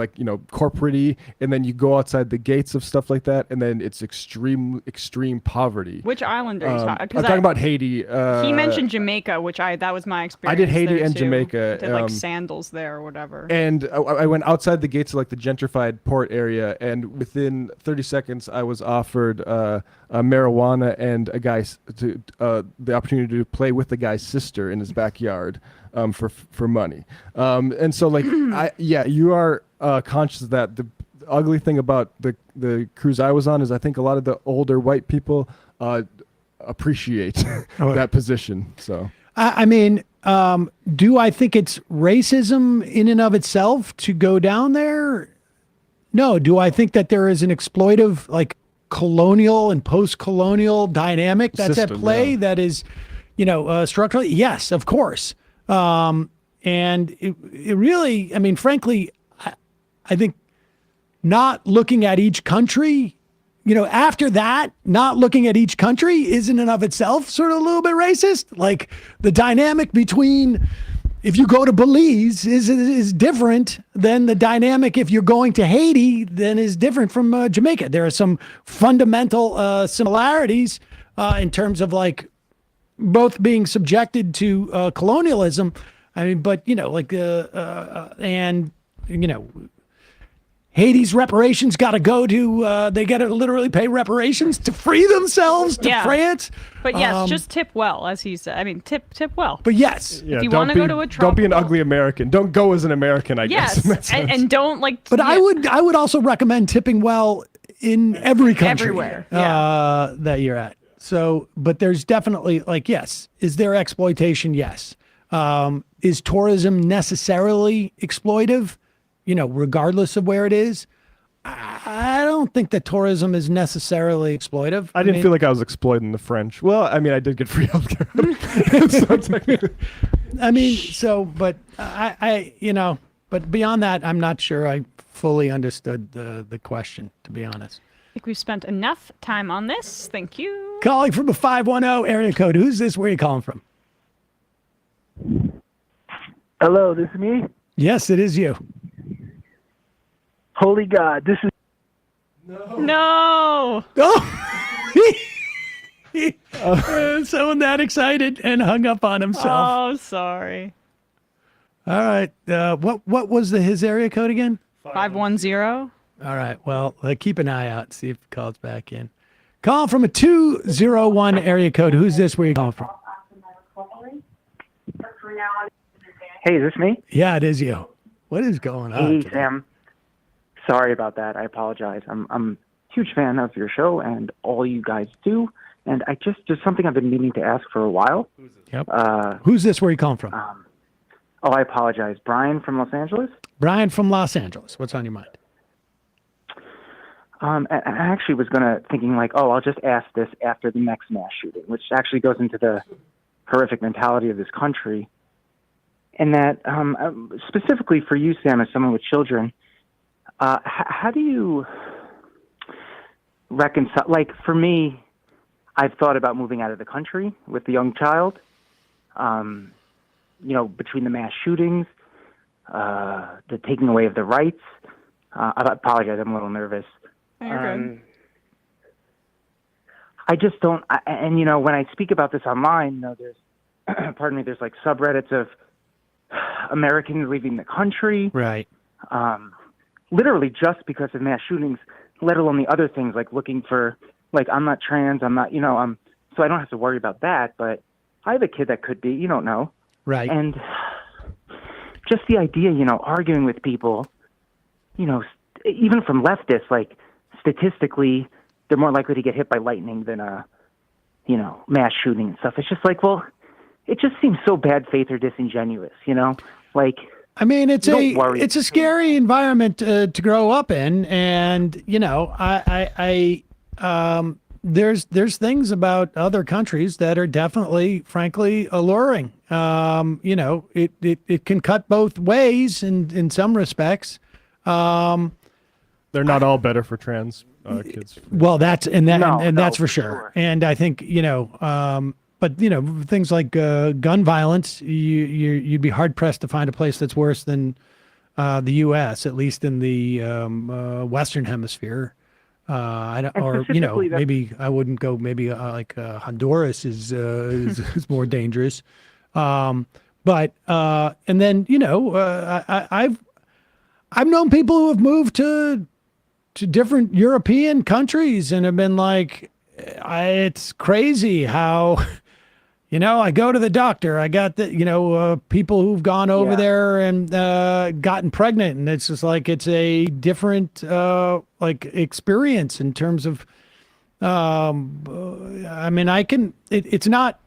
corporate-y, and then you go outside the gates of stuff like that. And then it's extreme poverty. Which island are you talking? I'm talking about Haiti. He mentioned Jamaica, that was my experience. I did Haiti and too. Jamaica. Did sandals there or whatever. And I went outside the gates of the gentrified port area, and within 30 seconds, I was offered marijuana and the opportunity to play with the guy's sister in his backyard for money. And so you are conscious of that. The ugly thing about the cruise I was on is I think a lot of the older white people appreciate that position. So I mean, do I think it's racism in and of itself to go down there? No. Do I think that there is an exploitive, colonial and post-colonial dynamic that's at play that is, structurally? Yes, of course. And it really, I mean, frankly, I think not looking at each country, after that, not looking at each country is in and of itself sort of a little bit racist. Like the dynamic between if you go to Belize is different than the dynamic if you're going to Haiti, then is different from Jamaica. There are some fundamental similarities in terms of both being subjected to colonialism. I mean, but Haiti's reparations got to go to, they got to literally pay reparations to free themselves to France. But yes, just tip well, as he said. I mean, tip well. But yes. If you want to go to a tropical. Don't be an ugly American. Don't go as an American, I guess. Yes, and don't But I would also recommend tipping well in every country. Everywhere, that you're at. So, but there's definitely yes. Is there exploitation? Yes. Is tourism necessarily exploitive? Regardless of where it is. I don't think that tourism is necessarily exploitive. I didn't feel like I was exploiting the French. Well, I mean, I did get free healthcare. But beyond that, I'm not sure I fully understood the question, to be honest. I think we've spent enough time on this. Thank you. Calling from a 510 area code. Who's this? Where are you calling from? Hello, this is me? Yes, it is you. Holy God, this is... No. Someone that excited and hung up on himself. Oh, sorry. All right. What was his area code again? 510. All right. Well, keep an eye out. See if it calls back in. Call from a 201 area code. Who's this? Where are you calling from? Hey, is this me? Yeah, it is you. What is going on? Hey, Sam. Sorry about that. I apologize. I'm a huge fan of your show and all you guys do. And there's something I've been meaning to ask for a while. Yep. Who's this? Where are you calling from? I apologize. Brian from Los Angeles? Brian from Los Angeles. What's on your mind? I actually was thinking I'll just ask this after the next mass shooting, which actually goes into the horrific mentality of this country. And that, specifically for you, Sam, as someone with children, how do you reconcile? For me, I've thought about moving out of the country with the young child. Between the mass shootings, the taking away of the rights. I apologize. I'm a little nervous. You're good. I just don't. When I speak about this online, there's, pardon me, there's subreddits of Americans leaving the country. Right. Literally just because of mass shootings, let alone the other things looking for, I'm not trans, I'm not, so I don't have to worry about that. But I have a kid that could be, you don't know. Right. And just the idea, arguing with people, even from leftists, statistically, they're more likely to get hit by lightning than a, mass shooting and stuff. It's just it just seems so bad faith or disingenuous, I mean, it's a scary environment to grow up in, and there's things about other countries that are definitely, frankly, alluring. It can cut both ways in some respects. They're not all better for trans kids. Well, that's that's for sure. And I think but things like gun violence, you'd be hard pressed to find a place that's worse than the U.S., at least in the Western Hemisphere. Maybe I wouldn't go. Maybe Honduras is more dangerous. And then I've known people who have moved to different European countries and have been it's crazy how. I go to the doctor. I got people who've gone over there and gotten pregnant, and it's just it's a different experience in terms of. It's not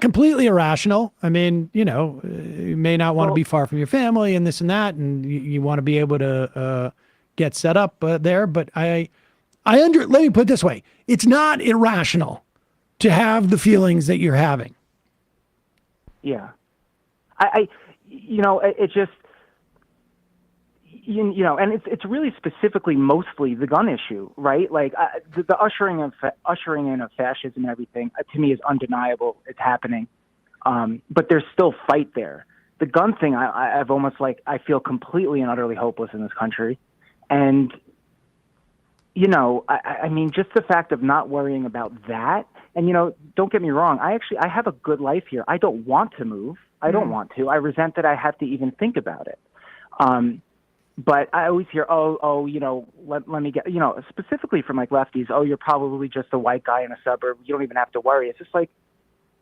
completely irrational. I mean, you may not want to be far from your family and this and that, and you want to be able to get set up there. But let me put it this way: it's not irrational to have the feelings that you're having. Yeah. It just, and it's really specifically mostly the gun issue, right? The ushering in of fascism and everything, to me, is undeniable. It's happening. But there's still fight there. The gun thing, I've almost I feel completely and utterly hopeless in this country. And, just the fact of not worrying about that. And, don't get me wrong. I have a good life here. I don't want to move. I don't want to. I resent that I have to even think about it. But I always hear, let me get, specifically from lefties, you're probably just a white guy in a suburb. You don't even have to worry. It's just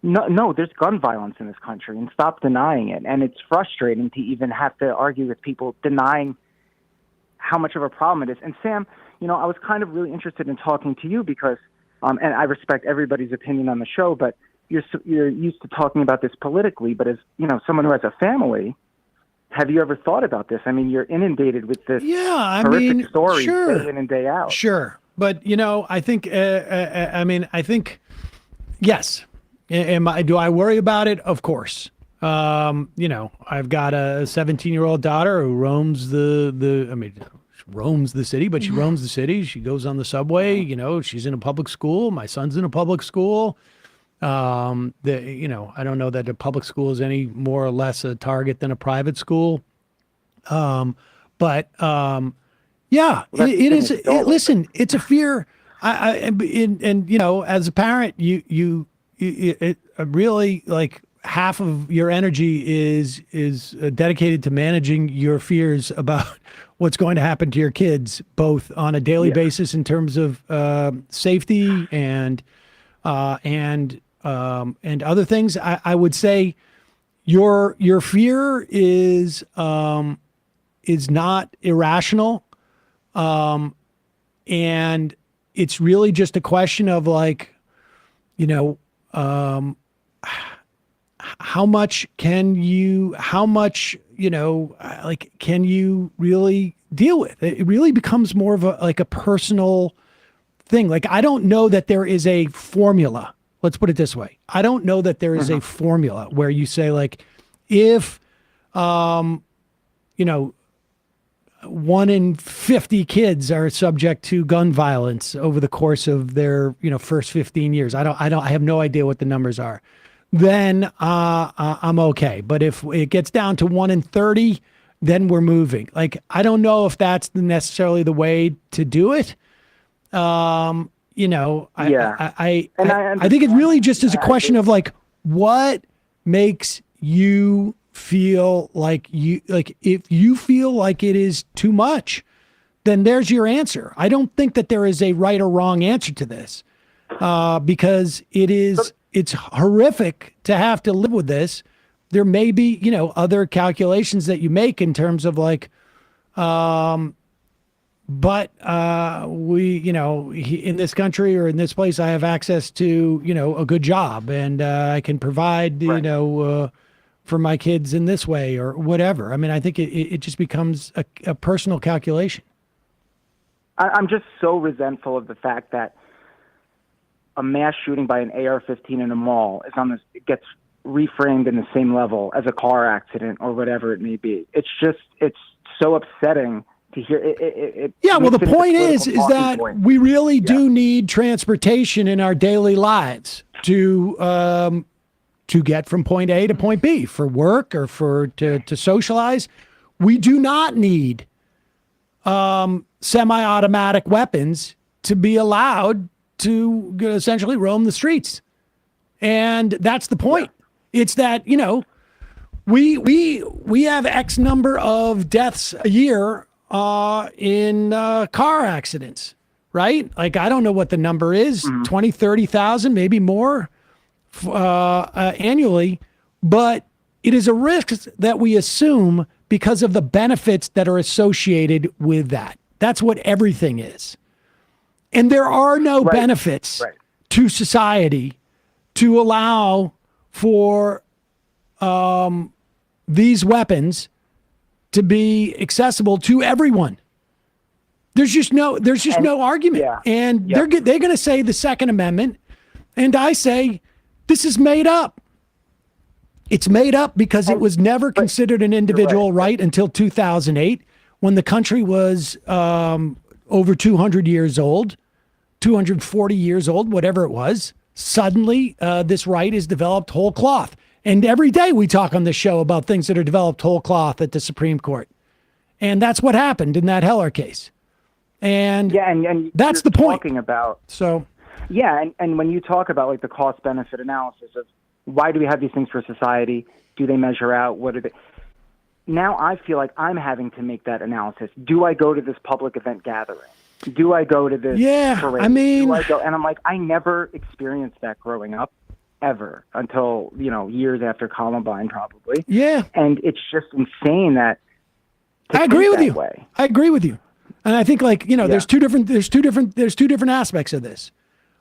no, there's gun violence in this country, and stop denying it. And it's frustrating to even have to argue with people denying how much of a problem it is. And Sam, I was kind of really interested in talking to you because, and I respect everybody's opinion on the show, but you're used to talking about this politically, but as someone who has a family, have you ever thought about this? I mean, you're inundated with this horrific story day in and day out. Sure, but I think I think yes. Do I worry about it? Of course. I've got a 17-year-old daughter who roams roams the city, but she roams the city. She goes on the subway. She's in a public school. My son's in a public school. I don't know that a public school is any more or less a target than a private school. It is. Listen, it's a fear. As a parent, you really like half of your energy is dedicated to managing your fears about what's going to happen to your kids, both on a daily basis in terms of safety and other things. I would say your fear is not irrational, and it's really just a question of how much can you really deal with it? It really becomes more of a personal thing. I don't know that there is a formula. Let's put it this way. I don't know that there is a formula where you say if 1 in 50 kids are subject to gun violence over the course of their first 15 years. I have no idea what the numbers are. Then I'm okay. But if it gets down to 1 in 30, then we're moving. I don't know if that's necessarily the way to do it. I think it really just is a question of what makes you feel if you feel like it is too much, then there's your answer. I don't think that there is a right or wrong answer to this, because it's horrific to have to live with this. There may be, other calculations that you make in terms of in this country or in this place, I have access to, a good job, and I can provide, for my kids in this way or whatever. I mean, I think it just becomes a personal calculation. I'm just so resentful of the fact that a mass shooting by an AR-15 in a mall gets reframed in the same level as a car accident or whatever it may be. It's so upsetting to hear it. Well, the point is that we really do need transportation in our daily lives to get from point A to point B for work or to socialize. We do not need semi-automatic weapons to be allowed to essentially roam the streets. And that's the point. It's that, we have X number of deaths a year in car accidents, right? I don't know what the number is, 20, 30,000, maybe more annually, but it is a risk that we assume because of the benefits that are associated with that. That's what everything is. And there are no benefits to society to allow for these weapons to be accessible to everyone. There's just no argument. And they're going to say the Second Amendment, and I say this is made up. It's made up because it was never considered an individual right until 2008, when the country was over 200 years old, 240 years old, whatever it was. Suddenly, this right is developed whole cloth. And every day we talk on this show about things that are developed whole cloth at the Supreme Court. And that's what happened in that Heller case. And and that's the point. Talking about, so, and when you talk about the cost-benefit analysis of why do we have these things for society? Do they measure out? What are they? Now I feel like I'm having to make that analysis. Do I go to this public event gathering? Do I go to this parade? I mean, do I go? And I'm like, I never experienced that growing up, ever, until years after Columbine, probably. Yeah, and it's just insane that. I agree with you. I agree with you, and I think there's two different aspects of this.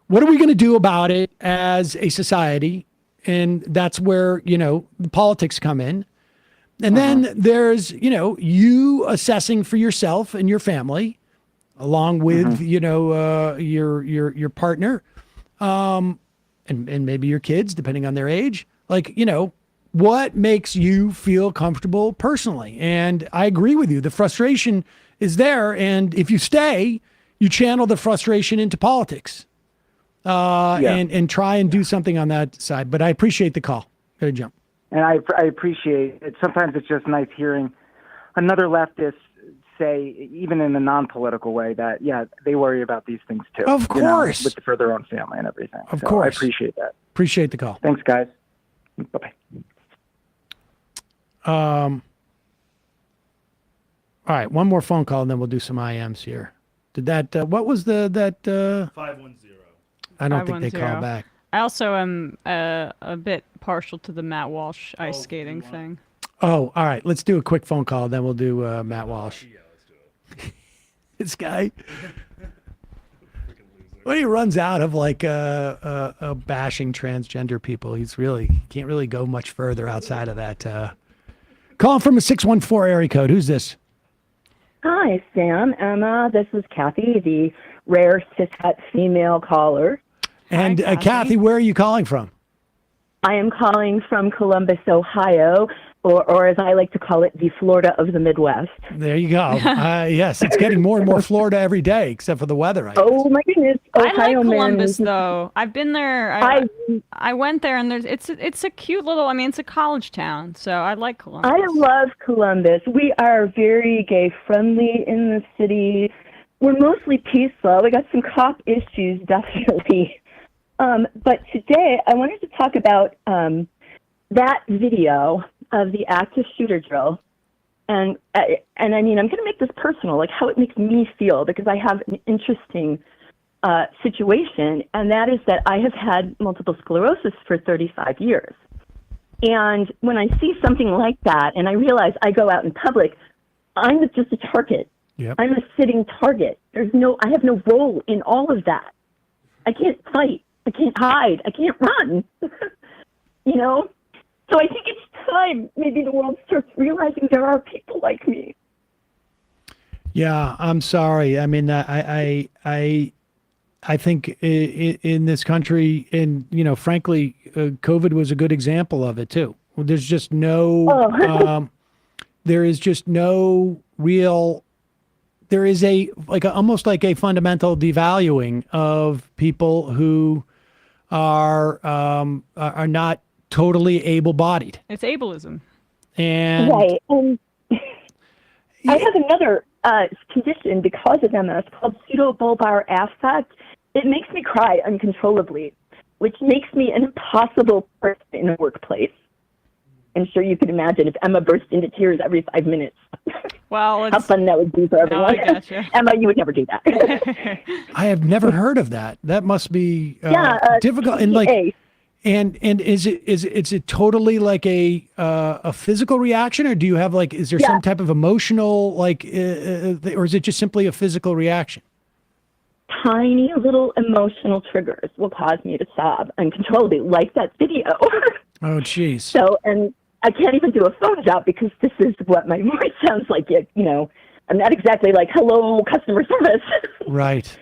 What are we going to do about it as a society? And that's where, the politics come in. And then there's, you assessing for yourself and your family, along with, your partner, and maybe your kids, depending on their age. Like, what makes you feel comfortable personally? And I agree with you. The frustration is there. And if you stay, you channel the frustration into politics and try and do something on that side. But I appreciate the call. Gotta jump. And I appreciate it. Sometimes it's just nice hearing another leftist say, even in a non-political way, that, they worry about these things too. Of course. For their own family and everything. Of So course. I appreciate that. Appreciate the call. Thanks, guys. Bye-bye. All right, one more phone call and then we'll do some IMs here. Did that, what was that? 510. I don't think they call back. I also am a bit partial to the Matt Walsh ice skating thing. Oh, all right. Let's do a quick phone call, then we'll do Matt Walsh. Yeah, let's do it. This guy, when he runs out of bashing transgender people, can't really go much further outside of that. Calling from a 614 area code. Who's this? Hi, Sam, Emma. This is Kathy, the rare cishet female caller. And Kathy, where are you calling from? I am calling from Columbus, Ohio, or as I like to call it, the Florida of the Midwest. There you go. Yes, it's getting more and more Florida every day, except for the weather. Oh my goodness, I like Ohio Columbus man. though. I've been there. I went there, and it's a cute little. I mean, it's a college town, so I like Columbus. I love Columbus. We are very gay friendly in the city. We're mostly peaceful. We got some cop issues, definitely. But today I wanted to talk about that video of the active shooter drill. And I mean, I'm going to make this personal, like how it makes me feel, because I have an interesting situation, and that is that I have had multiple sclerosis for 35 years. And when I see something like that, and I realize I go out in public, I'm just a target. Yep. I'm a sitting target. I have no role in all of that. I can't fight. I can't hide. I can't run. So I think it's time maybe the world starts realizing there are people like me. Yeah, I'm sorry. I mean, I think in this country, and frankly, COVID was a good example of it too. There's just no, there is just no real. There is almost like a fundamental devaluing of people who are not totally able-bodied. It's ableism. And right. I have another condition because of MS called pseudobulbar affect. It makes me cry uncontrollably, which makes me an impossible person in the workplace. I'm sure you can imagine if Emma burst into tears every 5 minutes. Well, how fun that would be for everyone. I gotcha. Emma, you would never do that. I have never heard of that. That must be difficult. And and is it totally like a physical reaction, or do you have is there some type of emotional or is it just simply a physical reaction? Tiny little emotional triggers will cause me to sob uncontrollably, like that video. Oh, jeez. So, and I can't even do a phone job because this is what my voice sounds like. I'm not exactly like, hello, customer service. Right.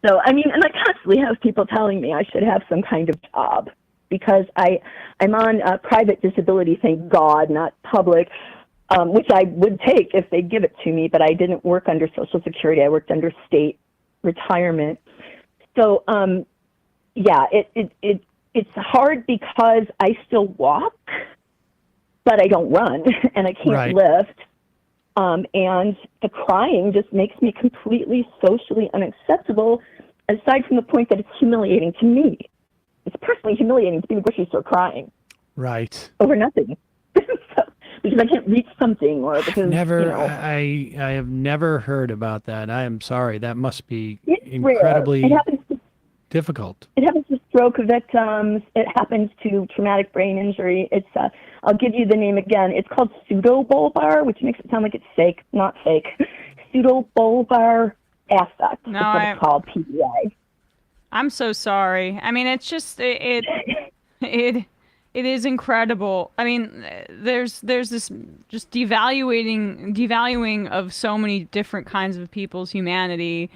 So, I mean, and I constantly have people telling me I should have some kind of job because I'm on a private disability, thank God, not public, which I would take if they give it to me, but I didn't work under Social Security. I worked under state retirement. So, it's hard because I still walk, but I don't run and I can't lift. And the crying just makes me completely socially unacceptable, aside from the point that it's humiliating to me. It's personally humiliating to be in the grocery store crying. Right. Over nothing. Because I can't reach something or because I have never heard about that. I am sorry. That must be rare. incredibly It happens to difficult. It happens to stroke victims. It happens to traumatic brain injury. It's I'll give you the name again. It's called pseudobulbar, which makes it sound like it's fake, not fake. Pseudobulbar affect. No, That's what it's called, PBA. I'm so sorry. I mean, it's just It is incredible. I mean, there's this just devaluing of so many different kinds of people's humanity,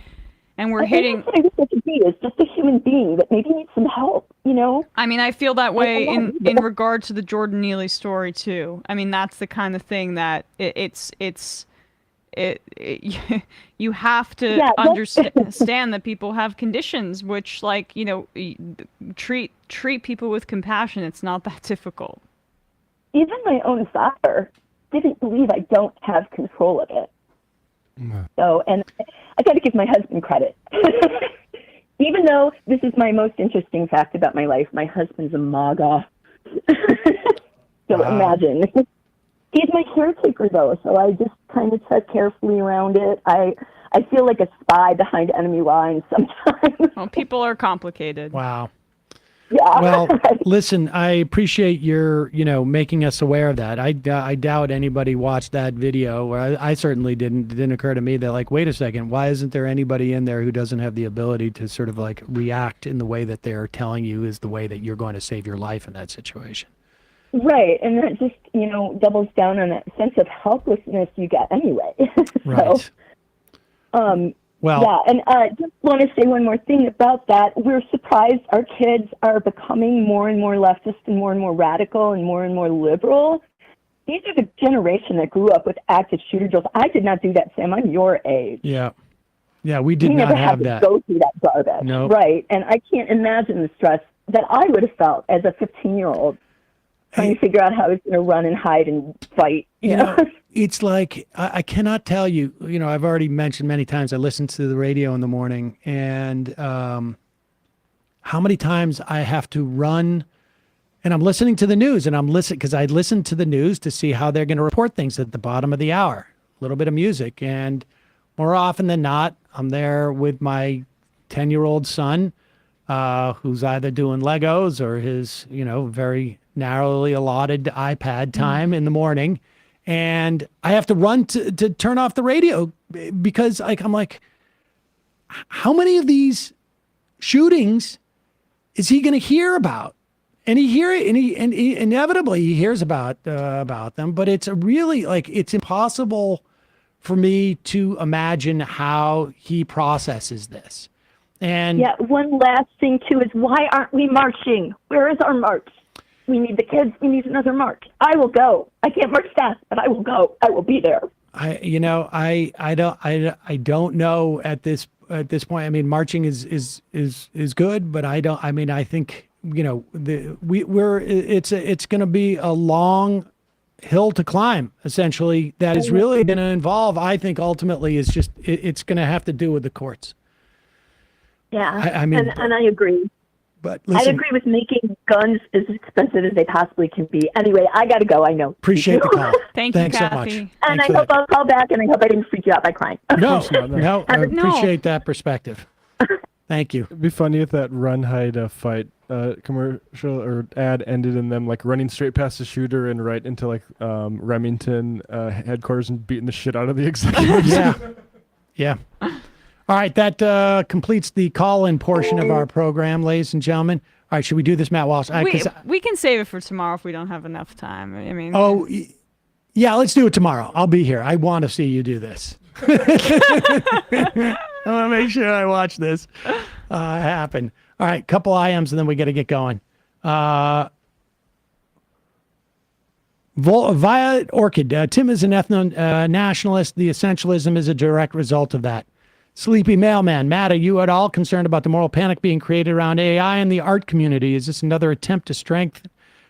and we're hitting. That's what I wish I could be, is just a human being that maybe needs some help, you know? I mean, I feel that way in regard to the Jordan Neely story too. I mean, that's the kind of thing that you have to understand that people have conditions which, like, you know, treat people with compassion. It's not that difficult. Even my own father didn't believe I don't have control of it. So, and I got to give my husband credit. Even though this is my most interesting fact about my life, my husband's a MAGA. So imagine. He's my caretaker, though, so I just kind of tread carefully around it. I feel like a spy behind enemy lines sometimes. Well, people are complicated. Wow. Yeah. Well, listen, I appreciate your, making us aware of that. I doubt anybody watched that video, or I certainly didn't. It didn't occur to me that, like, wait a second, why isn't there anybody in there who doesn't have the ability to sort of, like, react in the way that they're telling you is the way that you're going to save your life in that situation? Right, and that just, doubles down on that sense of helplessness you get anyway. Right. Well, yeah, and I just want to say one more thing about that. We're surprised our kids are becoming more and more leftist and more radical and more liberal. These are the generation that grew up with active shooter drills. I did not do that, Sam. I'm your age. Yeah. Yeah, we did We not never have had that. to go through that garbage. Nope. Right, and I can't imagine the stress that I would have felt as a 15-year-old trying to figure out how I was going to run and hide and fight. You know? It's like, I cannot tell you, I've already mentioned many times I listen to the radio in the morning, and how many times I have to run, and I'm listening to the news, and I'm listening because I listen to the news to see how they're going to report things at the bottom of the hour. A little bit of music, and more often than not, I'm there with my 10-year-old son, who's either doing Legos or his, very narrowly allotted iPad time in the morning. And I have to run to turn off the radio because I'm like, how many of these shootings is he going to hear about? And he inevitably he hears about them, but it's really it's impossible for me to imagine how he processes this. And yeah, one last thing too is, why aren't we marching? Where is our march? We need the kids. We need another march. I will go. I can't march fast, but I will go. I will be there. I don't know at this point. I mean, marching is good, but I don't. I mean, I think it's going to be a long hill to climb. Essentially, that is really going to involve. I think ultimately is just it's going to have to do with the courts. Yeah, I mean, and I agree. But I agree with making guns as expensive as they possibly can be. Anyway, I got to go. I know. Appreciate the call. Thanks so Kathy. much. And Thanks I for hope that. I'll call back, and I hope I didn't freak you out by crying. No, I appreciate that perspective. Thank you. It'd be funny if that run hide fight commercial or ad ended in them running straight past the shooter and right into Remington headquarters and beating the shit out of the executives. Yeah. All right, that completes the call-in portion of our program, ladies and gentlemen. All right, should we do this, Matt Walsh? We can save it for tomorrow if we don't have enough time. I mean, yeah, let's do it tomorrow. I'll be here. I want to see you do this. I want to make sure I watch this happen. All right, couple IMs, and then we got to get going. Violet Orchid. Tim is an ethno-nationalist. The essentialism is a direct result of that. Sleepy Mailman. Matt, are you at all concerned about the moral panic being created around AI in the art community? Is this another attempt to strengthen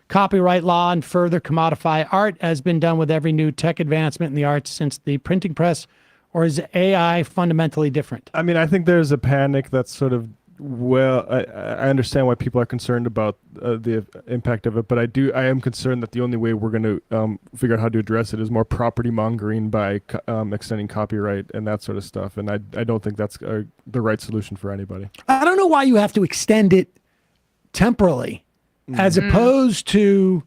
copyright law and further commodify art, as been done with every new tech advancement in the arts since the printing press, or is AI fundamentally different? I mean, I think there's a panic that's sort of, I understand why people are concerned about the impact of it, but I am concerned that the only way we're going to figure out how to address it is more property mongering by extending copyright and that sort of stuff. And I don't think that's the right solution for anybody. I don't know why you have to extend it temporally as opposed to...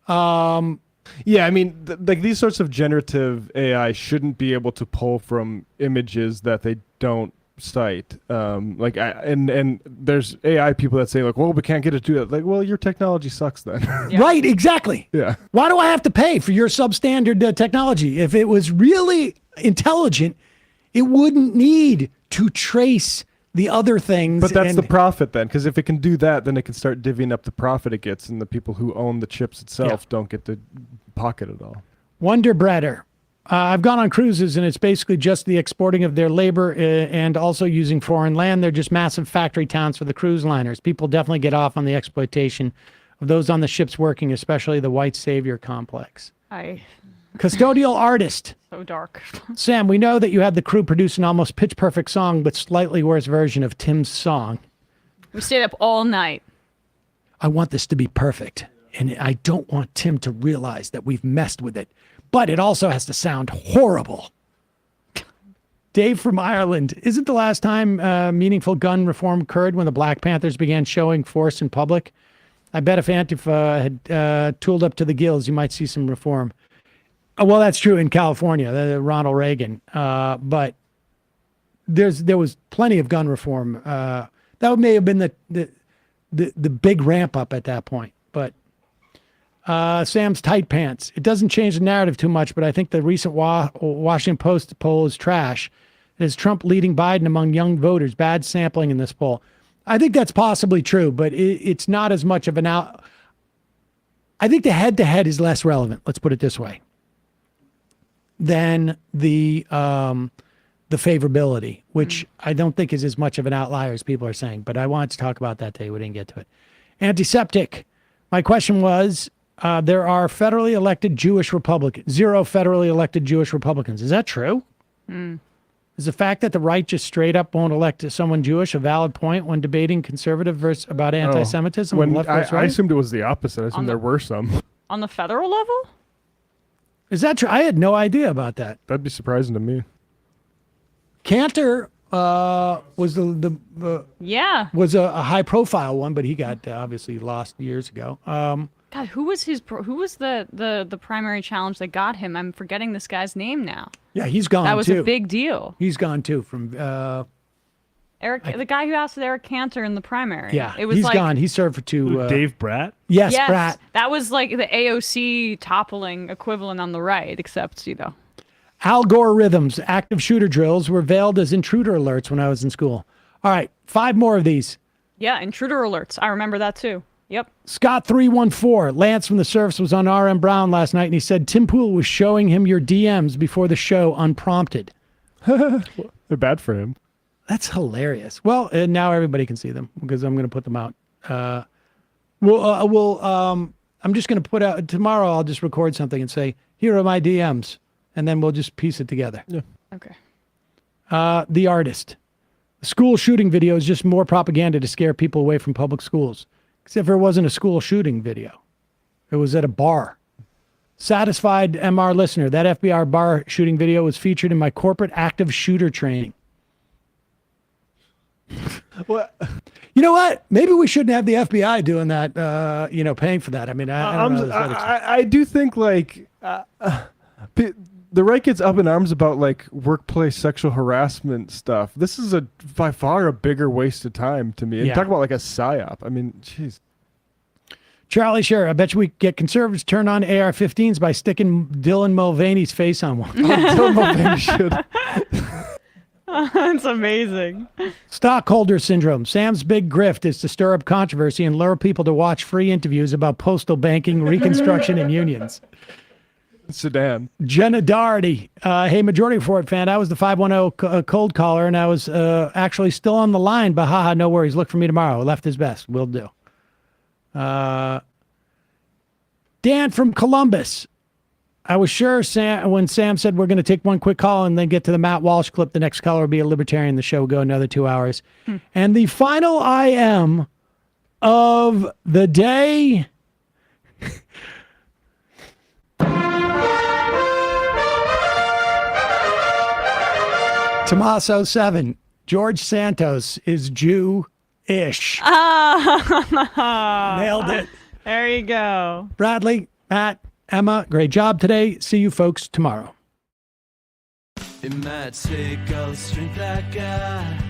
yeah, I mean, these sorts of generative AI shouldn't be able to pull from images that they don't site. And there's AI people that say like, well, we can't get it to do that. Like, well, your technology sucks then. Right, exactly. Yeah. Why do I have to pay for your substandard technology? If it was really intelligent, it wouldn't need to trace the other things. But that's the profit then, because if it can do that, then it can start divvying up the profit it gets, and the people who own the chips itself don't get to pocket it all. Wonder Breader. I've gone on cruises, and it's basically just the exporting of their labor and also using foreign land. They're just massive factory towns for the cruise liners. People definitely get off on the exploitation of those on the ships working, especially the white savior complex. Custodial artist. So dark. Sam, we know that you had the crew produce an almost pitch perfect song, but slightly worse version of Tim's song. We stayed up all night. I want this to be perfect, and I don't want Tim to realize that we've messed with it, but it also has to sound horrible. Dave from Ireland. Isn't the last time meaningful gun reform occurred when the Black Panthers began showing force in public? I bet if Antifa had tooled up to the gills, you might see some reform. Well, that's true in California, Ronald Reagan. But there was plenty of gun reform. That may have been the big ramp up at that point. But Sam's tight pants. It doesn't change the narrative too much, but I think the recent Washington Post poll is trash. It is Trump leading Biden among young voters. Bad sampling in this poll. I think that's possibly true, but it's not as much of an out. I think the head-to-head is less relevant. Let's put it this way. Than the favorability, which I don't think is as much of an outlier as people are saying. But I wanted to talk about that today. We didn't get to it. Antiseptic. My question was, there are federally elected Jewish Republicans. 0 federally elected Jewish Republicans. Is that true? Is the fact that the right just straight up won't elect someone Jewish a valid point when debating conservative versus about anti-Semitism? I assumed it was the opposite. I assumed there were some. On the federal level? Is that true? I had no idea about that. That'd be surprising to me. Cantor was was a high profile one, but he got obviously lost years ago. God, who was the primary challenge that got him? I'm forgetting this guy's name now. Yeah, he's gone. That was too. a big deal. He's gone too from Eric, the guy who asked Eric Cantor in the primary. Yeah, it was he's like, gone. He served for 2. Dave Bratt? Yes, Bratt. That was like the AOC toppling equivalent on the right, except, Algorithms, active shooter drills were veiled as intruder alerts when I was in school. All right, 5 more of these. Yeah, intruder alerts. I remember that too. Yep. Scott 314, Lance from the Surfs was on RM Brown last night, and he said Tim Pool was showing him your DMs before the show unprompted. They're bad for him. That's hilarious. Well, and now everybody can see them because I'm going to put them out. I'm just going to put out tomorrow. I'll just record something and say, here are my DMs, and then we'll just piece it together. Yeah. Okay. The artist. The school shooting video is just more propaganda to scare people away from public schools. Except for it wasn't a school shooting video. It was at a bar. Satisfied MR listener. That FBI bar shooting video was featured in my corporate active shooter training. What? You know what? Maybe we shouldn't have the FBI doing that. Paying for that. I mean, I don't know. I do think the right gets up in arms about workplace sexual harassment stuff. This is by far a bigger waste of time to me. And talk about a psyop. I mean, jeez. Charlie, sure. I bet you we get conservatives turn on AR-15s by sticking Dylan Mulvaney's face on one. Dylan Mulvaney should. That's amazing. Stockholder syndrome. Sam's big grift is to stir up controversy and lure people to watch free interviews about postal banking, Reconstruction, and unions. Sedan. Jenna Doherty. Hey, Majority Report fan. I was the 510 cold caller, and I was actually still on the line, but haha, no worries. Look for me tomorrow. Left his best. Will do. Dan from Columbus. I was sure when Sam said we're going to take one quick call and then get to the Matt Walsh clip, the next caller will be a libertarian. The show will go another 2 hours. And the final IM of the day. Tommaso 7. George Santos is Jew-ish. Nailed it. There you go. Bradley, Matt, Emma, great job today. See you folks tomorrow. It might take all the strength I got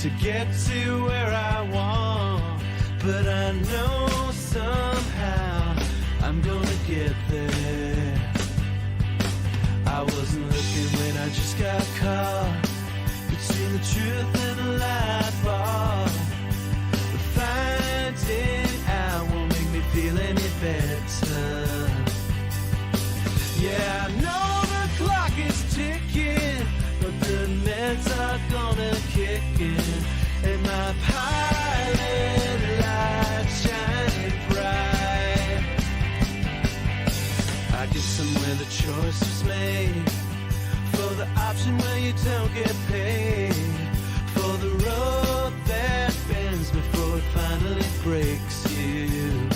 to get to where I want, but I know somehow I'm gonna get there. I wasn't looking when I just got caught between the truth and the light bar, but finding out won't make me feel any better. Yeah, I know the clock is ticking, but the meds are gonna kick in, and my pilot light shining bright. I get somewhere the choice was made, for the option where you don't get paid, for the road that bends before it finally breaks you.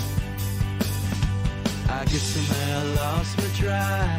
I guess somehow I lost my drive,